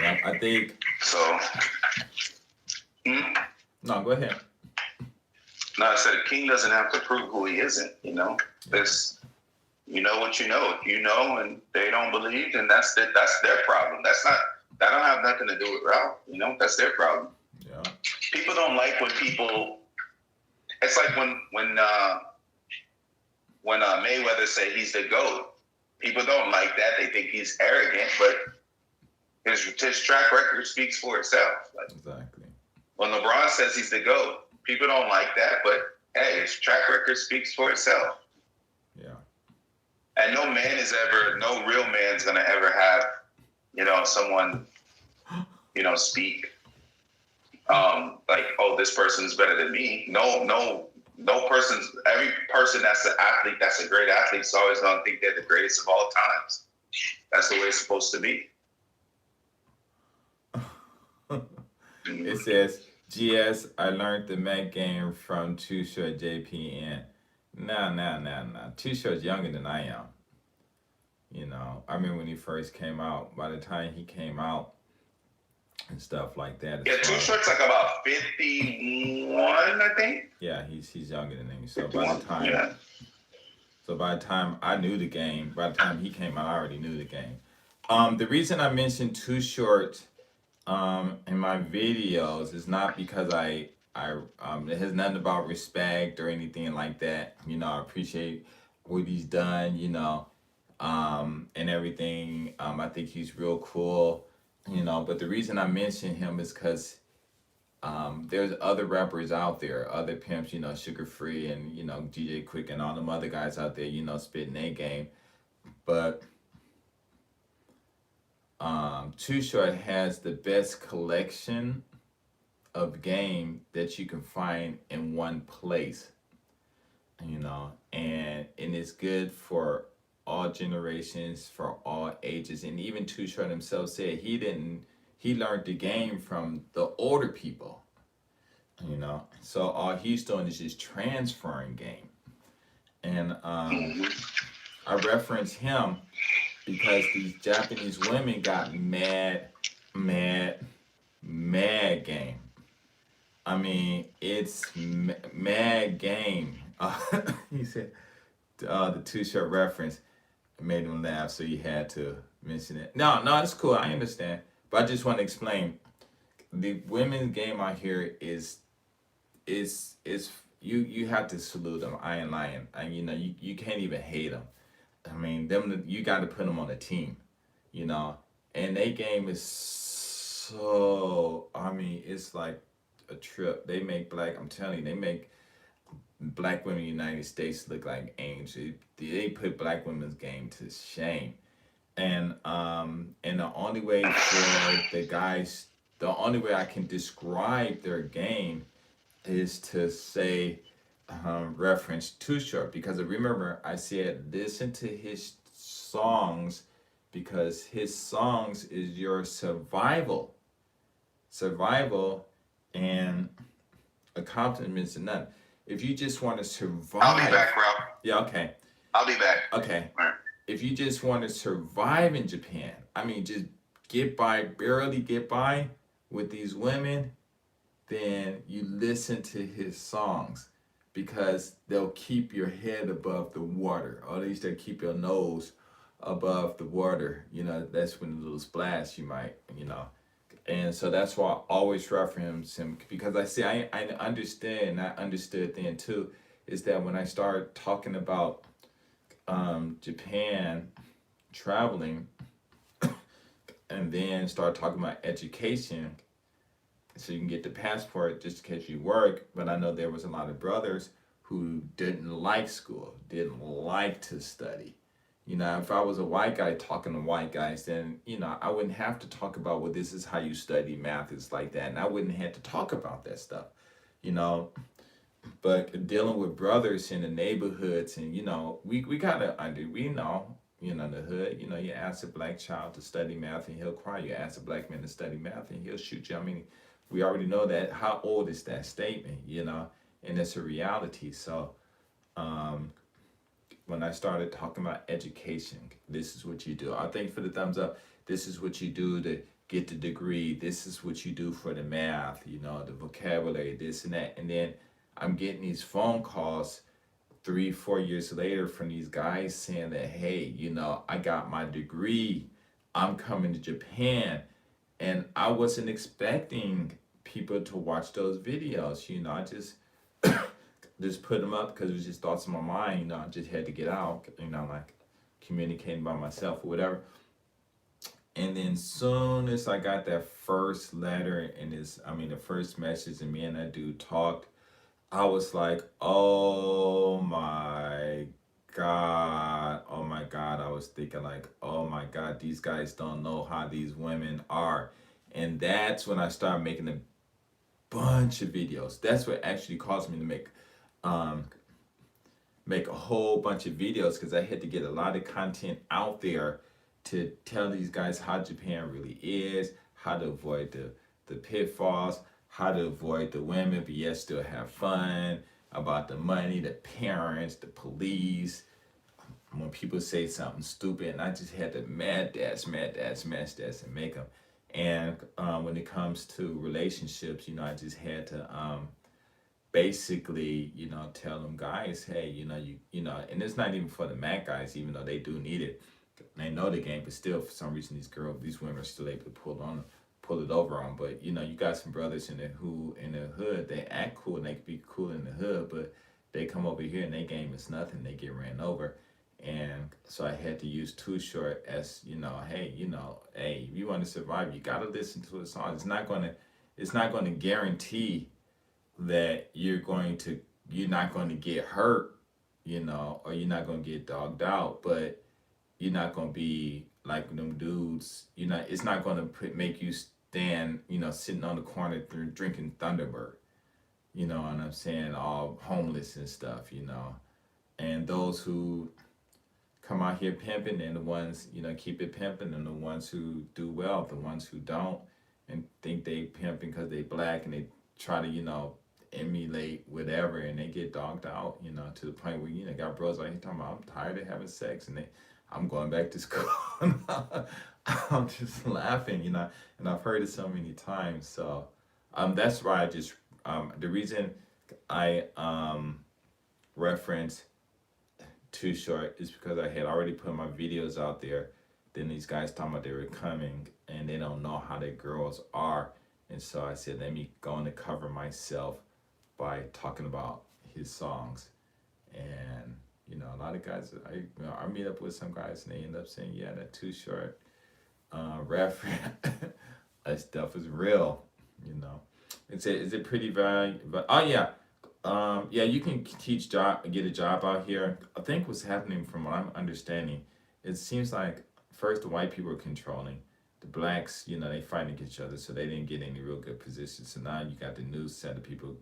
Yeah, I think. So. No, go ahead. No, I said a king doesn't have to prove who he isn't, This, you know what you know. If you know and they don't believe, then that's their problem. That don't have nothing to do with Ralph, that's their problem. Yeah. People don't like when people. It's like when Mayweather say he's the GOAT. People don't like that. They think he's arrogant, but his track record speaks for itself. Exactly. When LeBron says he's the GOAT, people don't like that, but hey, his track record speaks for itself. Yeah. And no real man's gonna ever have, someone, speak like, oh, this person's better than me. No every person that's an athlete, that's a great athlete, is always gonna think they're the greatest of all times. That's the way it's supposed to be. It says, GS, I learned the Mac game from Too Short JPN. Nah. Too Short's younger than I am. I remember when he first came out. By the time he came out and stuff like that. Yeah, Too Short's like about 51, I think. Yeah, he's younger than me. So by the time I knew the game, by the time he came out, I already knew the game. The reason I mentioned Too Short in my videos is not because it has nothing about respect or anything like that. I appreciate what he's done, and everything. I think he's real cool, but the reason I mention him is because there's other rappers out there, other pimps, Sugar Free and, DJ Quick and all them other guys out there, spitting their game. But Too Short has the best collection of game that you can find in one place, and it's good for all generations, for all ages. And even Too Short himself said he learned the game from the older people. you know. So all he's doing is just transferring game. And I reference him because these Japanese women got mad game. I mean, it's mad game. He said the two-shot reference made him laugh, so he had to mention it. No, it's cool. I understand, but I just want to explain the women's game out here is you have to salute them. I ain't lying. And you know you can't even hate them. I mean, them you got to put them on a team, you know. And their game is so. I mean, it's like a trip. They make black. I'm telling you, they make black women in the United States look like angels. They put black women's game to shame. And the only way for the guys, the only way I can describe their game is to say reference Too Short, because remember I said listen to his songs because his songs is your survival and accomplishments and none. If you just want to survive, I'll be back, Ralph. yeah, okay, I'll be back. okay. All right. If you just want to survive in Japan, I mean, just get by, barely get by with these women, then you listen to his songs because they'll keep your head above the water, or at least they'll keep your nose above the water. You know, that's when a little splash you might, you know. And so that's why I always reference him, because I see, I understand, I understood then too, is that when I started talking about Japan traveling and then start talking about education so you can get the passport just in case you work, but I know there was a lot of brothers who didn't like school, didn't like to study. You know, if I was a white guy talking to white guys, then, you know, I wouldn't have to talk about, well, this is how you study math, it's like that, and I wouldn't have to talk about that stuff, you know. But dealing with brothers in the neighborhoods, and you know, we gotta we know, you know, the hood. You know, you ask a black child to study math and he'll cry. You ask a black man to study math and he'll shoot you. I mean, we already know that. How old is that statement? You know, and it's a reality. So, when I started talking about education, this is what you do. I thank you for the thumbs up. This is what you do to get the degree. This is what you do for the math. You know, the vocabulary, this and that, and then I'm getting these phone calls 3-4 years later from these guys saying that, hey, you know, I got my degree, I'm coming to Japan. And I wasn't expecting people to watch those videos. You know, I just put them up because it was just thoughts in my mind. You know, I just had to get out, you know, like communicating by myself or whatever. And then soon as I got that first letter and the first message, and me and that dude talked, I was like, oh my God. I was thinking like, oh my God, these guys don't know how these women are. And that's when I started making a bunch of videos. That's what actually caused me to make a whole bunch of videos, because I had to get a lot of content out there to tell these guys how Japan really is, how to avoid the pitfalls, how to avoid the women, but yet still have fun, about the money, the parents, the police, when people say something stupid, and I just had to mad dash, and make them. And when it comes to relationships, you know, I just had to basically, you know, tell them guys, hey, you know, and it's not even for the Mac guys, even though they do need it. They know the game, but still, for some reason, these women are still able to pull it over on. But you know, you got some brothers in the hood, they act cool and they can be cool in the hood, but they come over here and their game is nothing. They get ran over. And so I had to use Too Short as, you know, hey, if you want to survive, you gotta listen to a song. It's not gonna guarantee that you're not going to get hurt, you know, or you're not going to get dogged out, but you're not going to be like them dudes, you know, it's not going to make you stand, you know, sitting on the corner drinking Thunderbird, you know what I'm saying, all homeless and stuff, you know. And those who come out here pimping, and the ones, you know, keep it pimping, and the ones who do well, the ones who don't and think they pimping because they black and they try to, you know, emulate whatever, and they get dogged out, to the point where got bros like, talking about, I'm tired of having sex, and I'm going back to school. I'm just laughing, and I've heard it so many times. So that's why I just the reason I reference Too Short is because I had already put my videos out there. Then these guys talking about they were coming, and they don't know how their girls are. And so I said, let me go on to cover myself by talking about his songs. And, a lot of guys, I meet up with some guys, and they end up saying, yeah, that Too Short reference, that stuff is real, Is it pretty valuable? Oh, yeah. Yeah, you can get a job out here. I think what's happening, from what I'm understanding, it seems like first the white people are controlling. The blacks, they fighting against each other, so they didn't get any real good positions. So now you got the new set of people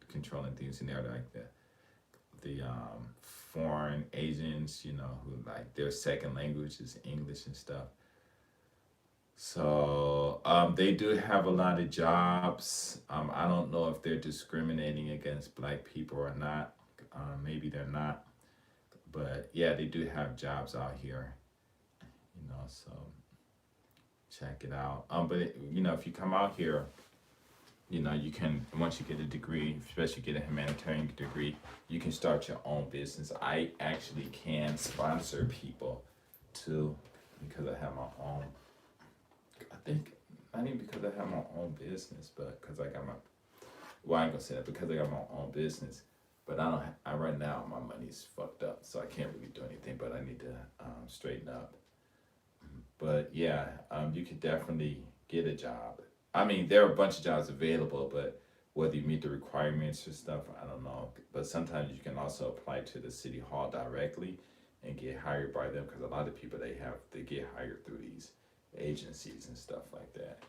controlling things, and they're like the foreign Asians, who like their second language is English and stuff. So they do have a lot of jobs. I don't know if they're discriminating against black people or not. Maybe they're not, but yeah, they do have jobs out here. So check it out. But if you come out here, you can, once you get a degree, especially get a humanitarian degree, you can start your own business. I actually can sponsor people too, because I have my own. I think not even because I have my own business, but because I got my. Well, I ain't gonna say that, because I got my own business, but I don't. Right now my money's fucked up, so I can't really do anything. But I need to straighten up. But yeah, you could definitely get a job. I mean, there are a bunch of jobs available, but whether you meet the requirements or stuff, I don't know. But sometimes you can also apply to the city hall directly and get hired by them, because a lot of people they get hired through these agencies and stuff like that.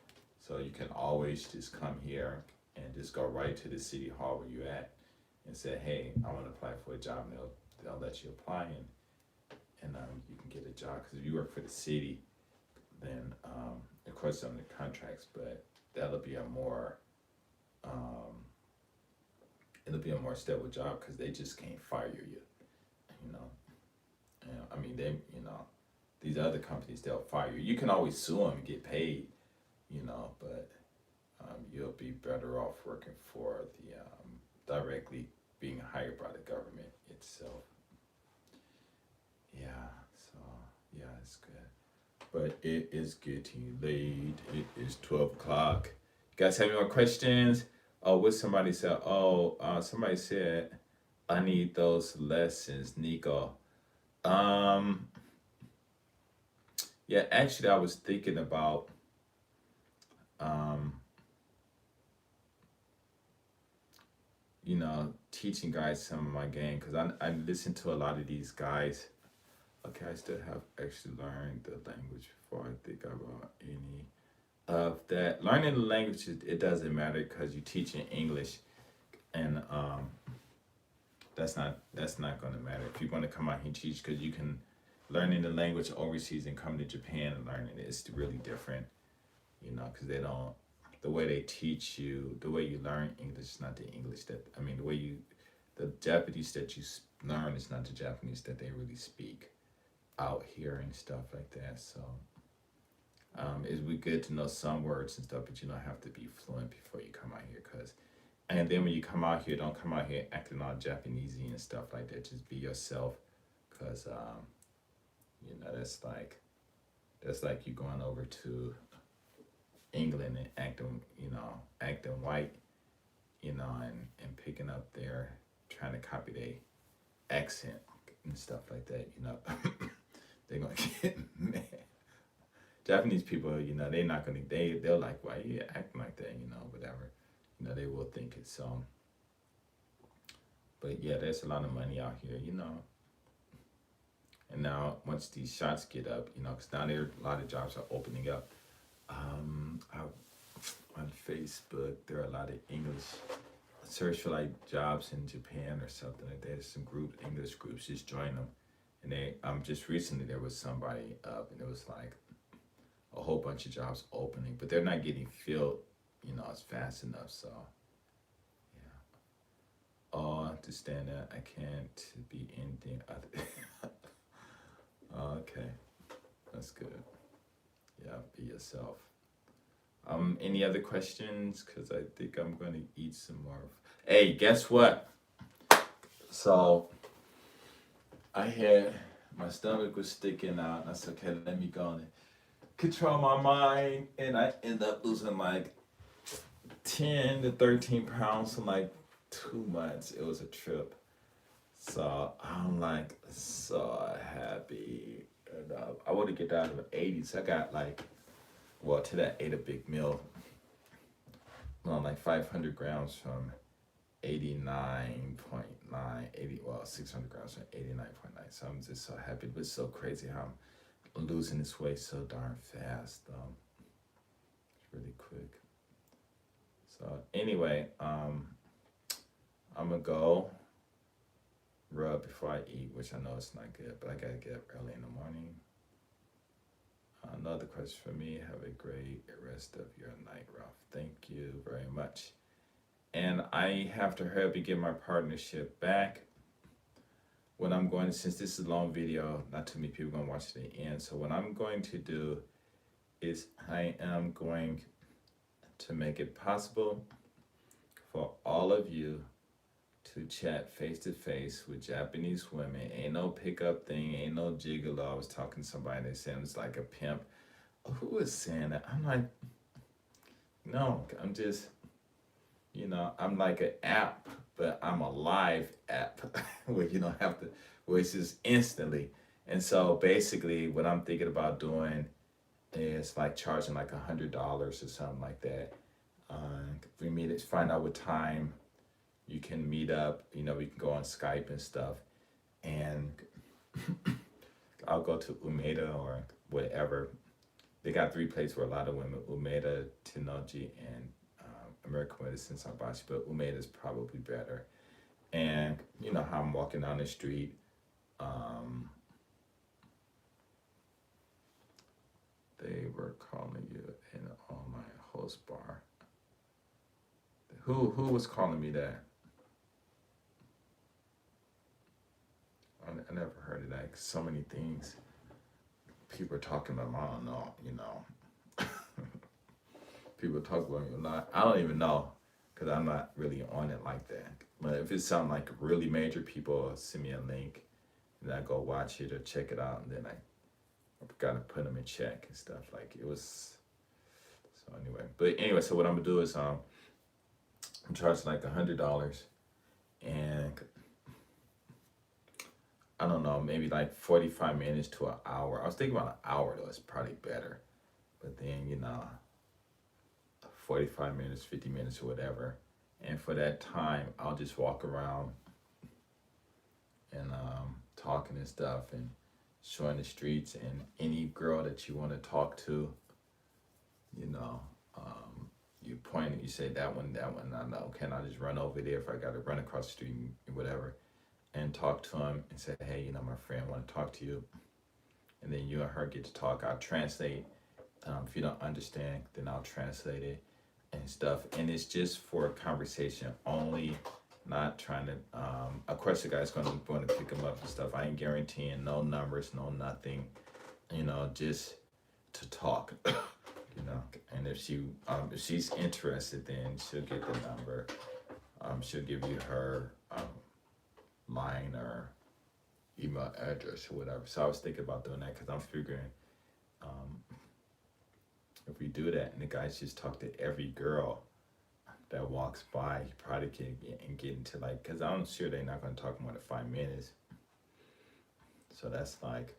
So you can always just come here and just go right to the city hall where you're at and say, hey, I want to apply for a job, and they'll let you apply, and you can get a job. Because if you work for the city, then of course some of the contracts, but that'll be a more it'll be a more stable job, because they just can't fire you, I mean, they, these other companies, they'll fire you. You can always sue them and get paid, but you'll be better off working for the directly being hired by the government itself. Yeah, so yeah, it's good. But it is getting late. It is 12 o'clock. You guys have any more questions? Oh, what somebody said? Oh, somebody said, I need those lessons, Nico. Yeah, actually, I was thinking about teaching guys some of my game, because I listen to a lot of these guys. Okay, I still have actually learned the language before I think about any of that. Learning the language, it doesn't matter, because you teach in English, and that's not going to matter if you're going to come out here and teach, because you can learning the language overseas and come to Japan and learning it is really different, because they don't. The way they teach you, the way you learn English is not the English the Japanese that you learn is not the Japanese that they really speak out here and stuff like that. So it'd be good to know some words and stuff, but you don't have to be fluent before you come out here. And then when you come out here, don't come out here acting all Japanesey and stuff like that. Just be yourself, because that's like you going over to England and acting white, and picking up trying to copy their accent and stuff like that, they're gonna get mad. Japanese people, they're not gonna, they'll like, why you acting like that, whatever, they will think it. So, but yeah, there's a lot of money out here, and now once these shots get up, because now there a lot of jobs are opening up. On Facebook, there are a lot of English. Search for like jobs in Japan or something like that. There's some English groups. Just join them, and they just recently there was somebody up, and it was like a whole bunch of jobs opening, but they're not getting filled, as fast enough. So, yeah. all understand that I can't be anything other. Okay, that's good. Yeah, be yourself. Any other questions? Cause I think I'm gonna eat some more. Hey, guess what? So I had my stomach was sticking out, and I said, okay, let me go and control my mind, and I ended up losing like 10 to 13 pounds in like 2 months. It was a trip. So I'm like so happy. And, I want to get down to the 80s. I got like, well, today I ate a big meal. Like 500 grams from 89.9, 600 grams from 89.9. So I'm just so happy. But it's so crazy how I'm losing this weight so darn fast. It's really quick. So anyway, I'm gonna go rub before I eat, which I know it's not good, but I gotta get up early in the morning. Another question for me. Have a great rest of your night, Ralph. Thank you very much. And I have to hurry up and get my partnership back. What I'm going to, since this is a long video, not too many people are gonna watch it to the end. So what I'm going to do is I am going to make it possible for all of you to chat face to face with Japanese women. Ain't no pickup thing, ain't no gigolo. I was talking to somebody, they said it's like a pimp. Who was saying that? I'm like, no, I'm just, I'm like an app, but I'm a live app where you don't have to, where it's just instantly. And so basically what I'm thinking about doing is like charging like $100 or something like that. For me to find out what time you can meet up, we can go on Skype and stuff. And I'll go to Umeda or whatever. They got 3 places where a lot of women, Umeda, Tennoji, and American Medicine Sabashi, but Umeda is probably better. And you know how I'm walking down the street. They were calling you in an online host bar. Who was calling me that? I never heard of that. So many things people are talking about. I don't know. People talk about me a lot. I don't even know because I'm not really on it like that. But if it's something like really major, people send me a link and I go watch it or check it out, and then I gotta put them in check and stuff. Like it was. So anyway, so what I'm gonna do is I'm charging like $100, and I don't know, maybe like 45 minutes to an hour. I was thinking about an hour though, it's probably better. But then, 45 minutes, 50 minutes or whatever. And for that time, I'll just walk around and talking and stuff and showing the streets, and any girl that you want to talk to, you point and you say that one, I know, can I just run over there if I got to run across the street and whatever, and talk to him and say, hey, my friend want to talk to you. And then you and her get to talk. I'll translate. If you don't understand, then I'll translate it and stuff. And it's just for conversation only, not trying to, of course the guy's going to want to pick him up and stuff. I ain't guaranteeing no numbers, no nothing, just to talk, and if she's interested, then she'll get the number. She'll give you her line or email address or whatever. So I was thinking about doing that because I'm figuring if we do that and the guys just talk to every girl that walks by, he probably can get into like, because I'm sure they're not going to talk more than 5 minutes. So that's like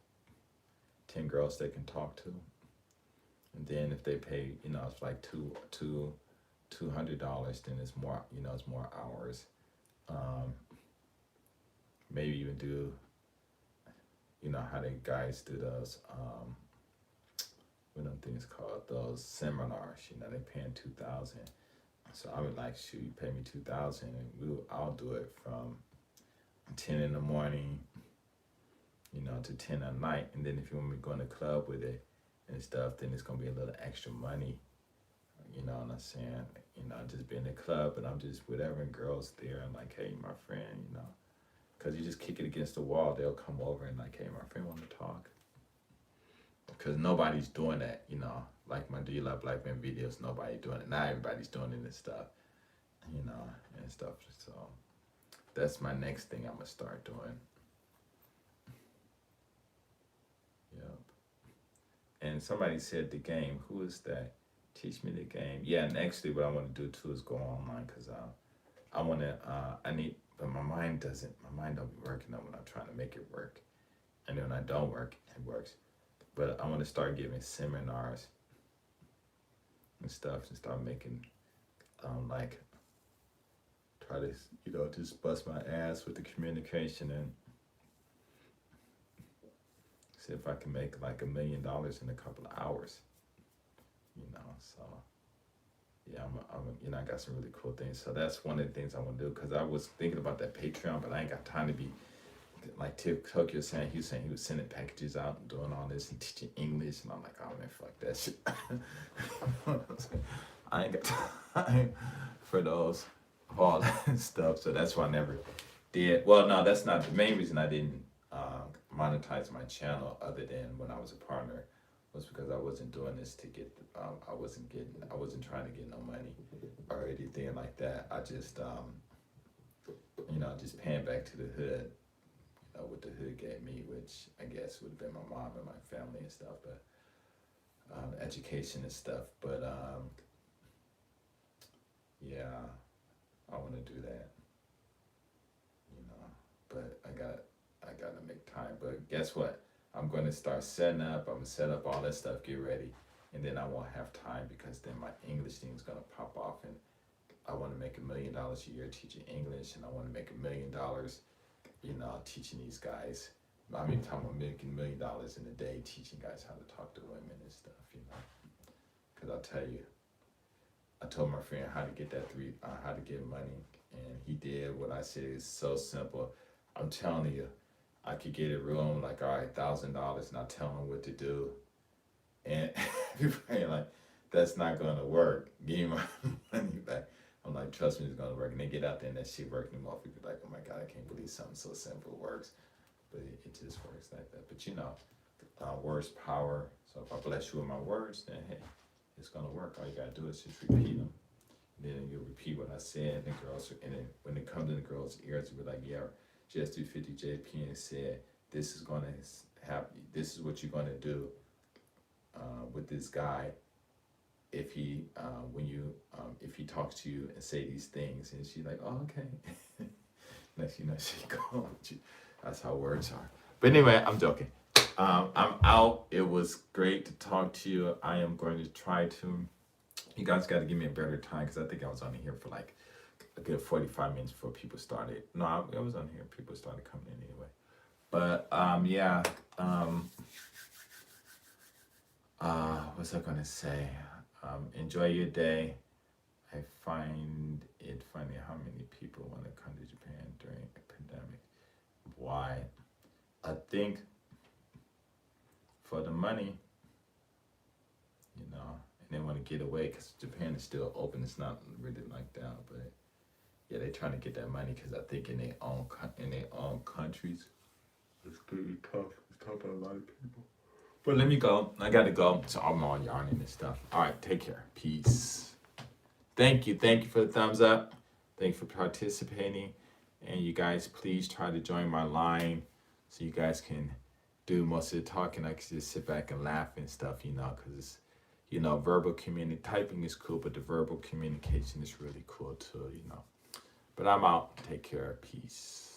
10 girls they can talk to. And then if they pay, it's like $200, then it's more, it's more hours. Maybe even do, how they guys do those, what them things called, those seminars, they paying $2,000. So I would like, shoot, you pay me $2,000 and I'll do it from 10 in the morning, to 10 at night. And then if you want me to go in the club with it and stuff, then it's gonna be a little extra money, you know, and I'm saying, you know, just be in the club and I'm just whatever, and girls there and like, hey, my friend, you know, because you just kick it against the wall, they'll come over and like, hey, my friend want to talk. Because nobody's doing that, you know, like my Do You Love Black Men videos, nobody doing it. Now everybody's doing it and stuff, you know, and stuff. So that's my next thing I'm going to start doing. Yep. And somebody said the game. Who is that? Teach me the game. Yeah, and actually what I want to do too is go online because I want to, but my mind don't be working when I'm trying to make it work. And then when I don't work, it works. But I want to start giving seminars and stuff and start making, like, try to, you know, just bust my ass with the communication and see if I can make like $1 million in a couple of hours, you know. So yeah, you know, I got some really cool things. So that's one of the things I want to do, because I was thinking about that Patreon, but I ain't got time to be like TikTok. He was saying he was sending packages out and doing all this and teaching English, and I'm like, oh man, fuck that shit. I ain't got time for those, all that stuff. So that's why I never did. Well, no, that's not the main reason I didn't monetize my channel, other than when I was a partner, was because I wasn't doing this to get, I wasn't trying to get no money or anything like that. I just, you know, just paying back to the hood, you know, what the hood gave me, which I guess would have been my mom and my family and stuff, but education and stuff. But yeah, I want to do that, you know, but I gotta make time. But guess what? I'm going to start setting up. I'm going to set up all that stuff, get ready, and then I won't have time, because then my English thing is going to pop off, and I want to make $1 million a year teaching English, and I want to make $1 million, you know, teaching these guys. I mean, I'm making $1 million in a day teaching guys how to talk to women and stuff, you know. Because I'll tell you, I told my friend how to get how to get money, and he did what I said. It's so simple. I'm telling you, I could get a room like, all right, $1,000, and I tell him what to do, and people are like, that's not gonna work. Give me my money back. I'm like, trust me, it's gonna work. And they get out there and that shit working them off. People be like, oh my God, I can't believe something so simple works. But it just works like that. But you know, words power. So if I bless you with my words, then hey, it's gonna work. All you gotta do is just repeat them. And then you'll repeat what I said, and then when it comes to the girls' ears, they'll be like, yeah, Just Do 50 JP said, this is gonna happen. This is what you're gonna do with this guy if he if he talks to you and say these things. And she's like, oh, okay. Next you know, she go. That's how words are. But anyway, I'm joking. I'm out. It was great to talk to you. I am going to try to. You guys got to give me a better time, because I think I was on here for like a good 45 minutes before people started. No, I was on here. People started coming in anyway. But yeah. What's I gonna say? Enjoy your day. I find it funny how many people want to come to Japan during a pandemic. Why? I think for the money, you know, and they want to get away, because Japan is still open. It's not really locked down, but yeah, they're trying to get that money, because I think in their own countries, it's pretty tough. It's tough on a lot of people. But let me go. I gotta go. So I'm all yarning and stuff. All right, take care. Peace. Thank you for the thumbs up. Thank you for participating. And you guys, please try to join my line so you guys can do most of the talking. I can just sit back and laugh and stuff, you know, because, you know, typing is cool, but the verbal communication is really cool too, you know. But I'm out. Take care. Peace.